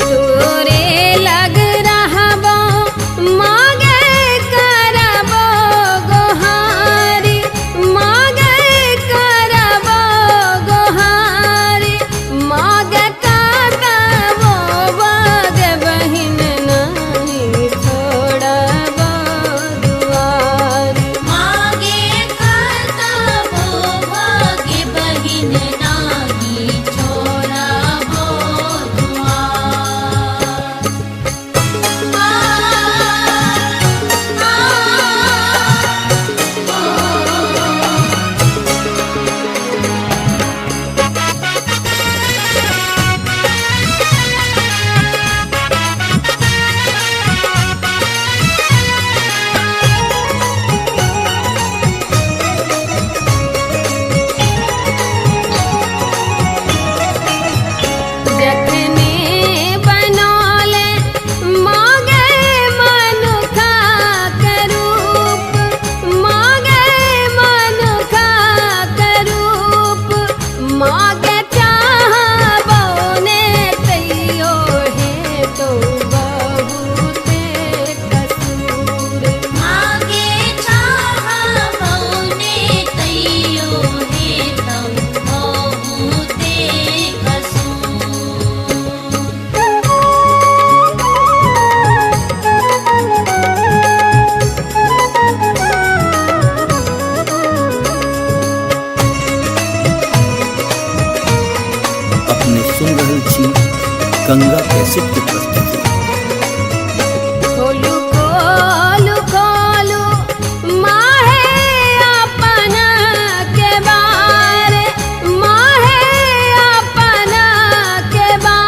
तोरे लग रहबो मांगे करबो गोहारी, मांगे करबो गोहारी, मांगे करबो बग बहिन नहीं छोड़बो दुआरी। मागे करतबो भाग्य बहिन नाही छोड़बो दुआर। जखने बनौले मांगे मनुखा के रूप, मांगे मनुखा के रूप, मांगे चाहबो ने तैयो है तो बहुते कसूर। मागे चाहबो ने तैयो हे तम बहुते कसूर। अपने सुन रहे छी गंगा कैसेट की प्रस्तुति। खोलू खोलू खोलू माहे अपना के बारे, माहे अपना के बारे।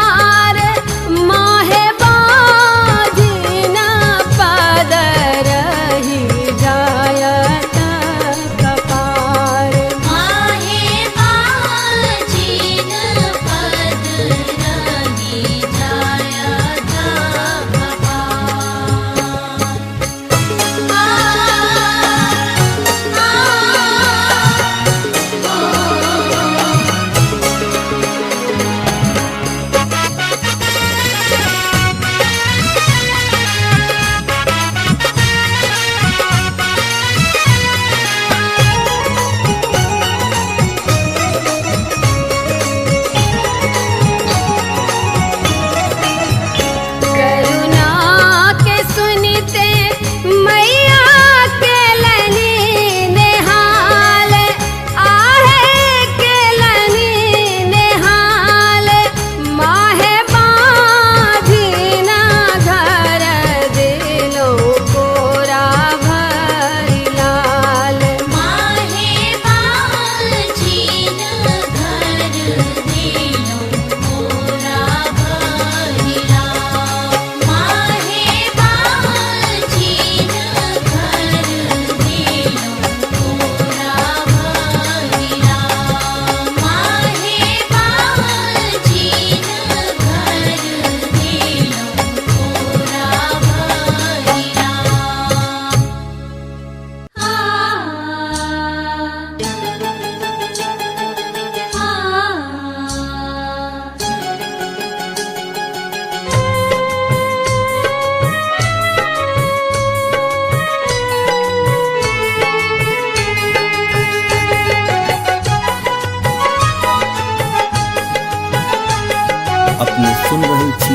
अपने सुन रहे छी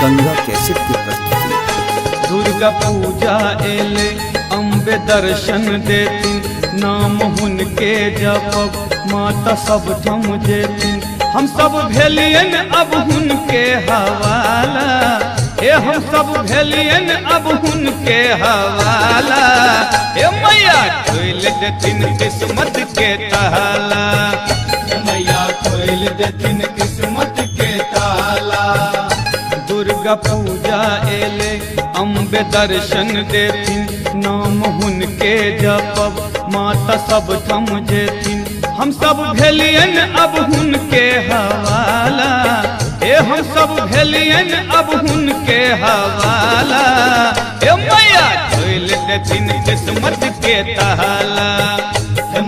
गंगा कैसेट की प्रस्तुति। दुर्गा पूजा एले अम्बे दर्शन देथिन, नाम हुनके जपब माता सब थम जेथिन। हम सब भेलियन अब हुनके हवाला, हे हम सब भेलियन अब हुनके हवाला। हे मैया खोल देथिन किस्मत के ताला, मैया खोल देथिन किस्मत के ताला। दुर्गा पूजा एले अम्बे दर्शन देथिन, नाम हुनके जपब माता सब थम जेथिन। हम सब भेलियन अब हुनके हवाला, हे हम सब भेलियन अब हुनके हवाला। हे मैया खोल देथिन किस्मत के ताला,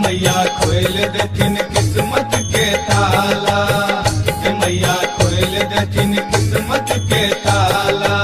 मैया खोल देथिन किस्मत के ताला, मैया खोल देथिन किस्मत के ताला।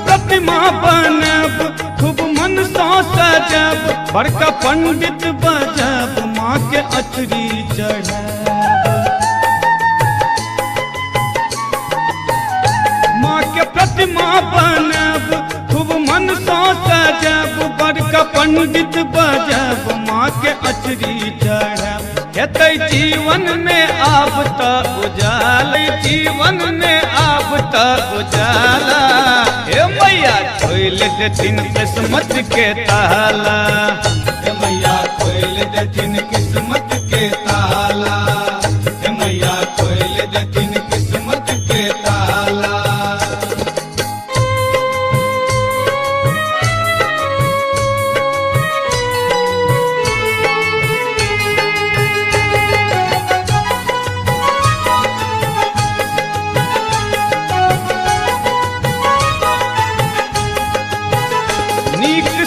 प्रतिमा बनब खूब मन सा सजब, बड़का पंडित बजब माँ के अचरी चढ़ब। माँ के प्रतिमा बनब खूब मन सा सजब, बड़का पंडित बजब माँ के अचरी चढ़ब। हेतै जीवन में आब त उजाला, जीवन में आब त उजाला। हे मैया खोल देथिन किस्मत के ताला, मैया खोल देथिन किस्मत के ताला, मैया खोल देथिन किस्मत के ताला।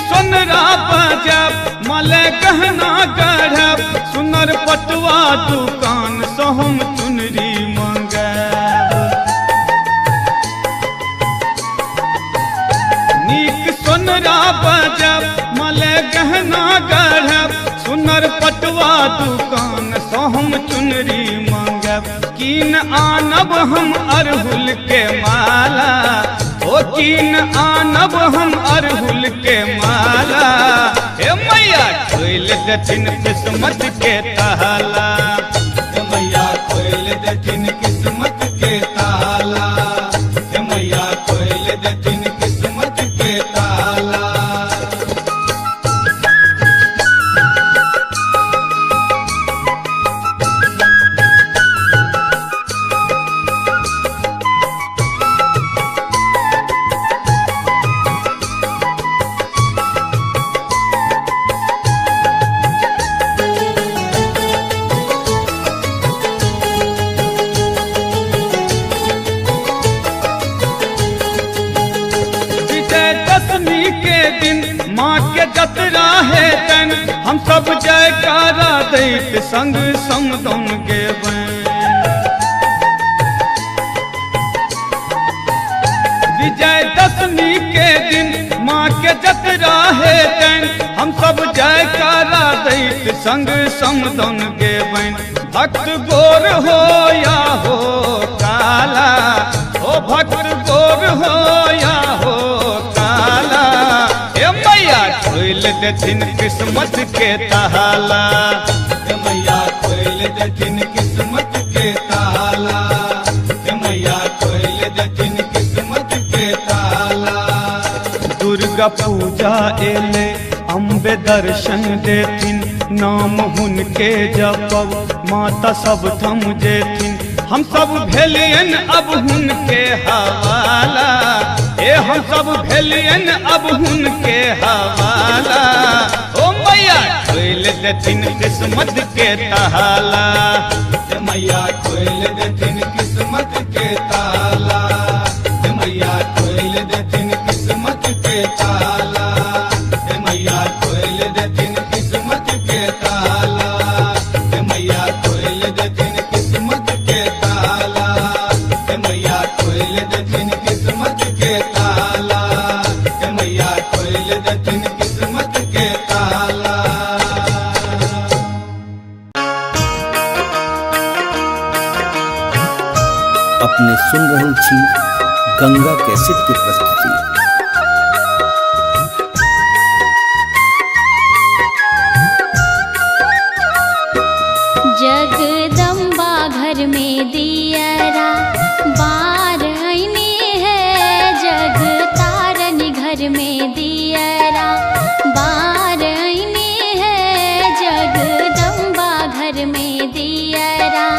सोनरा बजब मले गहना गढ़ब, सुनर पटवा दुकान से हम चुनरी मंगब। नीक सोनरा बजब मले गहना गढ़ब, सुनर पटवा दुकान से हम चुनरी मंगब। कीन आनब हम अरहुल के माला, ओ कीन आनब हम अरहुल के माला। हे मैया खोल देथिन किस्मत के ताला, मैया खोल देथिन किस्मत के ताला, मैया खोल देथिन किस्मत के ताला। विजयदशमी के दिन माँ के जतरा है तन, हम सब जयकारा दैत संग समदन गेबैन। विजयदशमी के दिन माँ के जतरा है तन, हम सब जयकारा दैत संग समदन गेबैन। भक्त गोर हो या हो काला, ओ भक्त गोर हो या हो काला। हे मैया खोल देथिन किस्मत के ताला, मैया खोल देथिन किस्मत के ताला, मैया खोल देथिन किस्मत के ताला। दुर्गा पूजा एले अम्बे दर्शन देथिन, नाम हुनके जपब माता सब थम जेथिन। हम सब भेलियन अब हुनके हवाला, हे हम सब भेलियन अब हुनके हवाला। ओ मैया खोल देथिन किस्मत के ताला, मैया खोल देथिन किस्मत के ताला, अपने सुन रहल छी गंगा कैसेट की प्रस्तुति। जगदम्बा घर में दियरा बार आईने है, जग तारन घर में दियरा बार आईने है, जगदम्बा घर में दियरा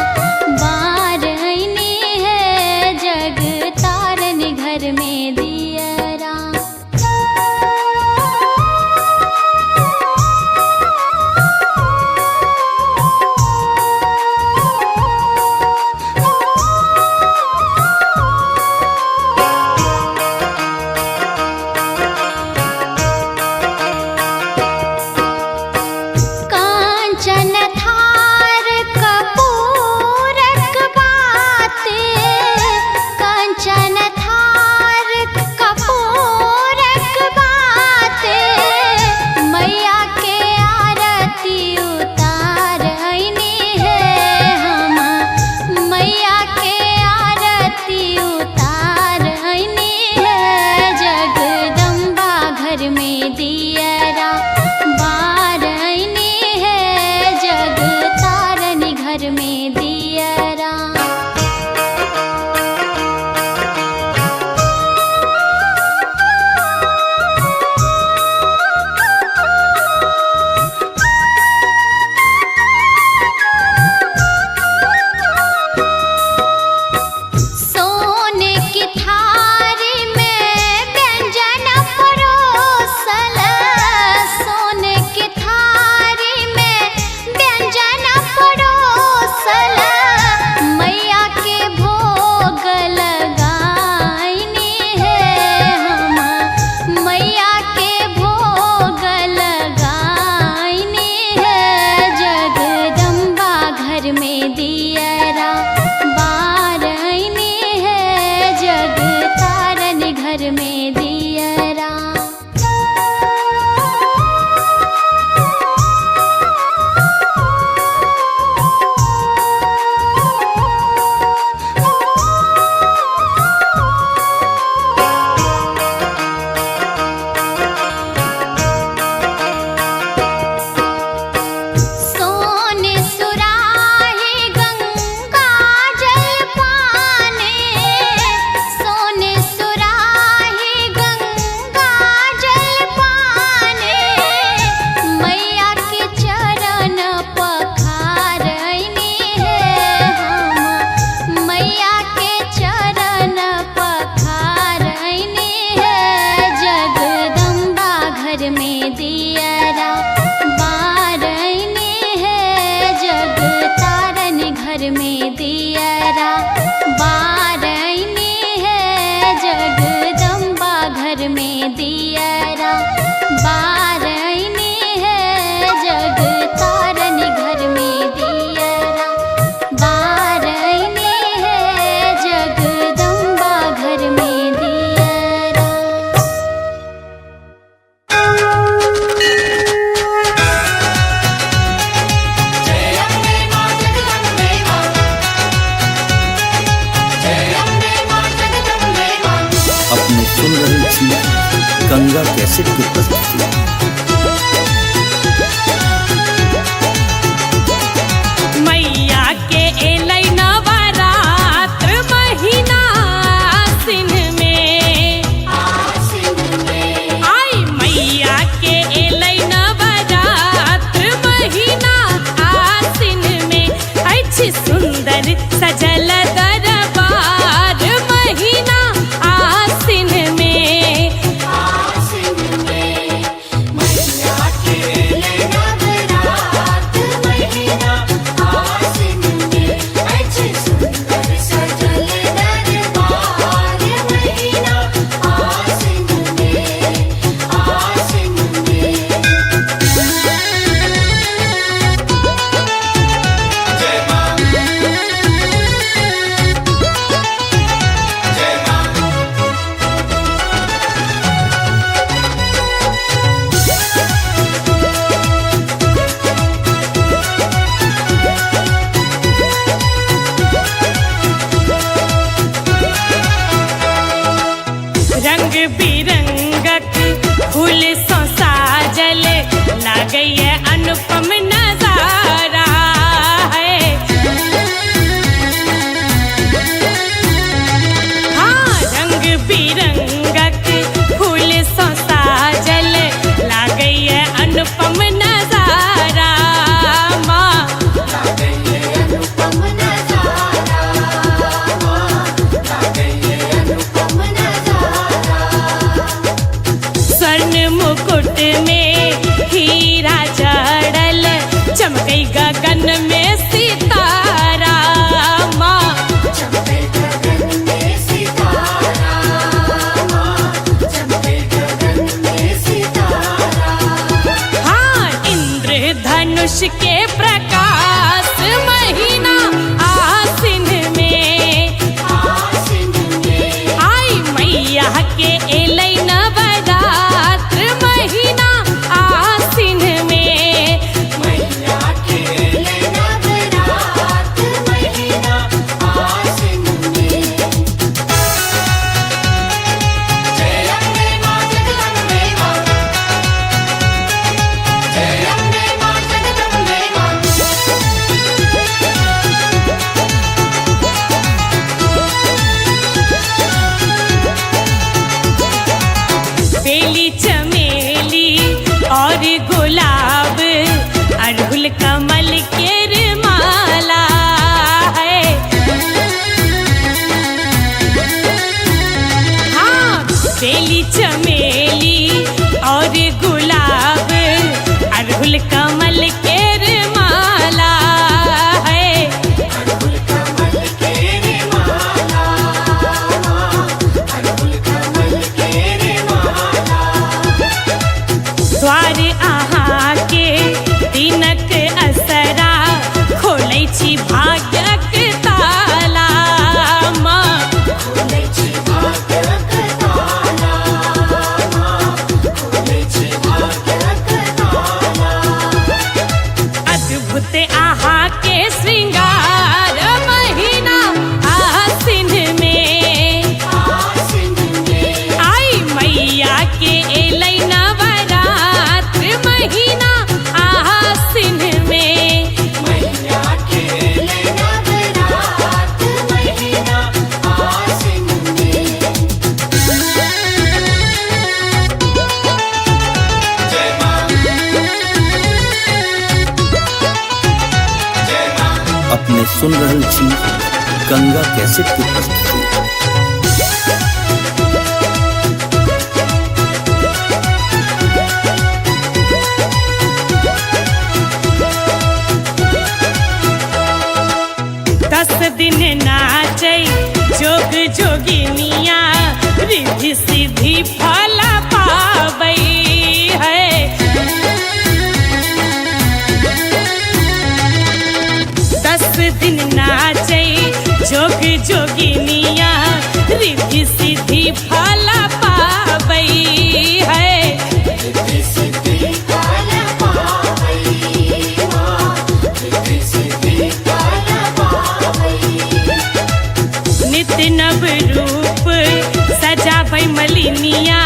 बार आईने है, जग तारन घर में दियरा। कांचन थार कपूरक बाते, कांचन थार कपूरक बाते, मैया के आरती उतार आईने है हम, मैया के आरती उतार आईने है, जगदम्बा घर में दियरा बार आईने है, जग तारन घर में दियरा। सोने की थारी में व्यंजन परोसल, सोने की थारी में व्यंजन परोसल, मैया के भोग लगाईने है हम, मैया के भोग लगाईने है, जगदम्बा घर में दियरा बार आईने है, जग तारन घर में दियरा। सोने सुराही गंगा जल पाने, सोने सुराही गंगा जल पाने, मैया के चरण पखार आईने है हम, मैया के चरण पखार आईने है, जगदम्बा घर में दियरा बार आईने है, जग तारन घर में दियरा बार आईने है, जगदम्बा घर में दियरा बार आईने है, जग तारन घर में दियरा बार आईने है, जगदम्बा घर में दियरा। अपने सुन रहल छी गंगा कैसेट की प्रस्तुति। मैया के एलै नवरात्र महीना आसिन में, आई मैया के एलै नवरात्र महीना आसिन में, अछि सुंदर सजल दरबार महीना आसिन में, सुन रहल छी गंगा कैसेट की प्रस्तुति। दस दिन नाचै जोग जोगिनिया रिद्धि सिद्धि फल पाबै है। 10 दिन नाचै जोग जोगिनिया रिद्धि सिद्धि फल पाबै है। नित्य नव रूप सजाबै मलिनिया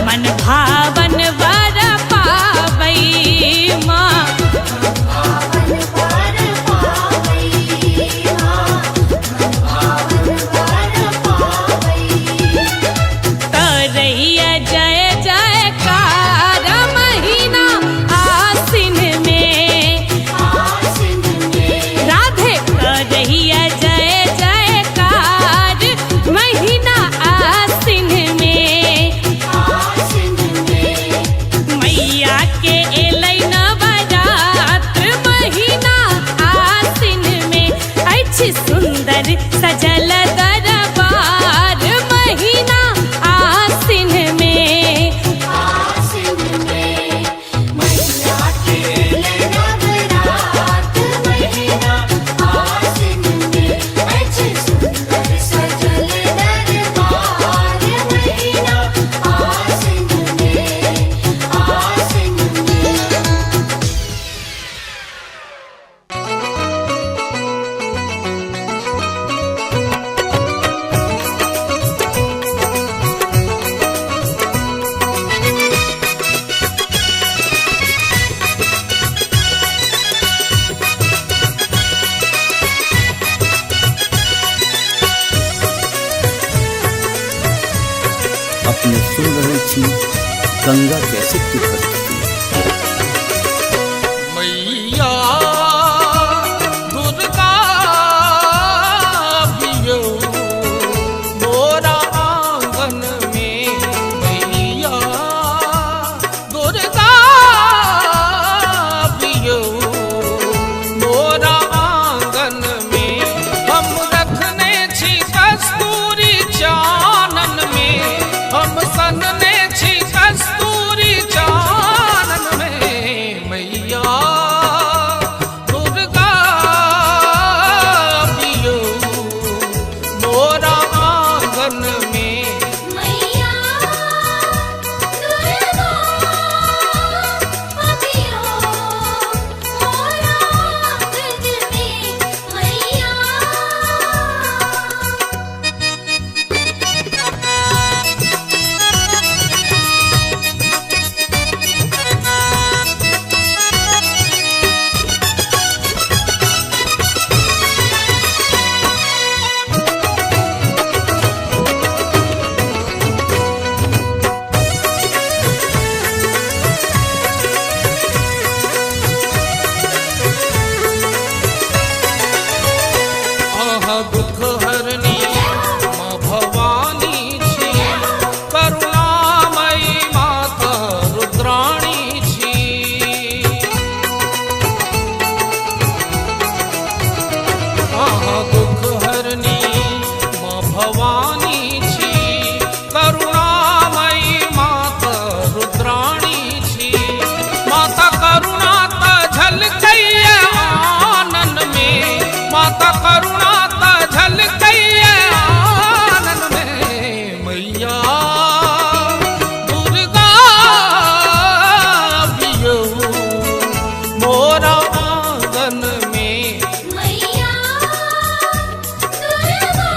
मन भावन वर पाबै माँ। करैया जय जयकार महीना आसिन में, राधे करैया जय जयकार महीना आसिन में। मैया के एलै नवरात महीना आसिन में, अछि सुंदर सजल दरबार महीना आसिन में। अपने सुन रहल छी गंगा कैसेट की प्रस्तुति। मैया दुर्गा बियो मोरा आंगन में, मैया दुर्गा बियो मोरा आंगन में। हम रखने छी कस्तूरी चानन में, हम सनने छी कस्तूरी चानन में। मैया दुर्गा बियो मोरा आंगन में। मैया दुर्गा अभियो मोरा आंगन में, मैया। आहा दुख हरनी माँ भवानी छी, करुणामयी माता रुद्राणी छी। आहा दुख हरनी माँ भवानी छी, करुणामयी माता रुद्राणी छी। माता करुणा त झलकैया आनन में, माता करुणा त झलकैया आनन में। मैया दुर्गा बियो मोरा आंगन में। मैया दुर्गा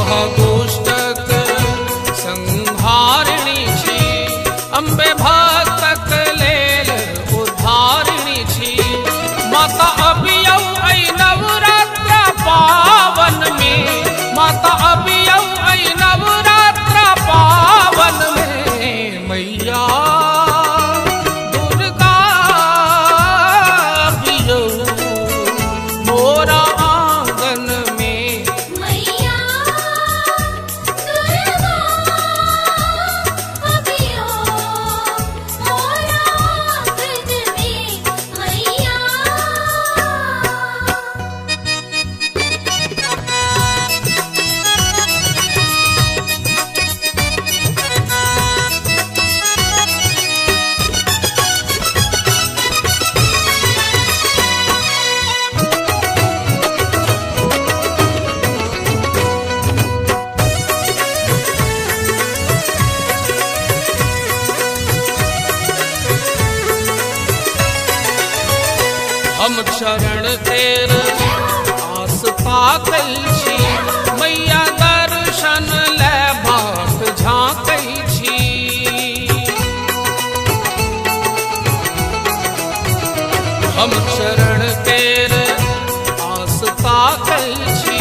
महादुष्टक संहारिणी छी अम्बे भक्तक लेल उद्धारिणी छी माता अबियौ ऐ नवरात्र पावन में माता अबियौ ऐ नवरात्र पावन में मैया दुर्गा अबियौ मोरा आंगन में मैया दुर्गा अबियो मोरा आंगन में मैया हम चरण तेर आस ताकै छी मैया दर्शन ले बाट झाँकै छी हम चरण तेर आस ताकै छी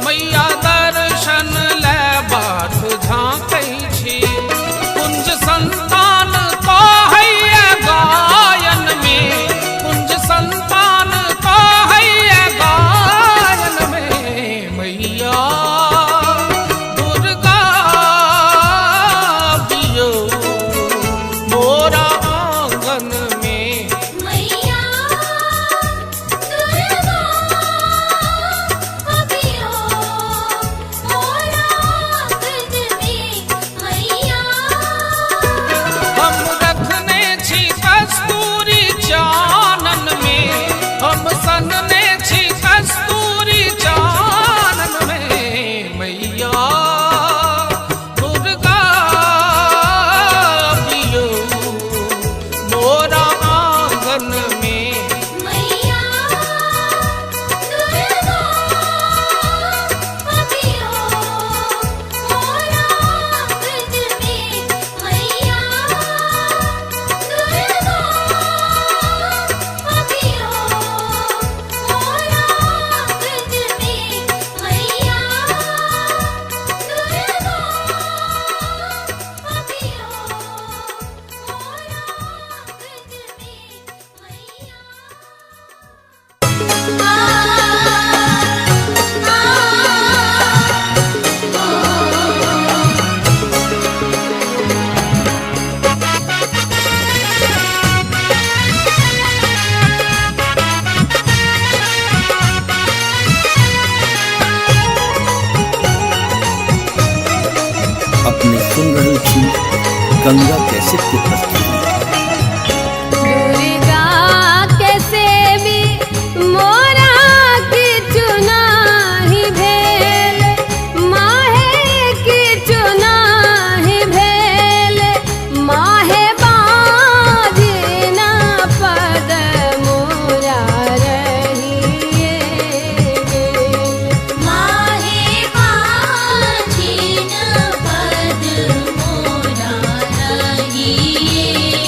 मैया दर्शन ले बाट झाँकै छी कुंज संतान तो हैया गायन में कुंज संतान तो हैया गायन में मैया दुर्गा अबियौ मोरा आंगन में मैया दुर्गा अबियो मोरा आंगन में मैया हम रखने छी कस्तूरी चानन में हम सनने छी कस्तूरी चानन में मैया दुर्गा अबियौ मोरा आंगन में मैया दुर्गा अबियो मोरा आंगन में मैया दुर्गा अबियो मोरा आंगन में मैया अपने सुन रहे छी गंगा कैसेट की प्रस्तुति। दुर्गा के सेवी मोरा की चुनाही भेल माहे की चुनाही भेल माहे बाजना पद मोरा रहिए गेल माहे बाजिन पद मोरा रहिए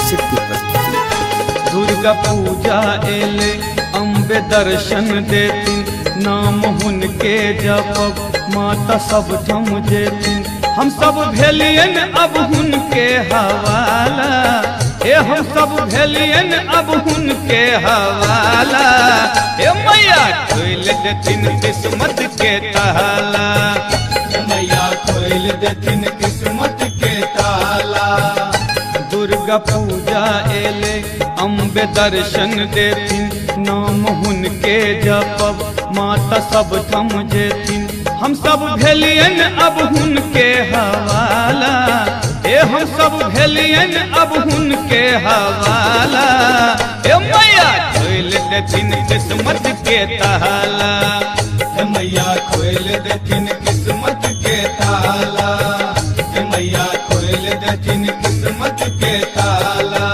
कैसेट की प्रस्तुति। दुर्गा पूजा एले अम्बे दर्शन देती, नाम हुनके जपब माता सब थम जेती। हम सब भेलियन अब हुनके हवाला, ए हम सब भेलियन अब हुनके हवाला। ए मैया खोल देथिन किस्मत के ताला, मैया खोल देथिन किस्मत के ताला। दुर्गा पूजा एले अम्बे दर्शन देती, नाम हुनके जपब माता सब थम जेती। हम सब भेलियन अब हुनके हवाला, ए हम सब भेलियन अब हुनके हवाला। ए मैया खोल देथिन किस्मत के ताला, मैया खोल देथिन किस्मत के ताला। मैया खोल देथिन किस्मत के ताला।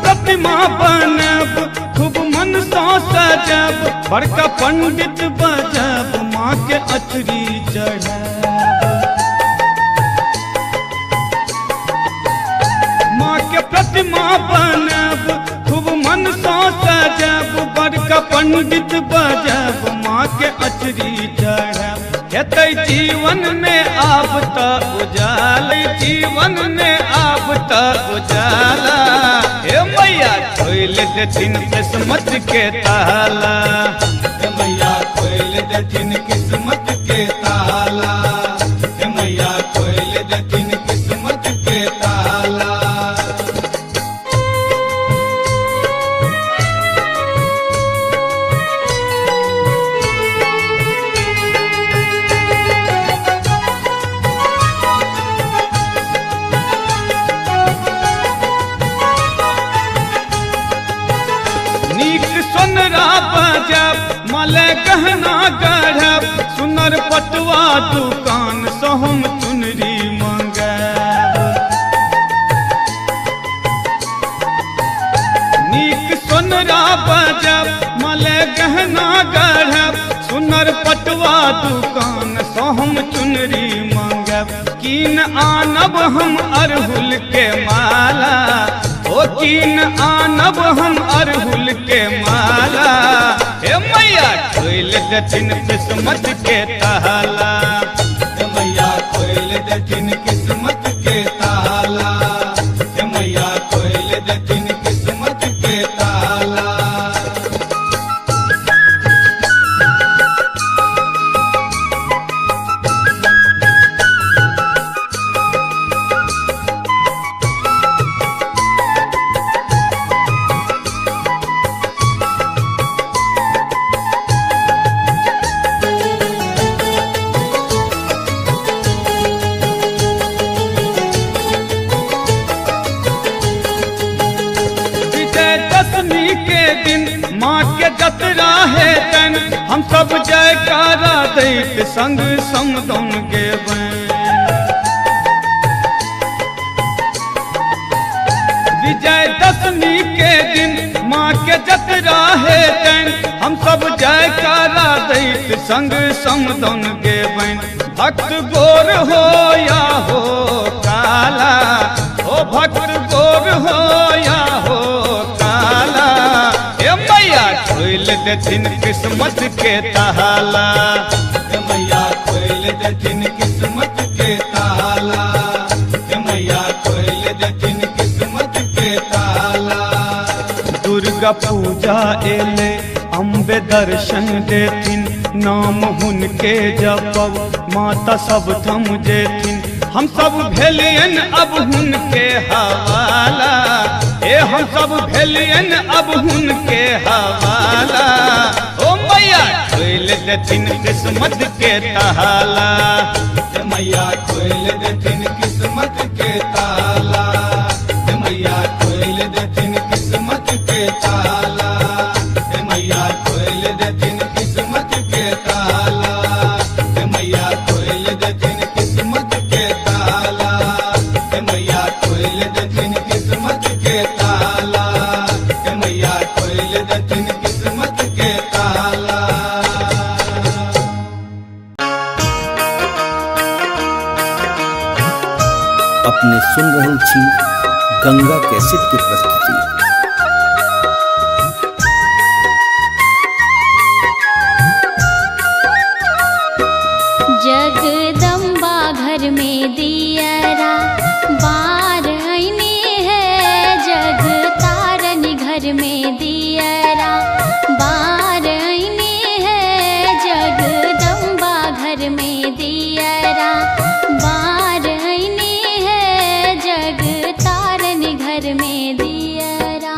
प्रतिमा बनब खूब मन सा सजब, बड़का पंडित बजब माँ के अचरी चढ़ब। माँ के प्रतिमा बनब खूब मन सा सजब, बड़का पंडित बजब माँ के अचरी चढ़ब। हेतै जीवन में आब त उजाला, जीवन में आब त उजाला। हे मैया खोल देथिन किस्मत के ताला, मैया खोल देथिन किस्मत के ताला। मैया खोल देथिन किस्मत के ताला। सोनरा बजब मले गहना गढ़ब, सुनर पटवा दुकान से हम चुनरी मंगब। नीक सोनरा बजब मले गहना गढ़ब, सुनर पटवा दुकान से हम चुनरी मंगब। कीन आनब हम अरहुल के माला, ओ कीन आनब हम अरहुल के माला। हे मैया खोल देथिन किस्मत के ताला, मैया खोल देथिन किस्मत के ताला। मैया खोल देथिन किस्मत के ताला। विजयदशमी के दिन माँ के जतरा है तन, हम सब जयकारा दैत संग समदन गेबैन। विजयदशमी के दिन माँ के जतरा है तन, हम सब जयकारा दैत संग समदन गेबैन। भक्त गोर हो या हो काला, ओ भक्त गोर हो या हो काला। ए मैया खोल देथिन किस्मत के ताला, मैया खोल देथिन किस्मत के ताला। मैया खोल देथिन किस्मत के ताला। दुर्गा पूजा एले अम्बे दर्शन देथिन, नाम हुनके जपब माता सब थम जेथिन। हम सब भेलियन अब हुनके हवाला, ए हम सब भेलियन अब हुनके हवाला। ओ मैया खोल देथिन किस्मत के ताला, मैया खोल देथिन किस्मत के ताला। मैया खोल देथिन किस्मत के सुन रहल छी गंगा कैसेट की प्रस्तुति। जगदम्बा घर में दियरा बार आईने है, जग तारन घर में दियरा बार आईने है, जगदम्बा घर में दियरा बार आईने है, जग तारन घर में दियरा।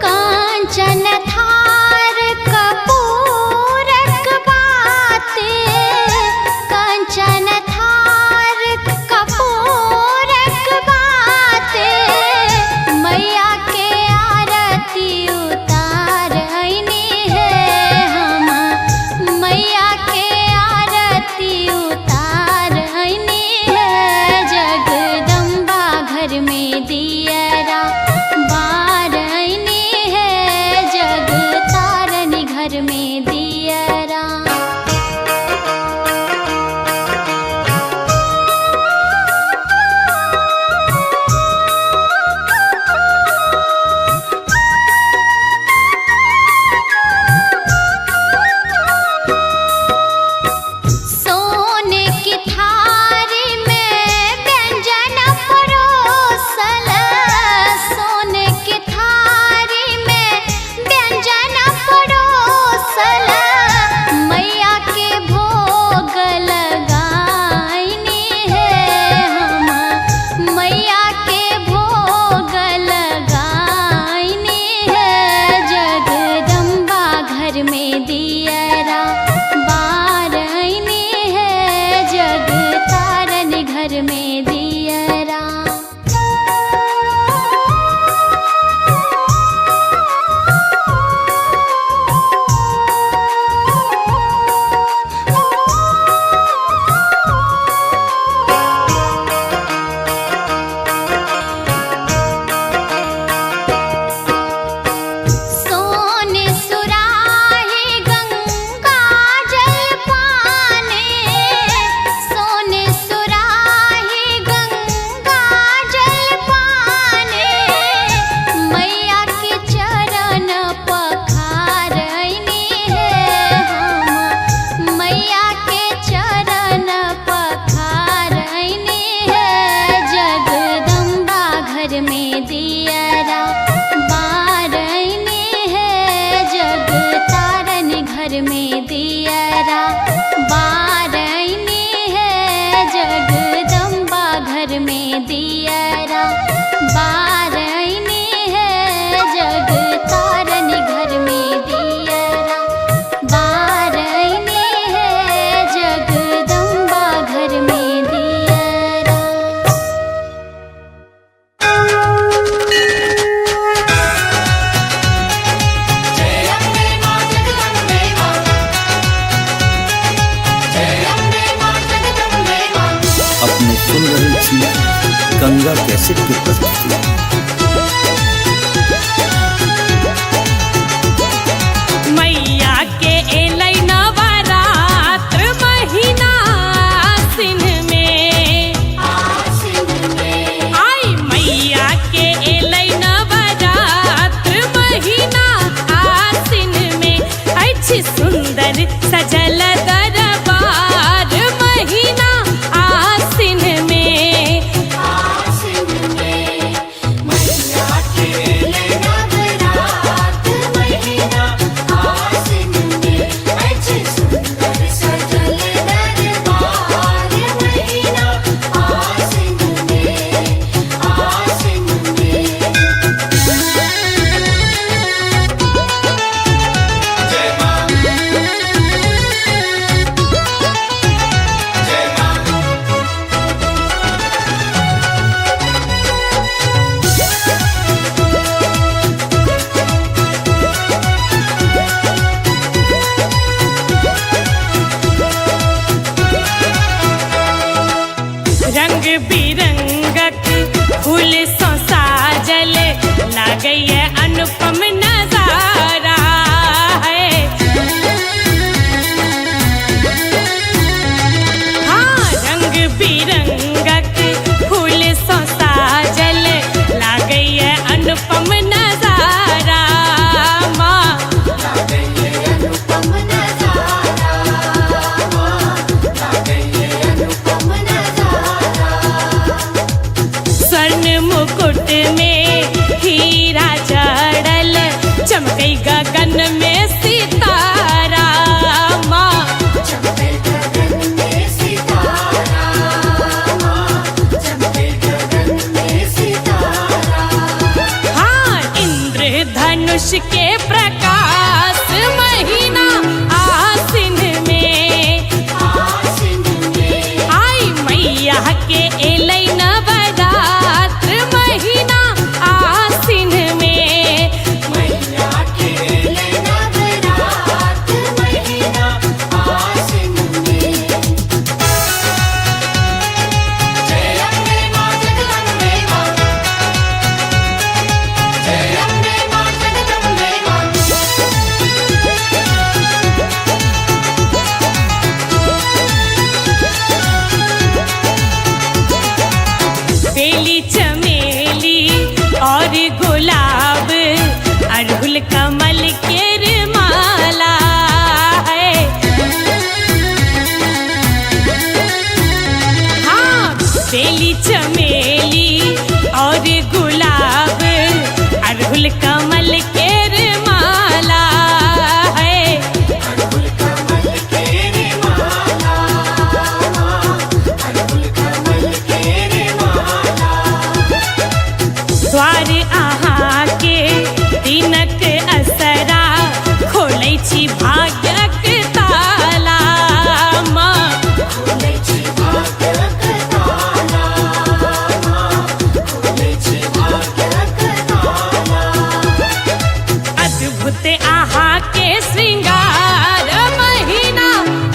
कांचन थार कपूरक बाते, कांचन थार कपूरक बाते, मैया के आरती उतार आईने है हम, मैया के आरती उतार आईने है, जगदम्बा घर में दियरा बार आईने है, जग तारन घर में दियरा। सोने की थारी में व्यंजन परोसल, सोने की थारी में व्यंजन परोसल, मैया के भोग लगाईने है हम, मैया के भोग लगाईने है, जगदम्बा घर में दियरा बार आईने है, जग तारन घर में दियरा। सोने सुराही गंगा जल पाने, सोने सुराही गंगा जल पाने, मैया के चरण पखार आईने है हम, मैया के चरण पखार आईने है, जगदम्बा घर में दियरा बार आईने है, जग तारन घर में दियरा बार आईने है, जगदम्बा घर में दियरा बार आईने है, जग तारन घर में दियरा बार आईने है, जगदम्बा घर में दियरा। अपने सुन रहल छी गंगा कैसेट की प्रस्तुति। मैया के एलै नवरात्र महीना आसिन में, आई मैया के एलै नवरात्र महीना आसिन में, अछि सुंदर सजल दरबार महीना आसिन में, अनुपम नजारा है। हाँ, रंग बिरंगक फूल सो साजल लागई है अनुपम नजारा माँ। अनुपम नजारा लागई अनुपम नजारा। स्वर्ण मुकुट में हीरा जड़ल चमकई गगन में सितारा माँ। चमके गगन में सितारा चमके गगन में सितारा। हाँ, इंद्रधनुष के प्रकाश महीना आसिन में आसिन में आई मैया के एलै नवरात्र महीना आसिन में। मैया के नवरात्र महीना आसिन में। जय अम्बे माँ जगदम्बे माँ। जय अम्बे माँ जगदम्बे माँ। बेली चमेली और गुलाब अड़हुल कमल के माला है। हाँ, बेली चमेली और गुलाब अड़हुल कमल के माला है। अड़हुल कमल के माला अड़हुल कमल के माला। द्वार अहाँ के दिनक असरा खोलै छी भाग्यक ताला माँ। खोलै छी भाग्यक ताला खोलै छी भाग्यक ताला। अद्भुत अहाँ के श्रृंगार महीना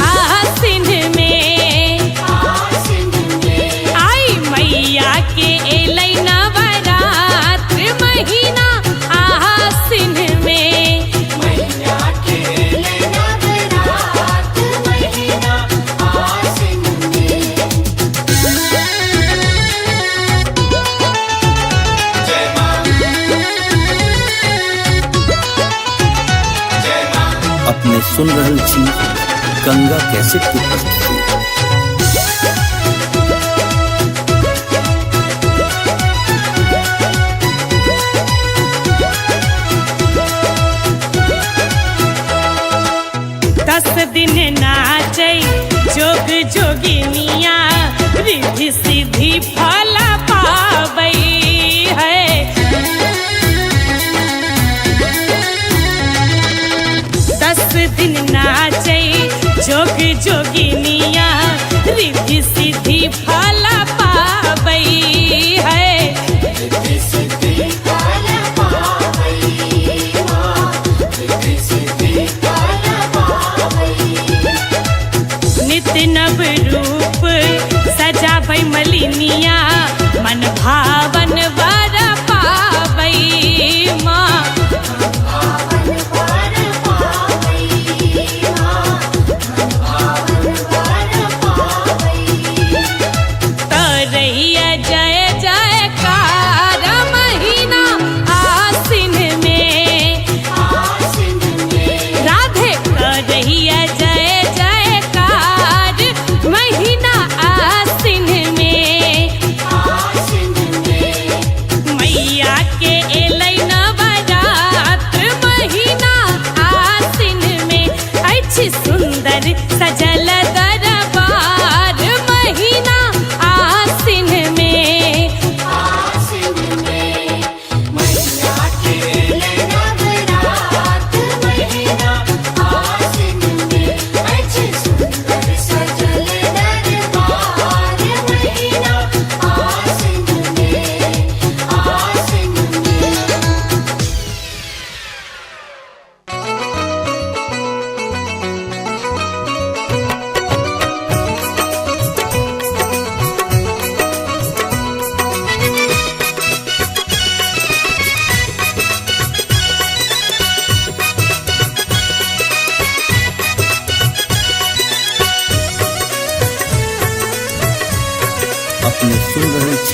आसिन में आसिन में आई मैया के एलै नवरात्र महीना आसिन में। मैया के नवरात्र महीना आसिन में। जय माँ जय माँ। अपने सुन रहल छी गंगा कैसेट की प्रस्तुति। दस दिन नाचै जोग जोगिनिया रिद्धि सिद्धि फल पाबै है। दस दिन नाचै जोग जोगिनिया रिद्धि सिद्धि फल पाबै है। रिद्धि सिद्धि फल पावै माँ। रिद्धि सिद्धि फल पावै। नित्य नव रूप सजाबै मलिनिया मन भावन वर पाबै माँ। पावन वर पावै माँ। पावन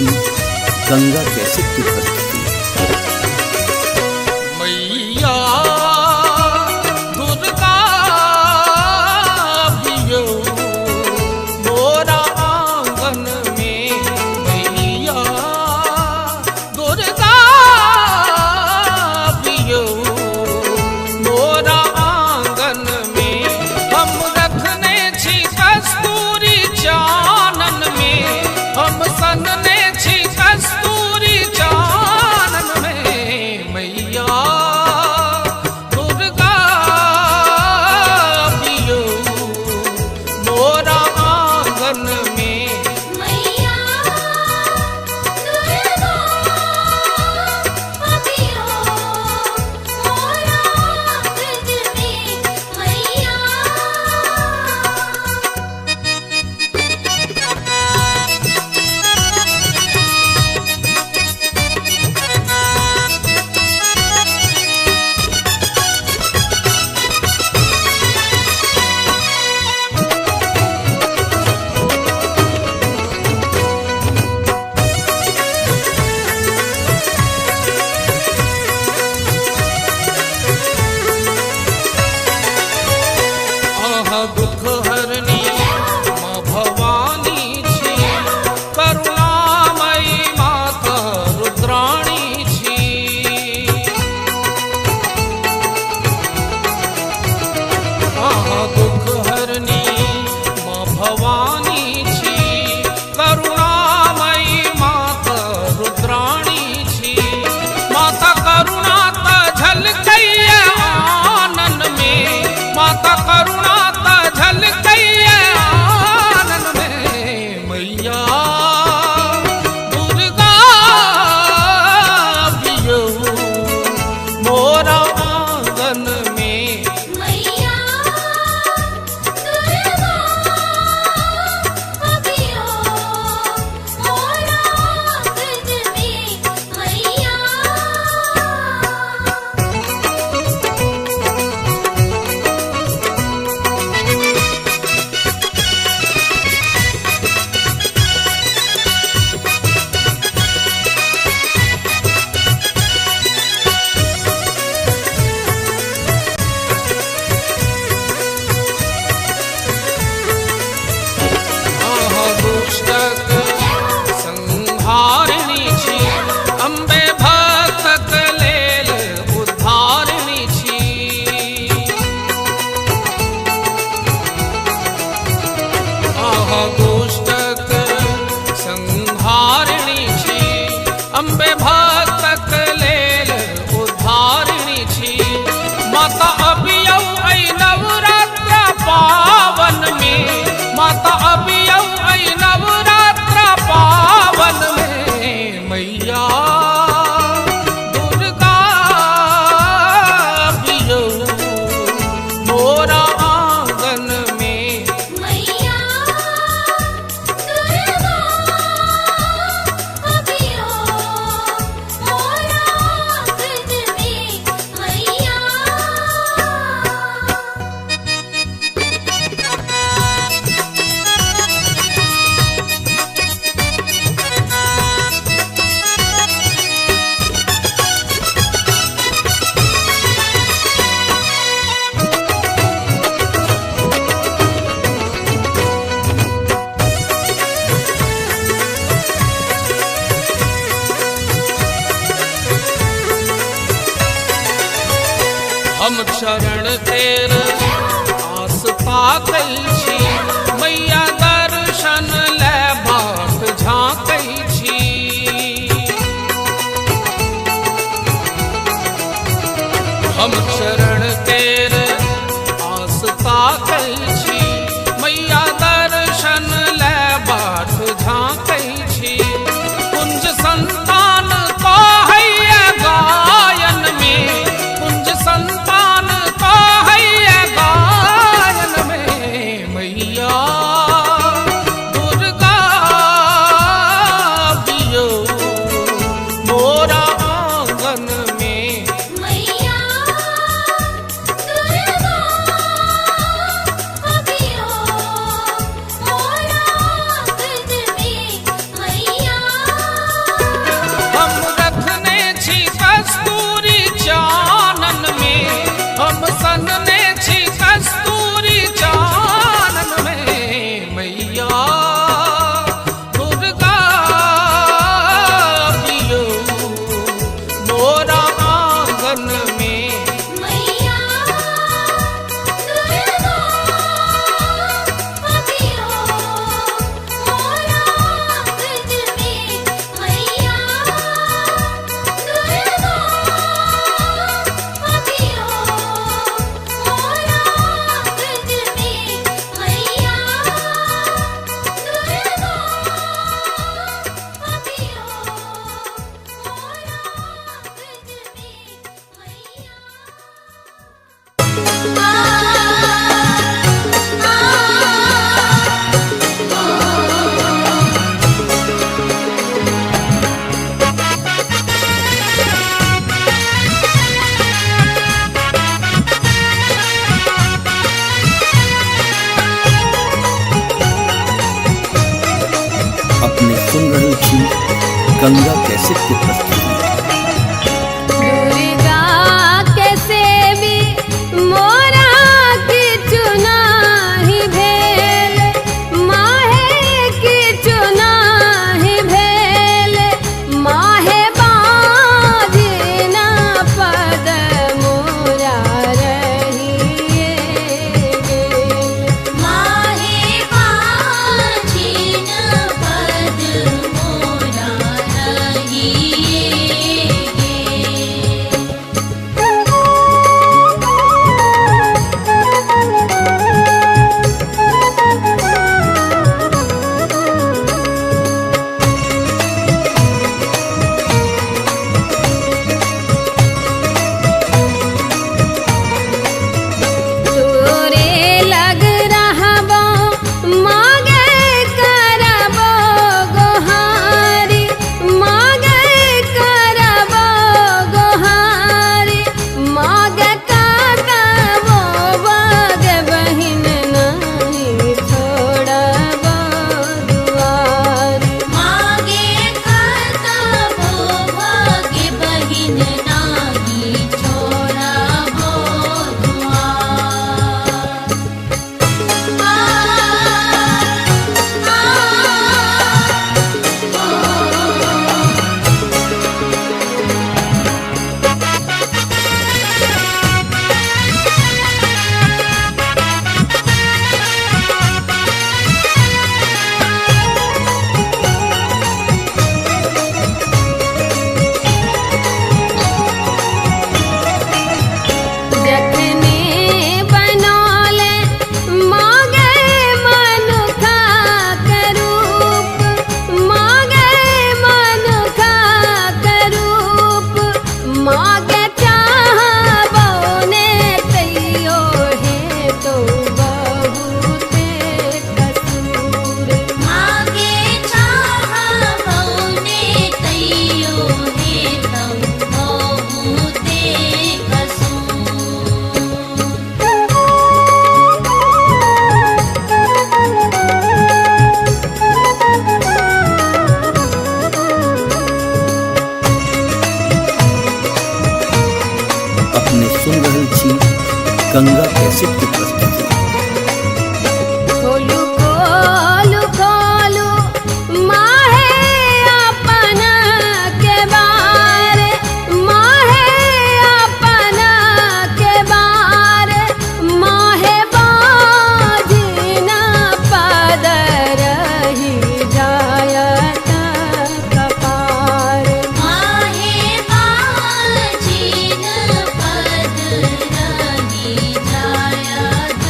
छी गंगा कैसे की प्रस्तुति। मैया दुर्गा बियो मोरा आंगन में, मैया दुर्गा बियो मोरा आंगन में। हम रखने छी कस्तूरी चानन में, हम सनने छी कस्तूरी चानन में, मैया दुर्गा बियो मोरा आंगन में। मैया दुर्गा बियो मोरा आंगन में, मैया दुख हरनी माँ भवानी छी, करुणामयी माता रुद्राणी छी। दुख हरनी माँ भवानी छी, करुणामयी माता रुद्राणी छी। माता करुणा त झलकैया आनन में, माता करुणा झलकैया आनन में, मैया दुर्गा बियो मोरा आंगन में। मैया दुर्गा बियो मोरा आंगन में, मैया दुष्टक संहारिणी छी, अम्बे भक्तक लेल उद्धारिणी छी। दुष्टक संहारिणी छी, अम्बे भक्तक लेल उद्धारिणी छी। माता अबियौ ऐ नवरात्र पावन में, माता अबियौ ऐ नवरात्र पावन में, मैया दुर्गा बियो मोरा आंगन में। मैया दुर्गा बियो मोरा आंगन में, मैया हम शरण तेर आस पाकै छी, मैया दर्शन ले बाट झाँकै छी। हम शरण तेर आस पाकै छी, मैया दर्शन ले बाट झाँकै छी। कुंज संतान कहैया गायन में, कुंज संतान कहैया गायन में, मैया दुर्गा बियो मोरा आंगन में। मैया छी गंगा कैसेट की प्रस्तुति। दुर्गा के सेवी मोरा की चुनाही भेल, माहे की चुनाही भेल, माहे बाजिना पद मोरा रहिए गेल। माहे बाजिन पद मोरा रहिए गे। तोरे लग रहबो मागे करबो गोहारी, मागे करबो गोहारी, मागे काटबो बागे बहिन नहीं छोड़बो दुआरी। मागे करतबो भाग्य बहिन नाही छोड़बो दुआर। जखने बनौले मागे मनुखा के रूप, मागे मनुखा के रूप, मागे चाहबो ने तैयो है तो बहुते कसूर। मागे चाहबो ने तैयो हे तम बहुते कसूर। अपने सुन रहल छी गंगा कैसेट की प्रस्तुति। खोलू खोलू खोलू माहे अपना के बारे, माहे अपना के बारे, माहे बाजिना पद रही जायत कपार। माहे बाजिन पद रही जायत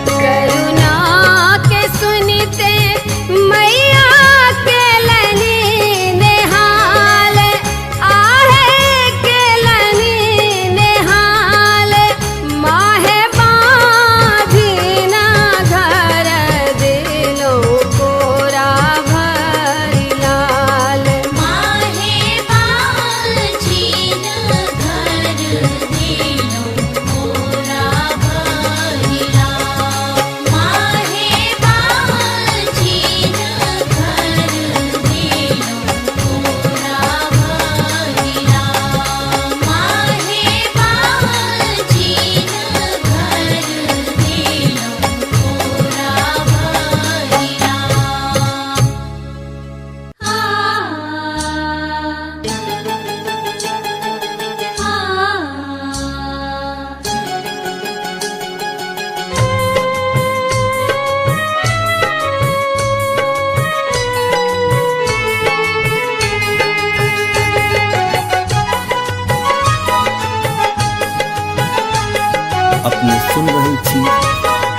करुणा के सुनिते मैया के लनी नेहाल, आहे के लनी नेहाल, माहे बाजिना घर दिलो कोरा भरी लाल। माहे बाजिन घर दिलो कोरा भरिला। माहे बाजिन घर दिलो कोरा भरिला। माहे बाजिन घर दिलो कोरा अपने सुन रहल छी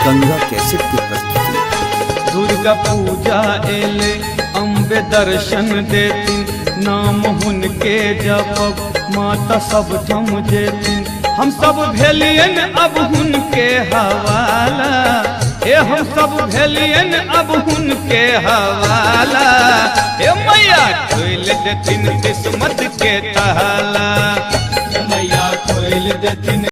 गंगा कैसेट की प्रस्तुति। दुर्गा पूजा एले अम्बे खूबे दर्शन देथिन नाम हुनके जपब माता सब थम जेथिन हम सब भेलियन अब हुनके हवाला हे हम सब भेलियन अब हुनके हवाला हे मैया खोल देथिन किस्मत के ताला मैया खोल देथिन